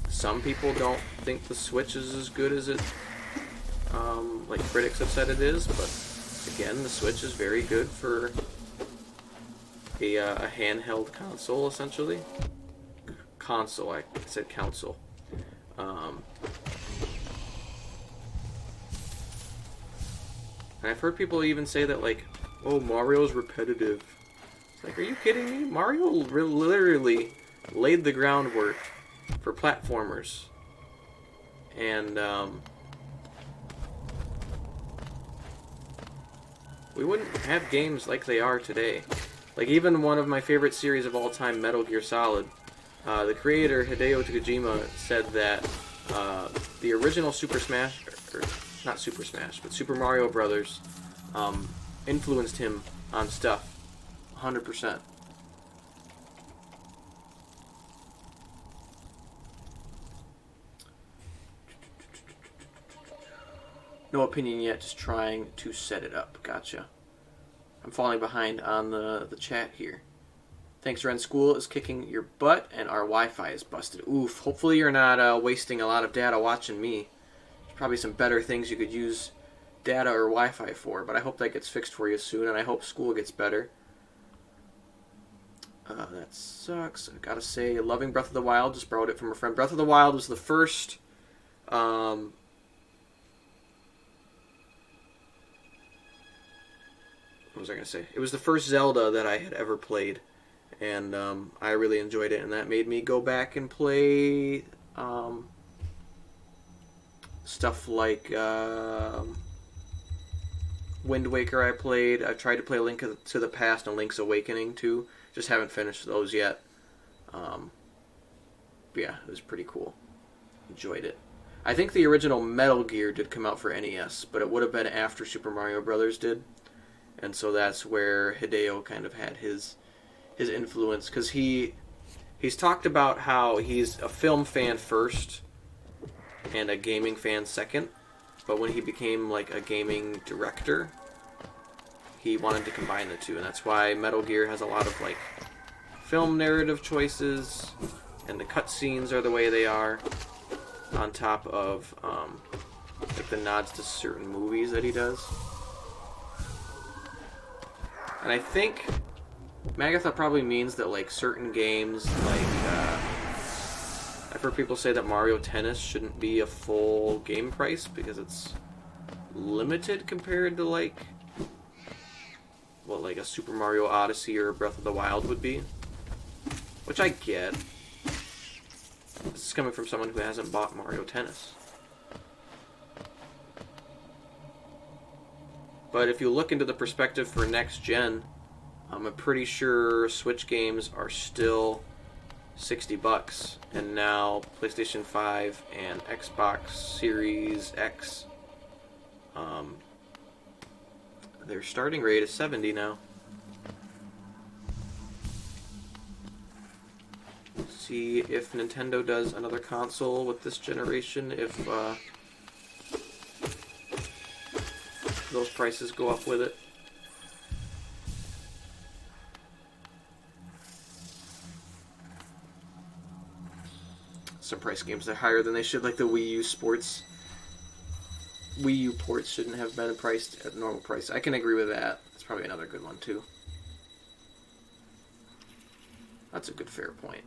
Some people don't think the Switch is as good as it, like critics have said it is, but again, the Switch is very good for a handheld console, essentially. Console, I said console. And I've heard people even say that, like, oh, Mario's repetitive. It's like, are you kidding me? Mario literally laid the groundwork for platformers. And, we wouldn't have games like they are today. Like, even one of my favorite series of all time, Metal Gear Solid, the creator, Hideo Kojima, said that the original Super Smash, or not Super Smash, but Super Mario Brothers, influenced him on stuff 100%. No opinion yet, just trying to set it up. Gotcha. I'm falling behind on the chat here. Thanks, Ren. School is kicking your butt, and our Wi-Fi is busted. Oof. Hopefully you're not wasting a lot of data watching me. There's probably some better things you could use data or Wi-Fi for, but I hope that gets fixed for you soon, and I hope school gets better. That sucks. I gotta say, loving Breath of the Wild. Just borrowed it from a friend. Breath of the Wild was the first... what was I going to say? It was the first Zelda that I had ever played, and I really enjoyed it, and that made me go back and play stuff like Wind Waker I played. I tried to play Link to the Past and Link's Awakening too. Just haven't finished those yet. But yeah, it was pretty cool. Enjoyed it. I think the original Metal Gear did come out for NES, but it would have been after Super Mario Brothers did. And so that's where Hideo kind of had his influence, because he's talked about how he's a film fan first and a gaming fan second, but when he became like a gaming director, he wanted to combine the two, and that's why Metal Gear has a lot of like film narrative choices, and the cutscenes are the way they are, on top of like the nods to certain movies that he does. And I think Magatha probably means that like certain games, like I've heard people say that Mario Tennis shouldn't be a full game price because it's limited compared to like what like a Super Mario Odyssey or Breath of the Wild would be, which I get. This is coming from someone who hasn't bought Mario Tennis. But if you look into the perspective for next gen, I'm pretty sure Switch games are still $60, and now PlayStation 5 and Xbox Series X, their starting rate is $70 now. See if Nintendo does another console with this generation, if those prices go up with it. Some price games are higher than they should, like the Wii U Sports. Wii U ports shouldn't have been priced at normal price. I can agree with that. That's probably another good one too. That's a good fair point.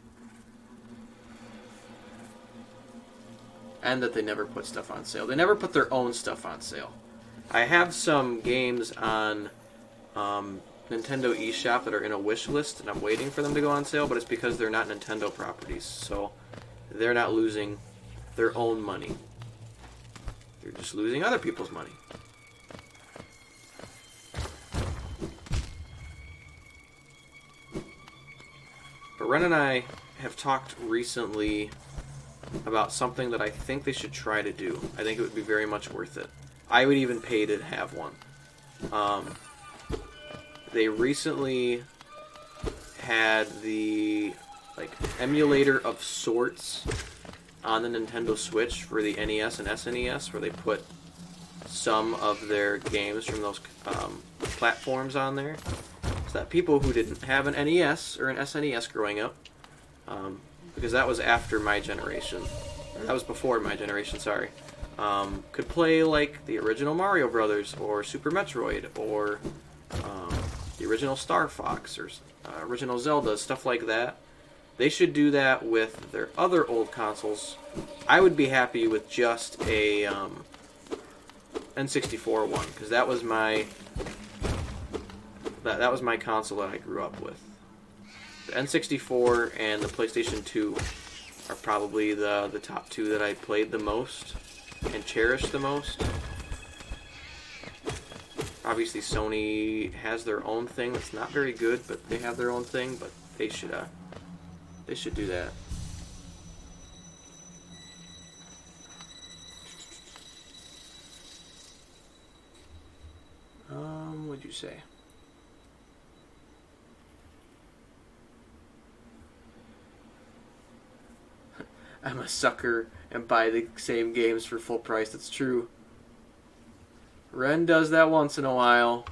And that they never put stuff on sale. They never put their own stuff on sale. I have some games on Nintendo eShop that are in a wish list, and I'm waiting for them to go on sale, but it's because they're not Nintendo properties, so they're not losing their own money. They're just losing other people's money. But Ren and I have talked recently about something that I think they should try to do. I think it would be very much worth it. I would even pay to have one. They recently had the like emulator of sorts on the Nintendo Switch for the NES and SNES, where they put some of their games from those platforms on there, so that people who didn't have an NES or an SNES growing up, because that was after my generation, or that was before my generation, sorry, could play like the original Mario Brothers or Super Metroid or the original Star Fox or original Zelda, stuff like that. They should do that with their other old consoles. I would be happy with just a N64 one, because that was my that was my console that I grew up with. The N64 and the PlayStation 2 are probably the top two that I played the most and cherished the most. Obviously, Sony has their own thing that's not very good, but they have their own thing. But they should do that. What'd you say? I'm a sucker and buy the same games for full price. That's true. Ren does that once in a while.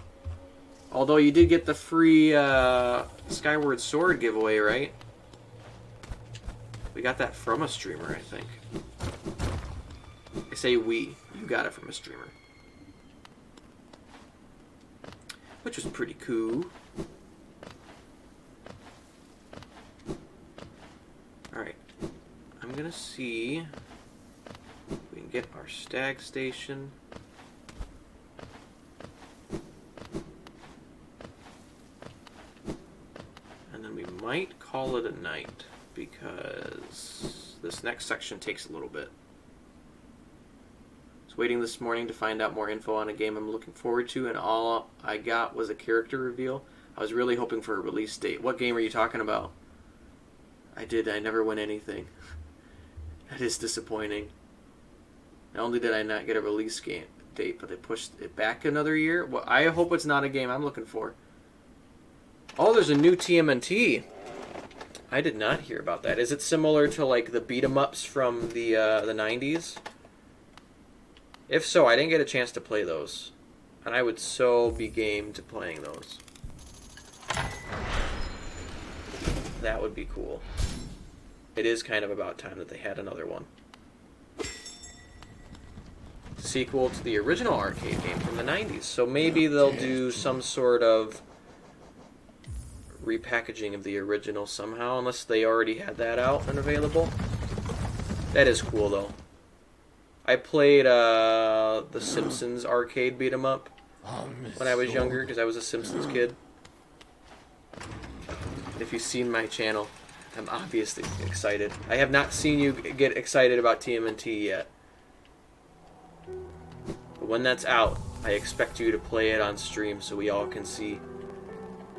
Although you did get the free Skyward Sword giveaway, right? We got that from a streamer, I think. I say we. You got it from a streamer. Which was pretty cool. Alright. I'm gonna see if we can get our stag station. And then we might call it a night, because this next section takes a little bit. I was waiting this morning to find out more info on a game I'm looking forward to, and all I got was a character reveal. I was really hoping for a release date. What game are you talking about? I never win anything. That is disappointing. Not only did I not get a release date, but they pushed it back another year. Well, I hope it's not a game I'm looking for. Oh, there's a new TMNT. I did not hear about that. Is it similar to like the beat 'em ups from the 90s? If so, I didn't get a chance to play those, and I would so be game to playing those. That would be cool. It is kind of about time that they had another one. Sequel to the original arcade game from the 90s. So maybe they'll do some sort of repackaging of the original somehow, unless they already had that out and available. That is cool, though. I played the Simpsons arcade beat 'em up when I was younger, because I was a Simpsons kid. If you've seen my channel, I'm obviously excited. I have not seen you get excited about TMNT yet. But when that's out, I expect you to play it on stream so we all can see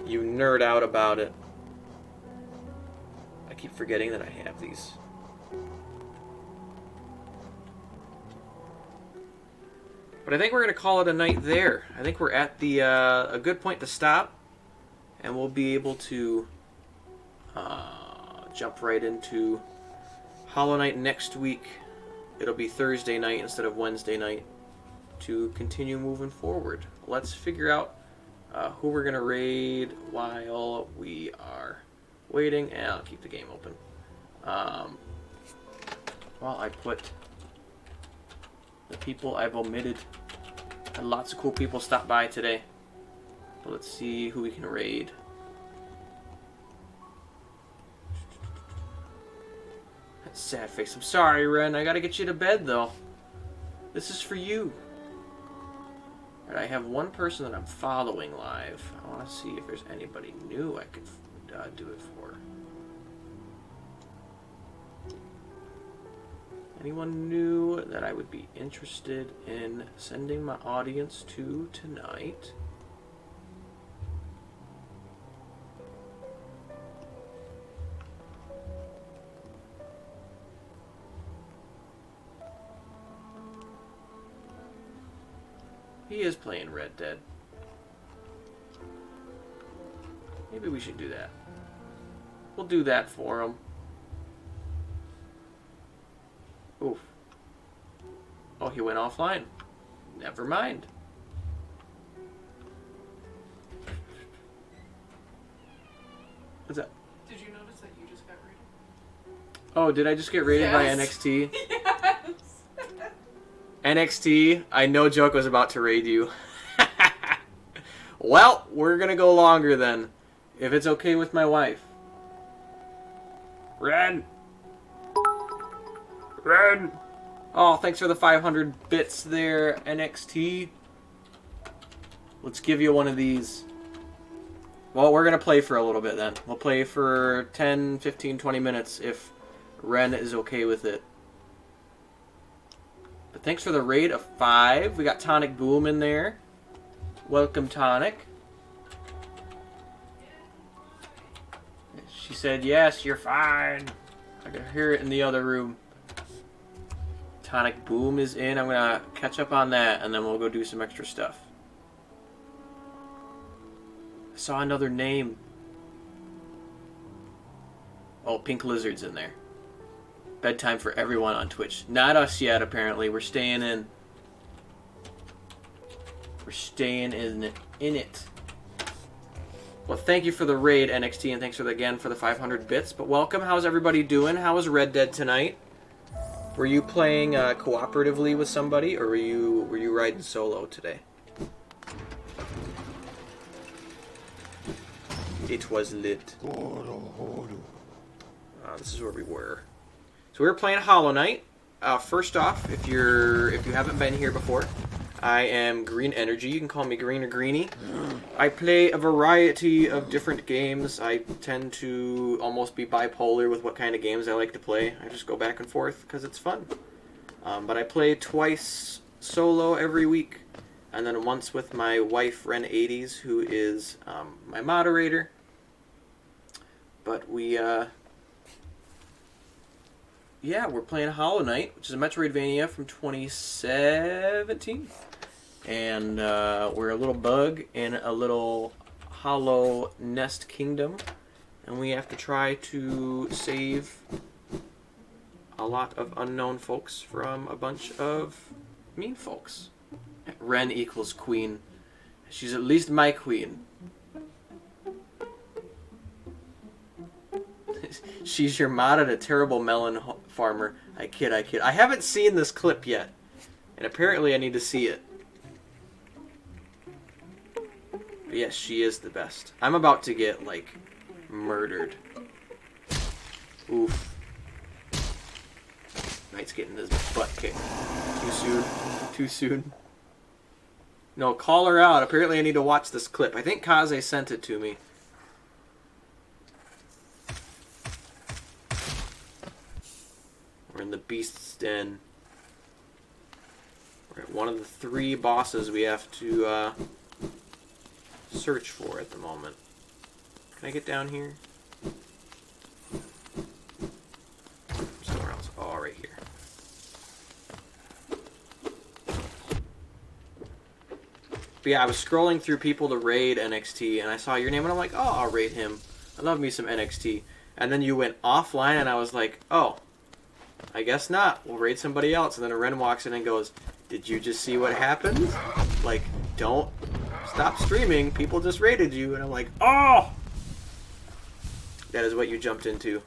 you nerd out about it. I keep forgetting that I have these. But I think we're going to call it a night there. I think we're at the a good point to stop, and we'll be able to jump right into Hollow Knight next week. It'll be Thursday night instead of Wednesday night to continue moving forward. Let's figure out who we're going to raid while we are waiting, and I'll keep the game open. While I put the people I've omitted. Had lots of cool people stop by today. But let's see who we can raid. That's sad face. I'm sorry, Ren. I gotta get you to bed, though. This is for you. Alright, I have one person that I'm following live. I want to see if there's anybody new I could do it for. Anyone new that I would be interested in sending my audience to tonight? He is playing Red Dead. Maybe we should do that. We'll do that for him. Oof. Oh, he went offline. Never mind. What's that? Did you notice that you just got rated? Oh, did I just get rated by Yes. NXT? Yes. NXT, I know Joke was about to raid you. Well, we're gonna go longer then. If it's okay with my wife. Ren! Ren! Oh, thanks for the 500 bits there, NXT. Let's give you one of these. Well, we're gonna play for a little bit then. We'll play for 10, 15, 20 minutes if Ren is okay with it. But thanks for the raid of 5. We got Tonic Boom in there. Welcome, Tonic. She said, yes, you're fine. I can hear it in the other room. Tonic Boom is in. I'm going to catch up on that, and then we'll go do some extra stuff. I saw another name. Oh, Pink Lizard's in there. Bedtime for everyone on Twitch. Not us yet, apparently. We're staying in. We're staying in it. Well, thank you for the raid, NXT, and thanks again for the 500 bits. But welcome. How's everybody doing? How was Red Dead tonight? Were you playing cooperatively with somebody, or were you riding solo today? It was lit. This is where we were. So we were playing Hollow Knight. First off, if you haven't been here before, I am Green Energy. You can call me Green or Greenie. I play a variety of different games. I tend to almost be bipolar with what kind of games I like to play. I just go back and forth because it's fun. But I play twice solo every week, and then once with my wife, Ren80s, who is my moderator. But yeah, we're playing Hollow Knight, which is a Metroidvania from 2017. And we're a little bug in a little hollow nest kingdom. And we have to try to save a lot of unknown folks from a bunch of mean folks. Ren equals queen. She's at least my queen. She's your mod and a terrible melon farmer. I kid, I kid. I haven't seen this clip yet. And apparently I need to see it. But yes, she is the best. I'm about to get, like, murdered. Oof. Knight's getting his butt kicked. Too soon. Too soon. No, call her out. Apparently I need to watch this clip. I think Kaze sent it to me. We're in the Beast's Den. We're at one of the 3 bosses we have to search for at the moment. Can I get down here? Somewhere else. Oh, right here. But yeah, I was scrolling through people to raid NXT, and I saw your name, and I'm like, oh, I'll raid him. I love me some NXT. And then you went offline, and I was like, oh, I guess not. We'll raid somebody else. And then a Ren walks in and goes, did you just see what happened? Like, don't stop streaming. People just raided you. And I'm like, oh! That is what you jumped into.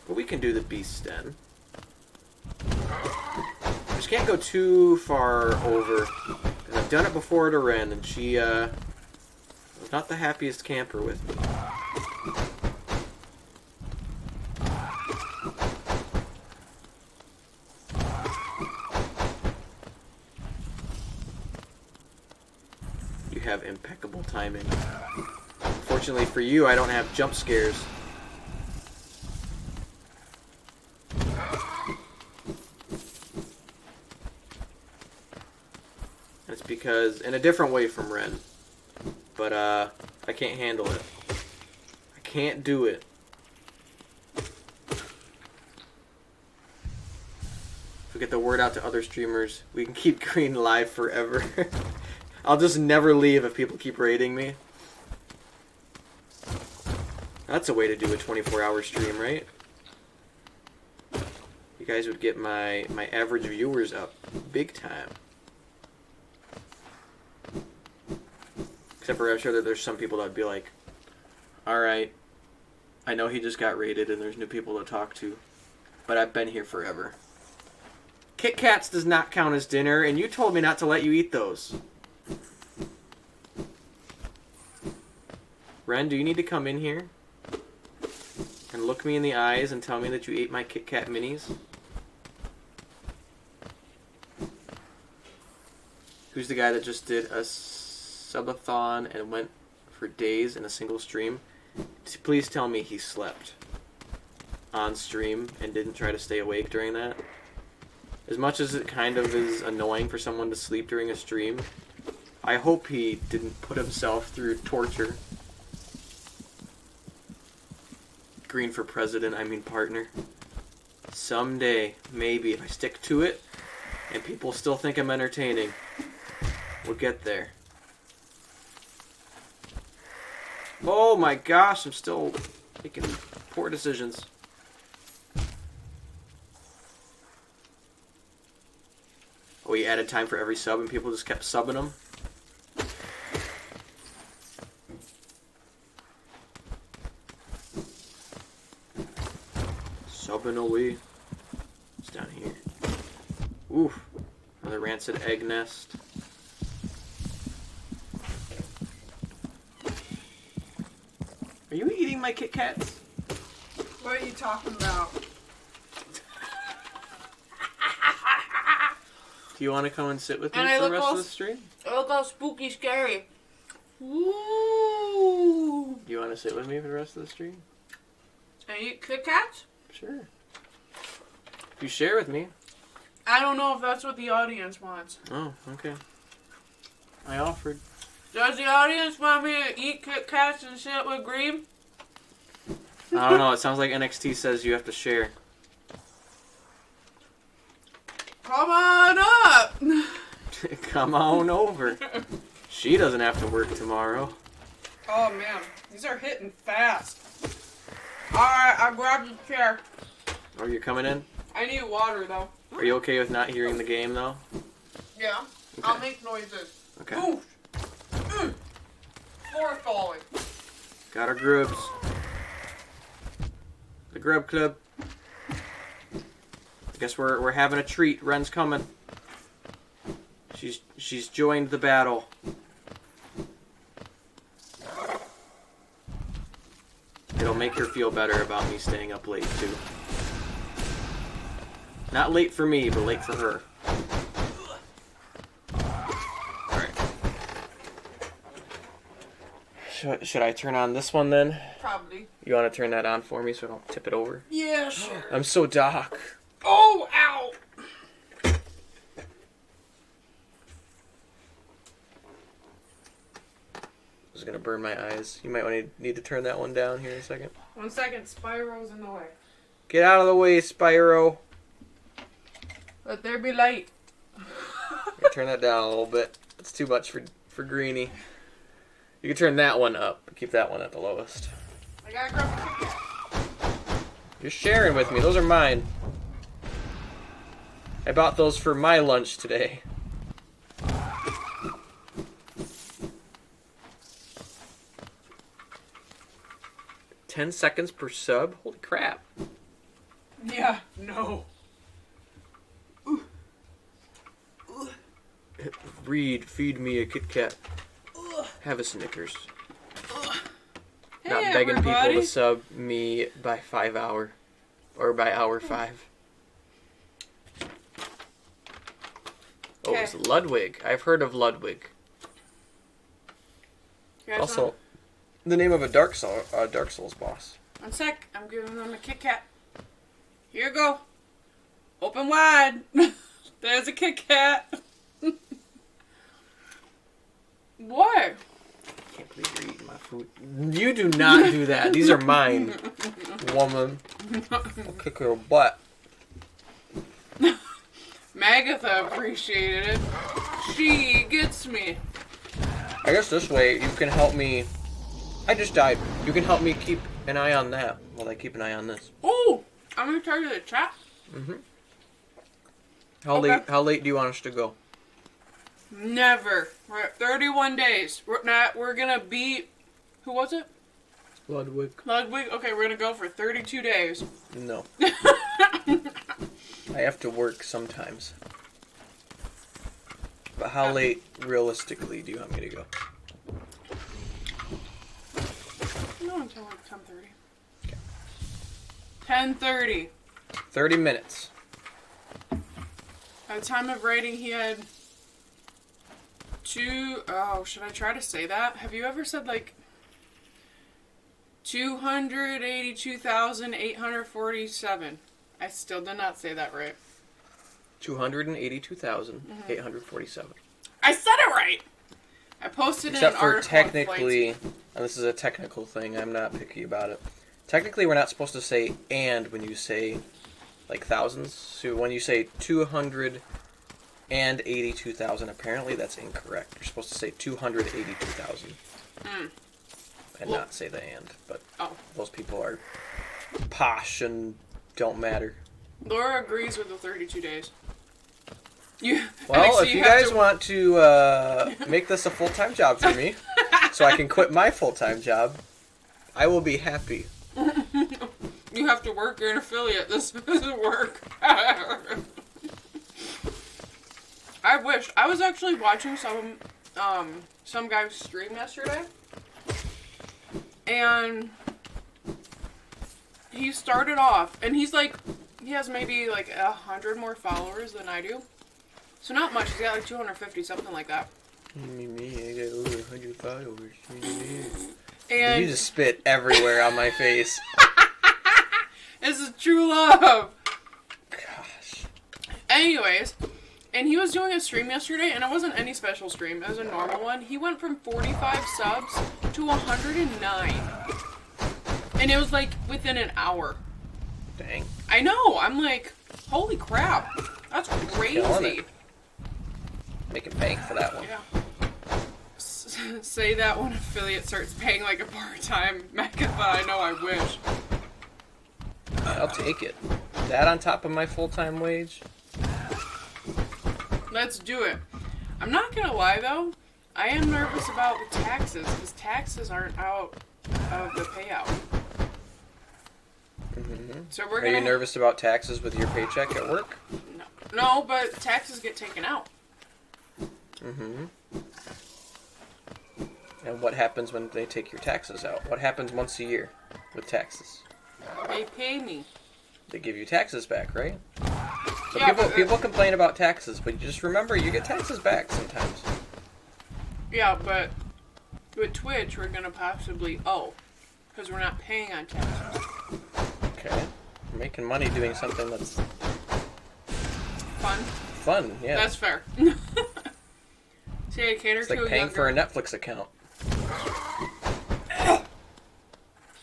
But we can do the Beast's Den. Just can't go too far over. Because I've done it before to Ren, and she was not the happiest camper with me. Have impeccable timing. Fortunately for you, I don't have jump scares. That's because, in a different way from Ren, but I can't handle it. I can't do it. If we get the word out to other streamers, we can keep Green live forever. I'll just never leave if people keep raiding me. That's a way to do a 24-hour stream, right? You guys would get my average viewers up big time. Except for I'm sure that there's some people that'd be like, alright, I know he just got raided and there's new people to talk to, but I've been here forever. Kit Kats does not count as dinner, and you told me not to let you eat those. Ren, do you need to come in here and look me in the eyes and tell me that you ate my Kit Kat minis? Who's the guy that just did a subathon and went for days in a single stream? Please tell me he slept on stream and didn't try to stay awake during that. As much as it kind of is annoying for someone to sleep during a stream, I hope he didn't put himself through torture. Green for president, I mean partner. Someday, maybe, if I stick to it, and people still think I'm entertaining, we'll get there. Oh my gosh, I'm still making poor decisions. Oh, he added time for every sub and people just kept subbing them? Subbing away. It's down here. Oof. Another rancid egg nest. Are you eating my Kit Kats? What are you talking about? Do you want to come and sit with me And for I the look rest all of the stream? Look how spooky scary. Ooh. Do you want to sit with me for the rest of the stream? And eat Kit Kats? Sure. If you share with me. I don't know if that's what the audience wants. Oh, okay. I offered. Does the audience want me to eat Kit Kats and sit with Green? I don't know. It sounds like NXT says you have to share. Come on up! Come on over. She doesn't have to work tomorrow. Oh man, these are hitting fast. Alright, I grabbed the chair. Oh, you're coming in? I need water though. Are you okay with not hearing the game, though? Yeah, Okay. I'll make noises. Okay. Oof. Floor falling. Got our grubs. The grub club. I guess we're having a treat. Ren's coming. She's joined the battle. It'll make her feel better about me staying up late too. Not late for me, but late for her. Alright. Should I turn on this one then? Probably. You want to turn that on for me so I don't tip it over? Yeah, sure. I'm so dark. Oh, ow! This is gonna burn my eyes. You might need to turn that one down here in a second. 1 second, Spyro's in the way. Get out of the way, Spyro. Let there be light. Turn that down a little bit. It's too much for Greenie. You can turn that one up. Keep that one at the lowest. I gotta grab the Kit Kat. You're sharing with me. Those are mine. I bought those for my lunch today. $10 seconds per sub? Holy crap. Yeah, no. Reed, feed me a Kit Kat. Have a Snickers. Hey, Not begging everybody. people to sub me by 5 hour. Or by hour 5. Oh, Okay. it's Ludwig. I've heard of Ludwig. You guys Also, want- the name of a Dark Souls boss. 1 sec, I'm giving them a Kit Kat. Here you go. Open wide. There's a Kit Kat. What? Can't believe you're eating my food. You do not do that. These are mine, woman. I'll kick your butt. Magatha appreciated it. She gets me. I guess this way you can help me. I just died. You can help me keep an eye on that while I keep an eye on this. Oh, I'm gonna tell you the chat. How late do you want us to go? Never. We're at 31 days. We're gonna beat. Who was it? Ludwig. Ludwig. Okay, we're gonna go for 32 days. No. I have to work sometimes. But how late, realistically, do you want me to go? No, until like 10:30. Okay. 10:30. 30 minutes. At the time of writing, he had should I try to say that? Have you ever said like 282,847? I still did not say that right. 282,847. I said it right! I posted Except an for article. technically, and this is a technical thing, I'm not picky about it. Technically, we're not supposed to say "and" when you say, like, thousands. So when you say 282,000, apparently that's incorrect. You're supposed to say 282,000. And not say the "and." But those people are posh and don't matter. Laura agrees with the 32 days. Well, if you guys want to make this a full-time job for me, so I can quit my full-time job, I will be happy. You have to work. You're an affiliate. This doesn't work. I wish. I was actually watching some guy's stream yesterday, and he started off, and he has maybe like 100 more followers than I do. So not much. He's got like 250, something like that. Me, I got over 100 followers. And you just spit everywhere on my face. This is true love. Gosh. Anyways, and he was doing a stream yesterday, and it wasn't any special stream. It was a normal one. He went from 45 subs to 109. And it was like within an hour. Dang. I know. I'm like, holy crap. That's crazy. Making bank for that one. Yeah. Say that when affiliate starts paying like a part-time Megatha. I know, I wish. I'll take it. That on top of my full-time wage? Let's do it. I'm not gonna lie though, I am nervous about the taxes, because taxes aren't out of the payout. So we're gonna... Are you nervous about taxes with your paycheck at work? No, but taxes get taken out. And what happens when they take your taxes out? What happens once a year with taxes? They pay me. They give you taxes back, right? So Yeah, people complain about taxes, but just remember, you get taxes back sometimes. Yeah, but with Twitch, we're gonna possibly owe, because we're not paying on taxes. Okay. We're making money doing something that's... Fun. Fun, yeah. That's fair. See, I cater It's to like a paying younger... for a Netflix account.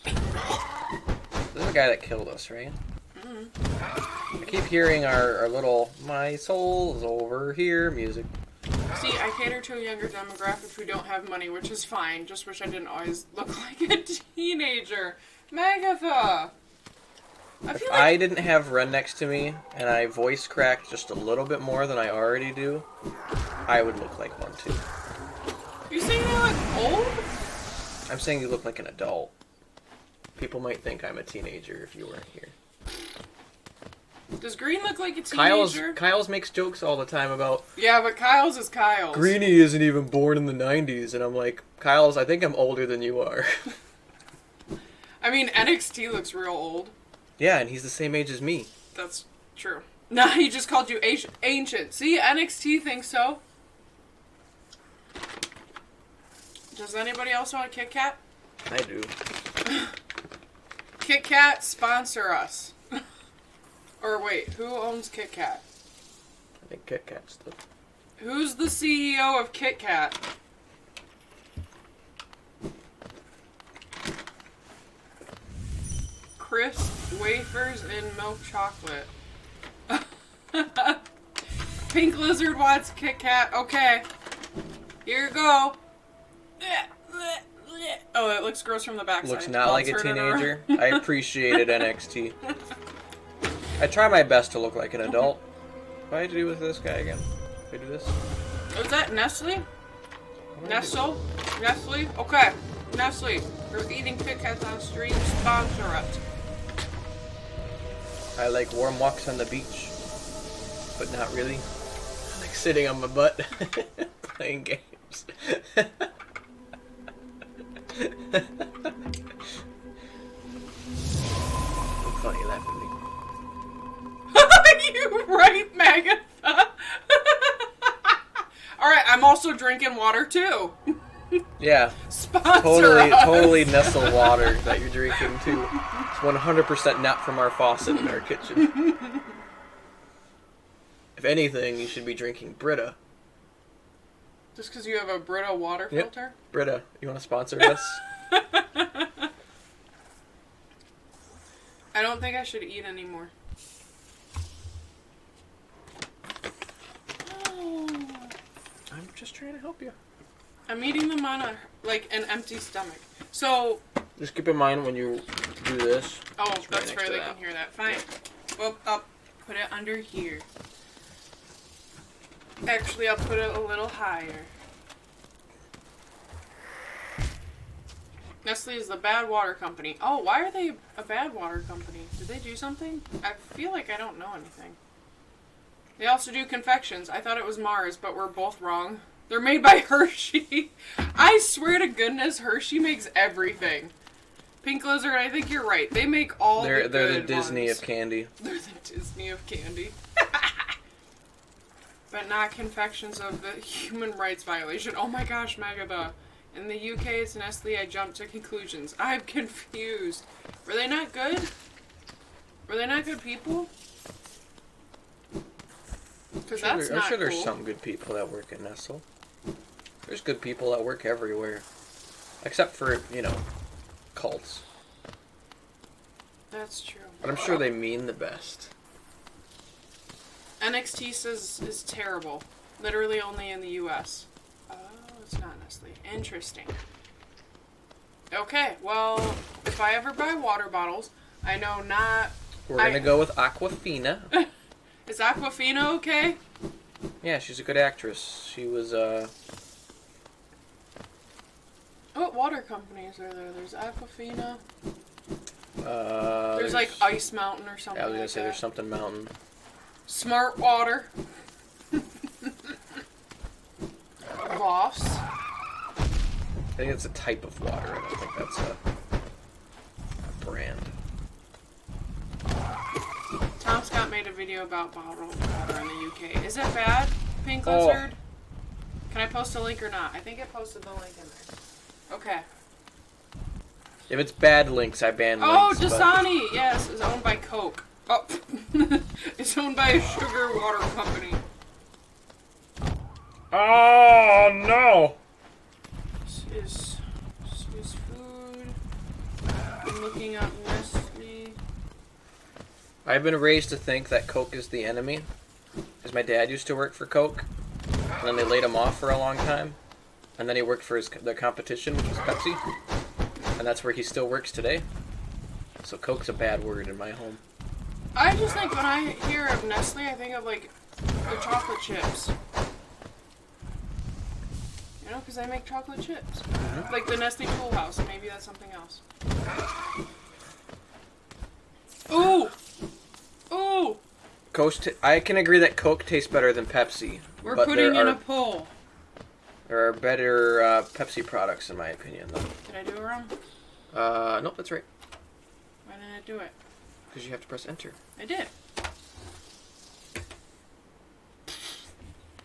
This is the guy that killed us, right? I keep hearing our little "my soul's over here" music. See, I cater to a younger demographic who don't have money, which is fine. Just wish I didn't always look like a teenager. Megatha! If I didn't have Ren next to me, and I voice cracked just a little bit more than I already do, I would look like one too. You saying I look old? I'm saying you look like an adult. People might think I'm a teenager if you weren't here. Does Green look like a teenager? Kyle's makes jokes all the time about... Yeah, but Kyle's is Kyle's. Greenie isn't even born in the 90s, and I'm like, Kyle's, I think I'm older than you are. I mean, NXT looks real old. Yeah, and he's the same age as me. That's true. Nah, he just called you ancient. See, NXT thinks so. Does anybody else want a Kit Kat? I do. Kit Kat, sponsor us. Or wait, who owns Kit Kat? I think Kit Kat's the... Who's the CEO of Kit Kat? Crisp wafers and milk chocolate. Pink Lizard wants Kit Kat. Okay. Here you go. Oh, that looks gross from the backside. Looks not I'll like a turn it around. teenager. I appreciated NXT. I try my best to look like an adult. What do I do with this guy again? Do I do this? Was that Nestle? What do I do? Nestle? Nestle? Okay. Nestle. You're eating Kit Kats on stream. Sponsor us. I like warm walks on the beach, but not really. I like sitting on my butt, playing games. Look funny, laugh at me. You right, Magatha. Alright, I'm also drinking water too. Yeah, Sponsor us. totally Nestle water that you're drinking too. It's 100% not from our faucet in our kitchen. If anything, you should be drinking Brita. Just because you have a Brita water filter? Brita, you want to sponsor us? I don't think I should eat anymore. I'm just trying to help you. I'm eating them on an empty stomach. So, Just keep in mind when you do this. oh, it's right that's next fair. to They that. can hear that. Fine. Well, I'll put it under here. Actually, I'll put it a little higher. Nestle is the bad water company. Oh, why are they a bad water company? Did they do something? I feel like I don't know anything. They also do confections. I thought it was Mars, but we're both wrong. They're made by Hershey. I swear to goodness, Hershey makes everything. Pink Lizard, I think you're right. They make all the good They're the Disney ones. of candy. They're the Disney of candy. But not confections of the human rights violation. Oh my gosh, Magatha. In the UK, it's Nestle. I jumped to conclusions. I'm confused. Were they not good? Were they not good people? Because that's I'm not sure there's cool. some good people that work at Nestle. There's good people that work everywhere. Except for, cults. That's true. But I'm sure they mean the best. NXT says is terrible. Literally only in the US. Oh, it's not Nestle. Interesting. Okay, well, if I ever buy water bottles, I know not... We're gonna go with Aquafina. Is Aquafina okay? Yeah, she's a good actress. She was, What water companies are there? There's Aquafina. uh... There's like Ice Mountain or something Yeah, I was gonna like say that. there's something mountain. Smart Water. Voss. I think it's a type of water. I don't think that's a brand. Tom Scott made a video about bottled water in the UK. Is it bad, Pink Oh. Lizard? Can I post a link or not? I think it posted the link in there. Okay. If it's bad links, I ban Oh, links. but- Dasani! Yes, is owned by Coke. Oh, it's owned by a sugar water company. Oh no! This is food. I'm looking up Nestle. I've been raised to think that Coke is the enemy, because my dad used to work for Coke, and then they laid him off for a long time, and then he worked for the competition, which was Pepsi, and that's where he still works today. So Coke's a bad word in my home. I just think when I hear of Nestle, I think of like the chocolate chips. You know, because they make chocolate chips. Like the Nestle Tool House. Maybe that's something else. Ooh! Ooh! I can agree that Coke tastes better than Pepsi. We're but putting there in are, a poll. There are better Pepsi products, in my opinion, though. Did I do it wrong? Nope, that's right. Why didn't I do it? Because you have to press enter. I did.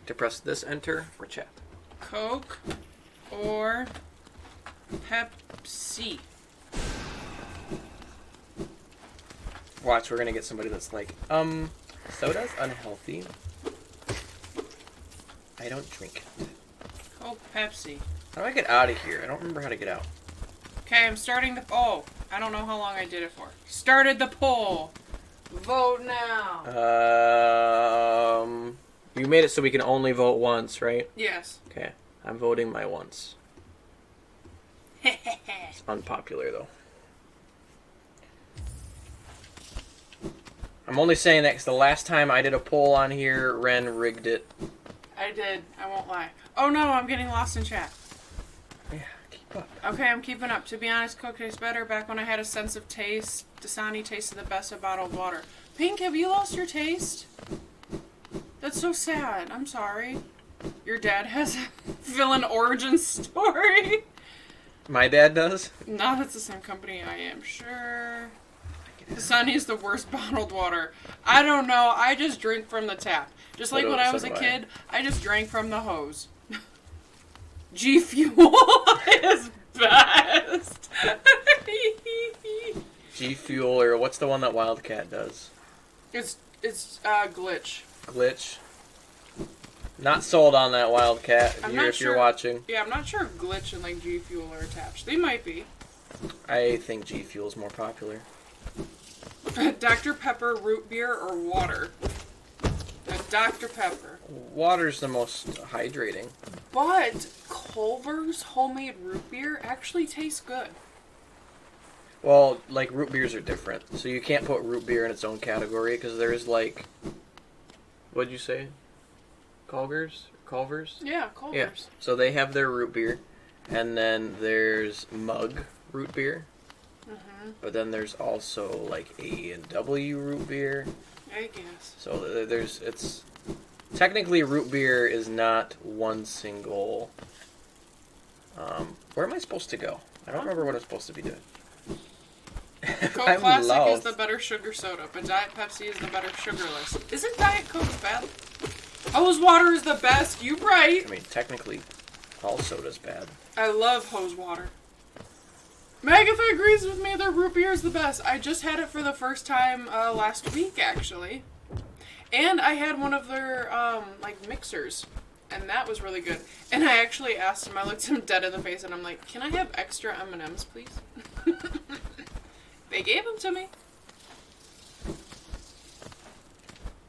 To press this enter for chat. Coke or Pepsi? Watch, we're gonna get somebody that's like, soda's unhealthy. I don't drink it. Coke, Pepsi. How do I get out of here? I don't remember how to get out. Okay, I'm starting the poll. I don't know how long I did it for. Started the poll. Vote now. You made it so we can only vote once, right? Yes. Okay, I'm voting my once. It's unpopular, though. I'm only saying that because the last time I did a poll on here, Ren rigged it. I did. I won't lie. Oh no, I'm getting lost in chat. Yeah, keep up. Okay, I'm keeping up. To be honest, Coke tastes better. Back when I had a sense of taste, Dasani tasted the best of bottled water. Pink, have you lost your taste? That's so sad. I'm sorry. Your dad has a villain origin story. My dad does? No, that's the same company, I am sure. Dasani is the worst bottled water. I don't know. I just drink from the tap. Just like when I was a kid, I just drank from the hose. G Fuel is best. G Fuel, or what's the one that Wildcat does? It's Glitch. Glitch. Not sold on that Wildcat if you're watching. Yeah, I'm not sure if Glitch and like G Fuel are attached. They might be. I think G Fuel's more popular. Dr. Pepper, root beer, or water? Dr. Pepper. Water's the most hydrating. But Culver's homemade root beer actually tastes good. Well, like, root beers are different. So you can't put root beer in its own category, because there's, like... What'd you say? Culver's? Yeah, Culver's. Yeah, so they have their root beer. And then there's mug root beer. Mm-hmm. But then there's also, like, A&W root beer. I guess. So it's... Technically, root beer is not one single... where am I supposed to go? I don't remember what I'm supposed to be doing. Coke Classic is the better sugar soda, but Diet Pepsi is the better sugarless. Isn't Diet Coke bad? Hose water is the best. You right. I mean, technically, all soda's bad. I love hose water. Magatha agrees with me that root beer is the best. I just had it for the first time last week, actually. And I had one of their, like, mixers. And that was really good. And I actually asked him, I looked him dead in the face, and I'm like, can I have extra M&Ms, please? They gave them to me.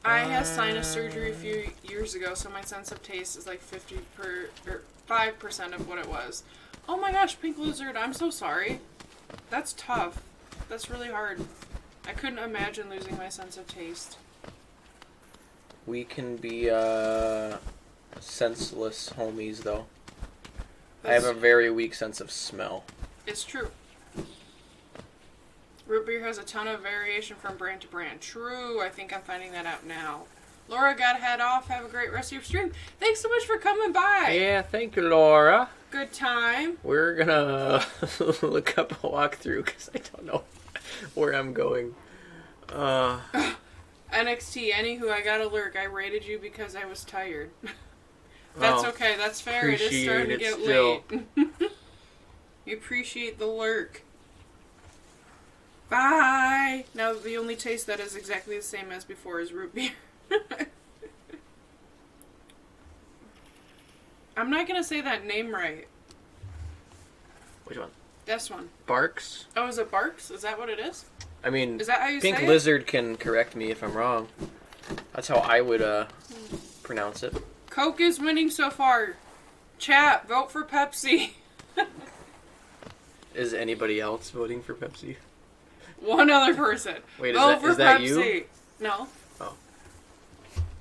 I had sinus surgery a few years ago, so my sense of taste is like 5% of what it was. Oh my gosh, Pink Lizard, I'm so sorry. That's tough. That's really hard. I couldn't imagine losing my sense of taste. We can be, senseless homies, though. I have a very weak sense of smell. It's true. Root beer has a ton of variation from brand to brand. True, I think I'm finding that out now. Laura, gotta head off. Have a great rest of your stream. Thanks so much for coming by. Yeah, thank you, Laura. Good time. We're gonna look up a walkthrough, because I don't know where I'm going. NXT, anywho, I got a lurk. I rated you because I was tired. That's okay, that's fair. It is starting to get late. You appreciate the lurk. Bye! Now, the only taste that is exactly the same as before is root beer. I'm not gonna say that name right. Which one? This one. Barks? Oh, is it Barks? Is that what it is? I mean, is that how you Pink say Lizard can correct me if I'm wrong. That's how I would pronounce it. Coke is winning so far. Chat, vote for Pepsi. Is anybody else voting for Pepsi? One other person. Wait, vote for is that Pepsi. you? No. Oh.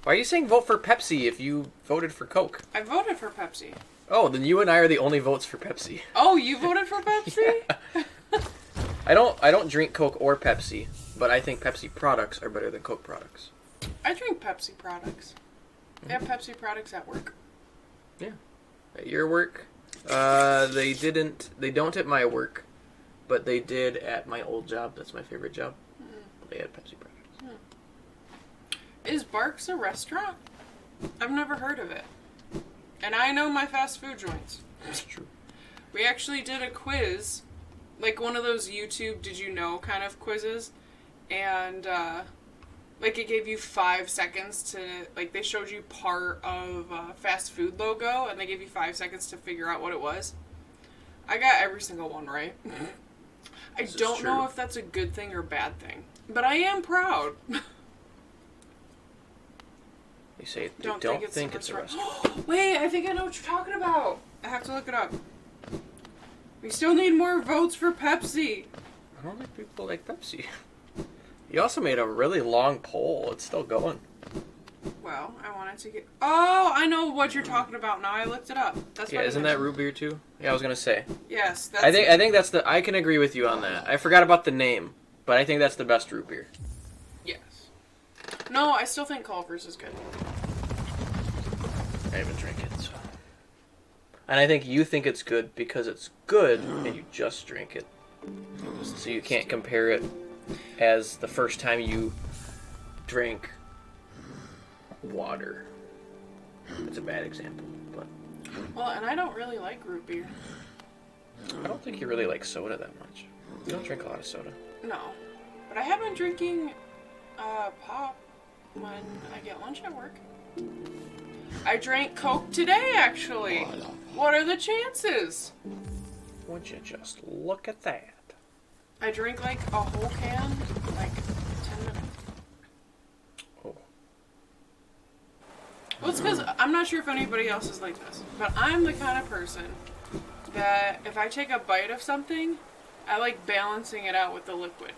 Why are you saying vote for Pepsi if you voted for Coke? I voted for Pepsi. Oh, then you and I are the only votes for Pepsi. Oh, you voted for Pepsi? Yeah. I don't drink Coke or Pepsi, but I think Pepsi products are better than Coke products. I drink Pepsi products. They have Pepsi products at work. Yeah. At your work? They don't at my work, but they did at my old job. That's my favorite job. They had Pepsi products. Is Barks a restaurant? I've never heard of it. And I know my fast food joints. That's true. We actually did a quiz, like one of those YouTube did you know kind of quizzes, and like it gave you 5 seconds to, like they showed you part of a fast food logo and they gave you 5 seconds to figure out what it was. I got every single one right. I don't know if that's a good thing or bad thing, but I am proud. They say they don't think it's a restaurant. Wait, I think I know what you're talking about. I have to look it up. We still need more votes for Pepsi. I don't think people like Pepsi. You also made a really long poll. It's still going. Well, I wanted to get... Oh, I know what you're talking about now. I looked it up. That's Yeah, isn't that root beer too? Yeah, I was gonna say. Yes, that's... I think that's the... I can agree with you on that. I forgot about the name, but I think that's the best root beer. Yes. No, I still think Culver's is good. I haven't drank it, so... And I think you think it's good because it's good, and you just drink it. So you can't compare it as the first time you drank water. It's a bad example, but... Well, and I don't really like root beer. I don't think you really like soda that much. You don't drink a lot of soda. No. But I have been drinking pop when I get lunch at work. I drank Coke today, actually. What are the chances? Would you just look at that? I drank like a whole can in like 10 minutes. Oh. Well, it's because I'm not sure if anybody else is like this, but I'm the kind of person that if I take a bite of something, I like balancing it out with the liquid.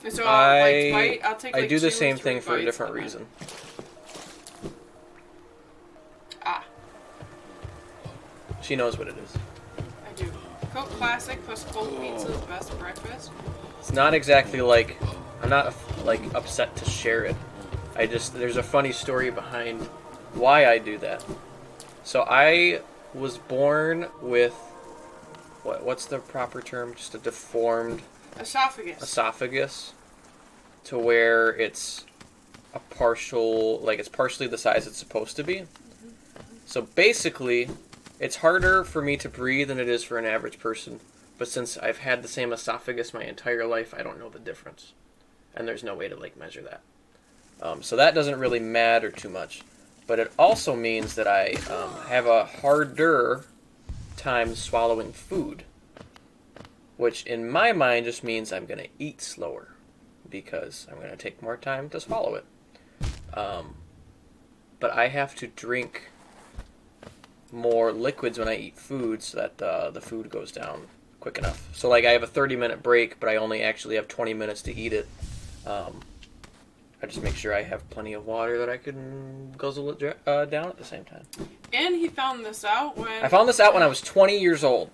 And so I'll take like I do the 2 or same 3 thing for a bites different of it. reason. Ah, She knows what it is. I do. Coke Classic plus cold pizza is the best breakfast. It's not exactly like... I'm not, like, upset to share it. There's a funny story behind why I do that. So I was born with... What's the proper term? Just a deformed... esophagus, to where it's a partial, like it's partially the size it's supposed to be. So basically, it's harder for me to breathe than it is for an average person. But since I've had the same esophagus my entire life, I don't know the difference. And there's no way to like measure that. So that doesn't really matter too much. But it also means that I have a harder time swallowing food. Which in my mind just means I'm going to eat slower. Because I'm going to take more time to swallow it. But I have to drink more liquids when I eat food so that the food goes down quick enough. So like I have a 30-minute break, but I only actually have 20 minutes to eat it. I just make sure I have plenty of water that I can guzzle it down at the same time. And he found this out when... I found this out when I was 20 years old.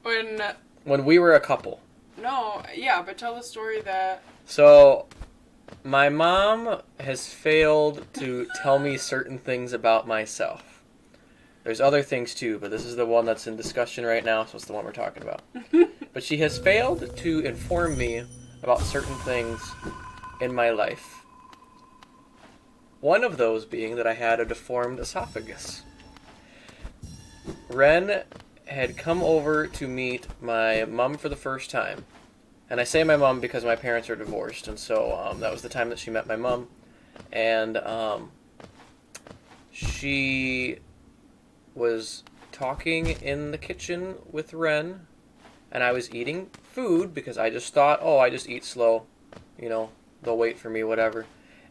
When we were a couple. No, yeah, but tell the story that... So, my mom has failed to tell me certain things about myself. There's other things too, but this is the one that's in discussion right now, so it's the one we're talking about. But she has failed to inform me about certain things in my life. One of those being that I had a deformed esophagus. Ren had come over to meet my mom for the first time. And I say my mom because my parents are divorced, and so that was the time that she met my mom. And she was talking in the kitchen with Ren, and I was eating food because I just thought, oh, I just eat slow. You know, they'll wait for me, whatever.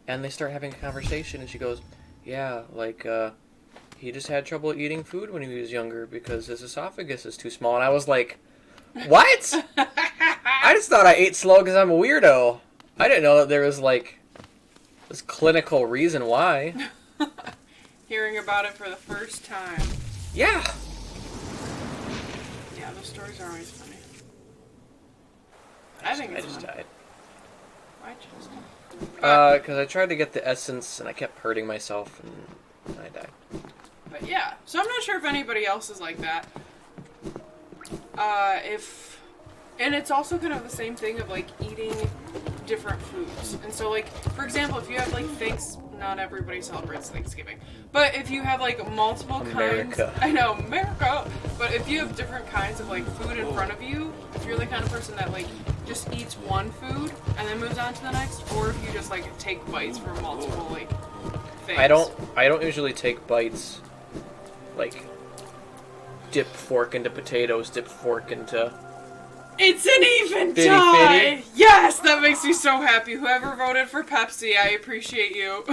And they start having a conversation, and she goes, yeah, like, he just had trouble eating food when he was younger because his esophagus is too small. And I was like, what? I just thought I ate slow because I'm a weirdo. I didn't know that there was, like, this clinical reason why. Hearing about it for the first time. Yeah. Yeah, those stories are always funny. I think it's I just fun. died. Why just? Because I tried to get the essence and I kept hurting myself and I died. But yeah, so I'm not sure if anybody else is like that. And it's also kind of the same thing of like eating different foods. And so like, for example, if you have like not everybody celebrates Thanksgiving, but if you have like multiple America. kinds, I know, America, but if you have different kinds of like food in front of you, if you're the kind of person that like just eats one food and then moves on to the next, or if you just like take bites from multiple like things. I don't usually take bites like dip fork into potatoes, dip fork into... It's an even Fitty tie! fitty. Yes, that makes me so happy. Whoever voted for Pepsi, I appreciate you.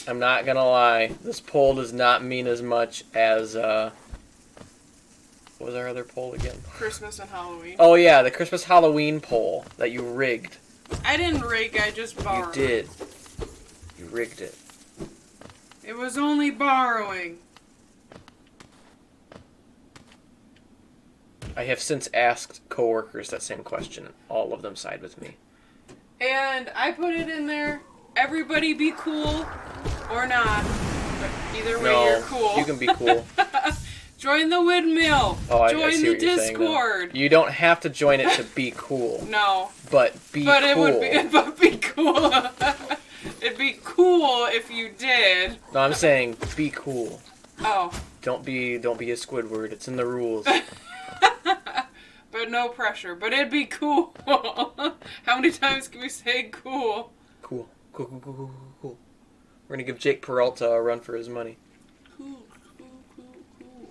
I'm not gonna lie, this poll does not mean as much as What was our other poll again? Christmas and Halloween. Oh yeah, the Christmas Halloween poll that you rigged. I didn't rig, I just borrowed. You did. You rigged it. It was only borrowing. I have since asked coworkers that same question. All of them side with me. And I put it in there. Everybody be cool or not. But either way, No, you're cool. you can be cool. Join the windmill. Oh, I Join see the what you're saying, though. Discord. You don't have to join it to be cool, No. but be But cool. it would be, but be cool. It'd be cool if you did. No, I'm saying be cool. Oh. Don't be a Squidward. It's in the rules. But no pressure. But it'd be cool. How many times can we say cool? Cool. Cool, cool, cool, cool, cool. We're gonna give Jake Peralta a run for his money. Cool, cool, cool, cool.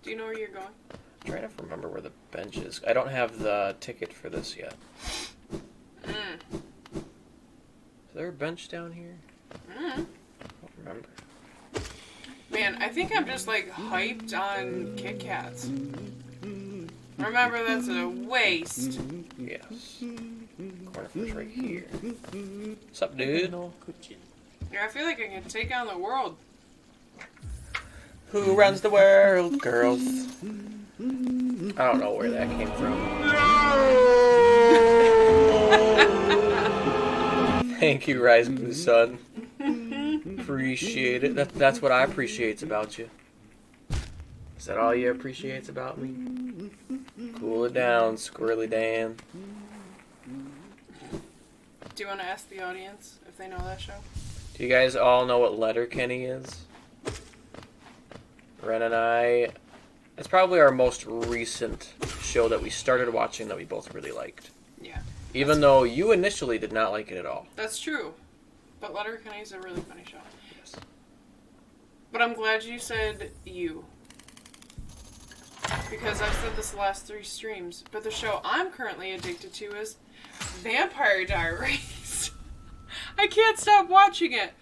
Do you know where you're going? I'm trying to remember where the bench is. I don't have the ticket for this yet. Is there a bench down here? I don't remember. Man, I think I'm just like hyped on Kit Kats. Remember, that's a waste. Yes. Corner first right here. What's up, dude? Yeah, I feel like I can take on the world. Who runs the world, girls? I don't know where that came from. Thank you, Rise Blue Sun. Appreciate it. That's what I appreciate about you. Is that all you appreciates about me? Cool it down, Squirrely Dan. Do you want to ask the audience if they know that show? Do you guys all know what Letterkenny is? Ren and I... It's probably our most recent show that we started watching that we both really liked. Yeah. Even though you initially did not like it at all. That's true. But Letterkenny's a really funny show. Yes. But I'm glad you said you. Because I've said this the last 3 streams. But the show I'm currently addicted to is Vampire Diaries. I can't stop watching it.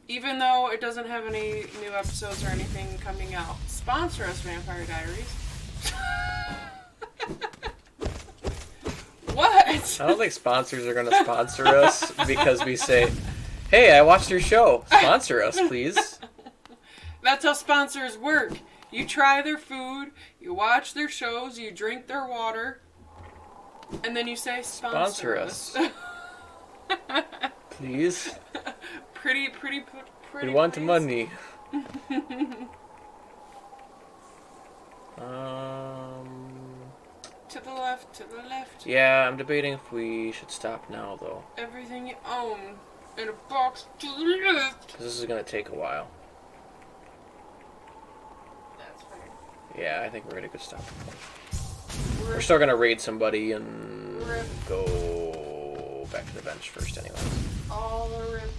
Even though it doesn't have any new episodes or anything coming out. Sponsor us, Vampire Diaries. What? I don't think sponsors are going to sponsor us because we say, hey, I watched your show. Sponsor us, please. That's how sponsors work. You try their food, you watch their shows, you drink their water, and then you say, sponsor us. Please. Pretty We want please. money. To the left, to the left. Yeah, I'm debating if we should stop now, though. Everything you own in a box to the left. Because this is going to take a while. That's fair. Yeah, I think we're going to go stop. Rip, We're still going to raid somebody and Rip. go back to the bench first anyway. all the rip.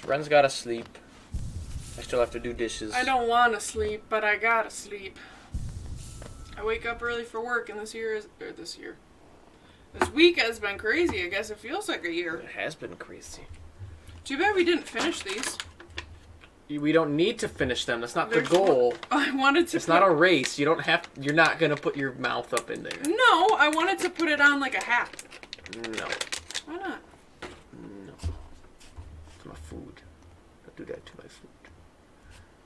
Ren's got to sleep. I still have to do dishes. I don't want to sleep, but I gotta sleep. I wake up early for work, and this week has been crazy. I guess it feels like a year. It has been crazy. Too bad we didn't finish these. We don't need to finish them. That's not There's the goal. I wanted to. It's not a race. You don't have. You're not gonna put your mouth up in there. No, I wanted to put it on like a hat. No. Why not? No. It's my food. Don't do that to my food.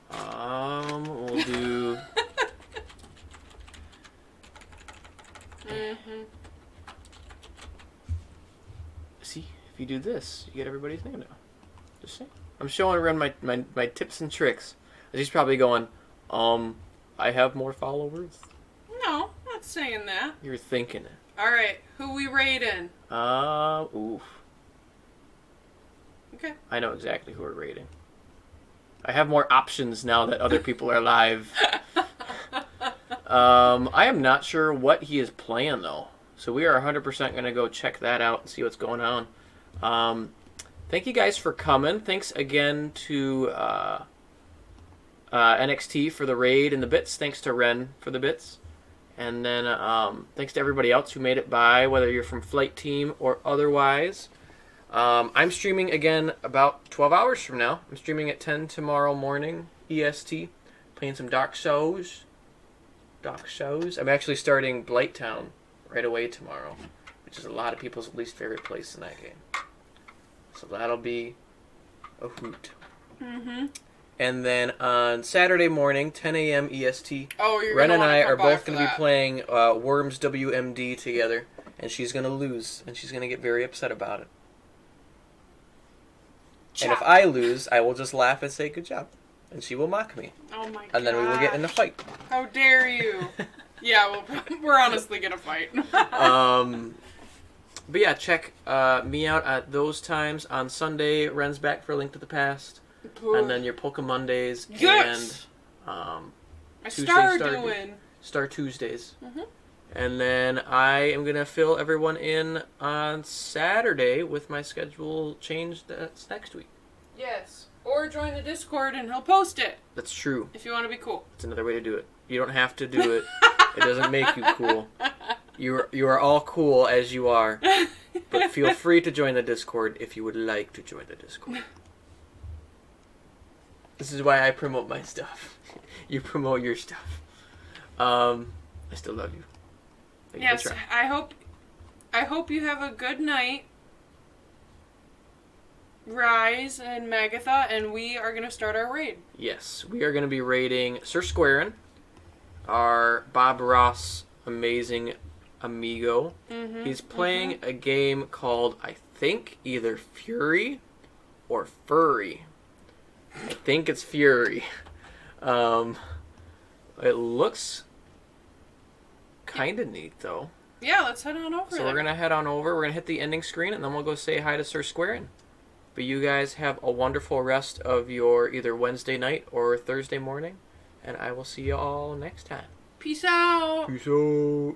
We'll do. See, if you do this, you get everybody's name now. Just saying. I'm showing Ren my tips and tricks. And she's probably going, I have more followers. No, not saying that. You're thinking it. All right, who we raiding? Oof. Okay. I know exactly who we're rating. I have more options now that other people are live. I am not sure what he is playing, though. So we are 100% going to go check that out and see what's going on. Thank you guys for coming. Thanks again to NXT for the raid and the bits. Thanks to Ren for the bits. And then thanks to everybody else who made it by, whether you're from Flight Team or otherwise. I'm streaming again about 12 hours from now. I'm streaming at 10 tomorrow morning, EST. Playing some Dark Souls. I'm actually starting Blighttown right away tomorrow, which is a lot of people's least favorite place in that game. So that'll be a hoot. Mm-hmm. And then on Saturday morning, 10 a.m. EST, Oh, you're Ren gonna and wanna I come are by both for going to be that. playing Worms WMD together, and she's going to lose, and she's going to get very upset about it. And if Chop. I lose, I will just laugh and say, good job. And she will mock me. Oh my god. And then we will get in a fight. How dare you? Yeah, we're honestly gonna fight. But yeah, check me out at those times. On Sunday, Ren's back for Link to the Past. And then your Pokemon Days. Yes! And I Tuesday started started. doing. Star Tuesdays. Mhm. And then I am going to fill everyone in on Saturday with my schedule change that's next week. Yes. Or join the Discord and he'll post it That's true. if you want to be cool. That's another way to do it. You don't have to do it. It doesn't make you cool. You are all cool as you are. But feel free to join the Discord if you would like to join the Discord. This is why I promote my stuff. You promote your stuff. I still love you. Thank you Yes, for trying. I hope you have a good night. Rise and Magatha, and we are gonna start our raid. Yes, we are going to be raiding Sir Squarin, our Bob Ross amazing amigo. Mm-hmm. He's playing a game called, I think, either Fury or Furry. I think it's Fury. It looks kind of neat, though. Yeah, let's head on over So there. we're going to head on over. We're going to hit the ending screen, and then we'll go say hi to Sir Squarin. But you guys have a wonderful rest of your either Wednesday night or Thursday morning. And I will see you all next time. Peace out. Peace out.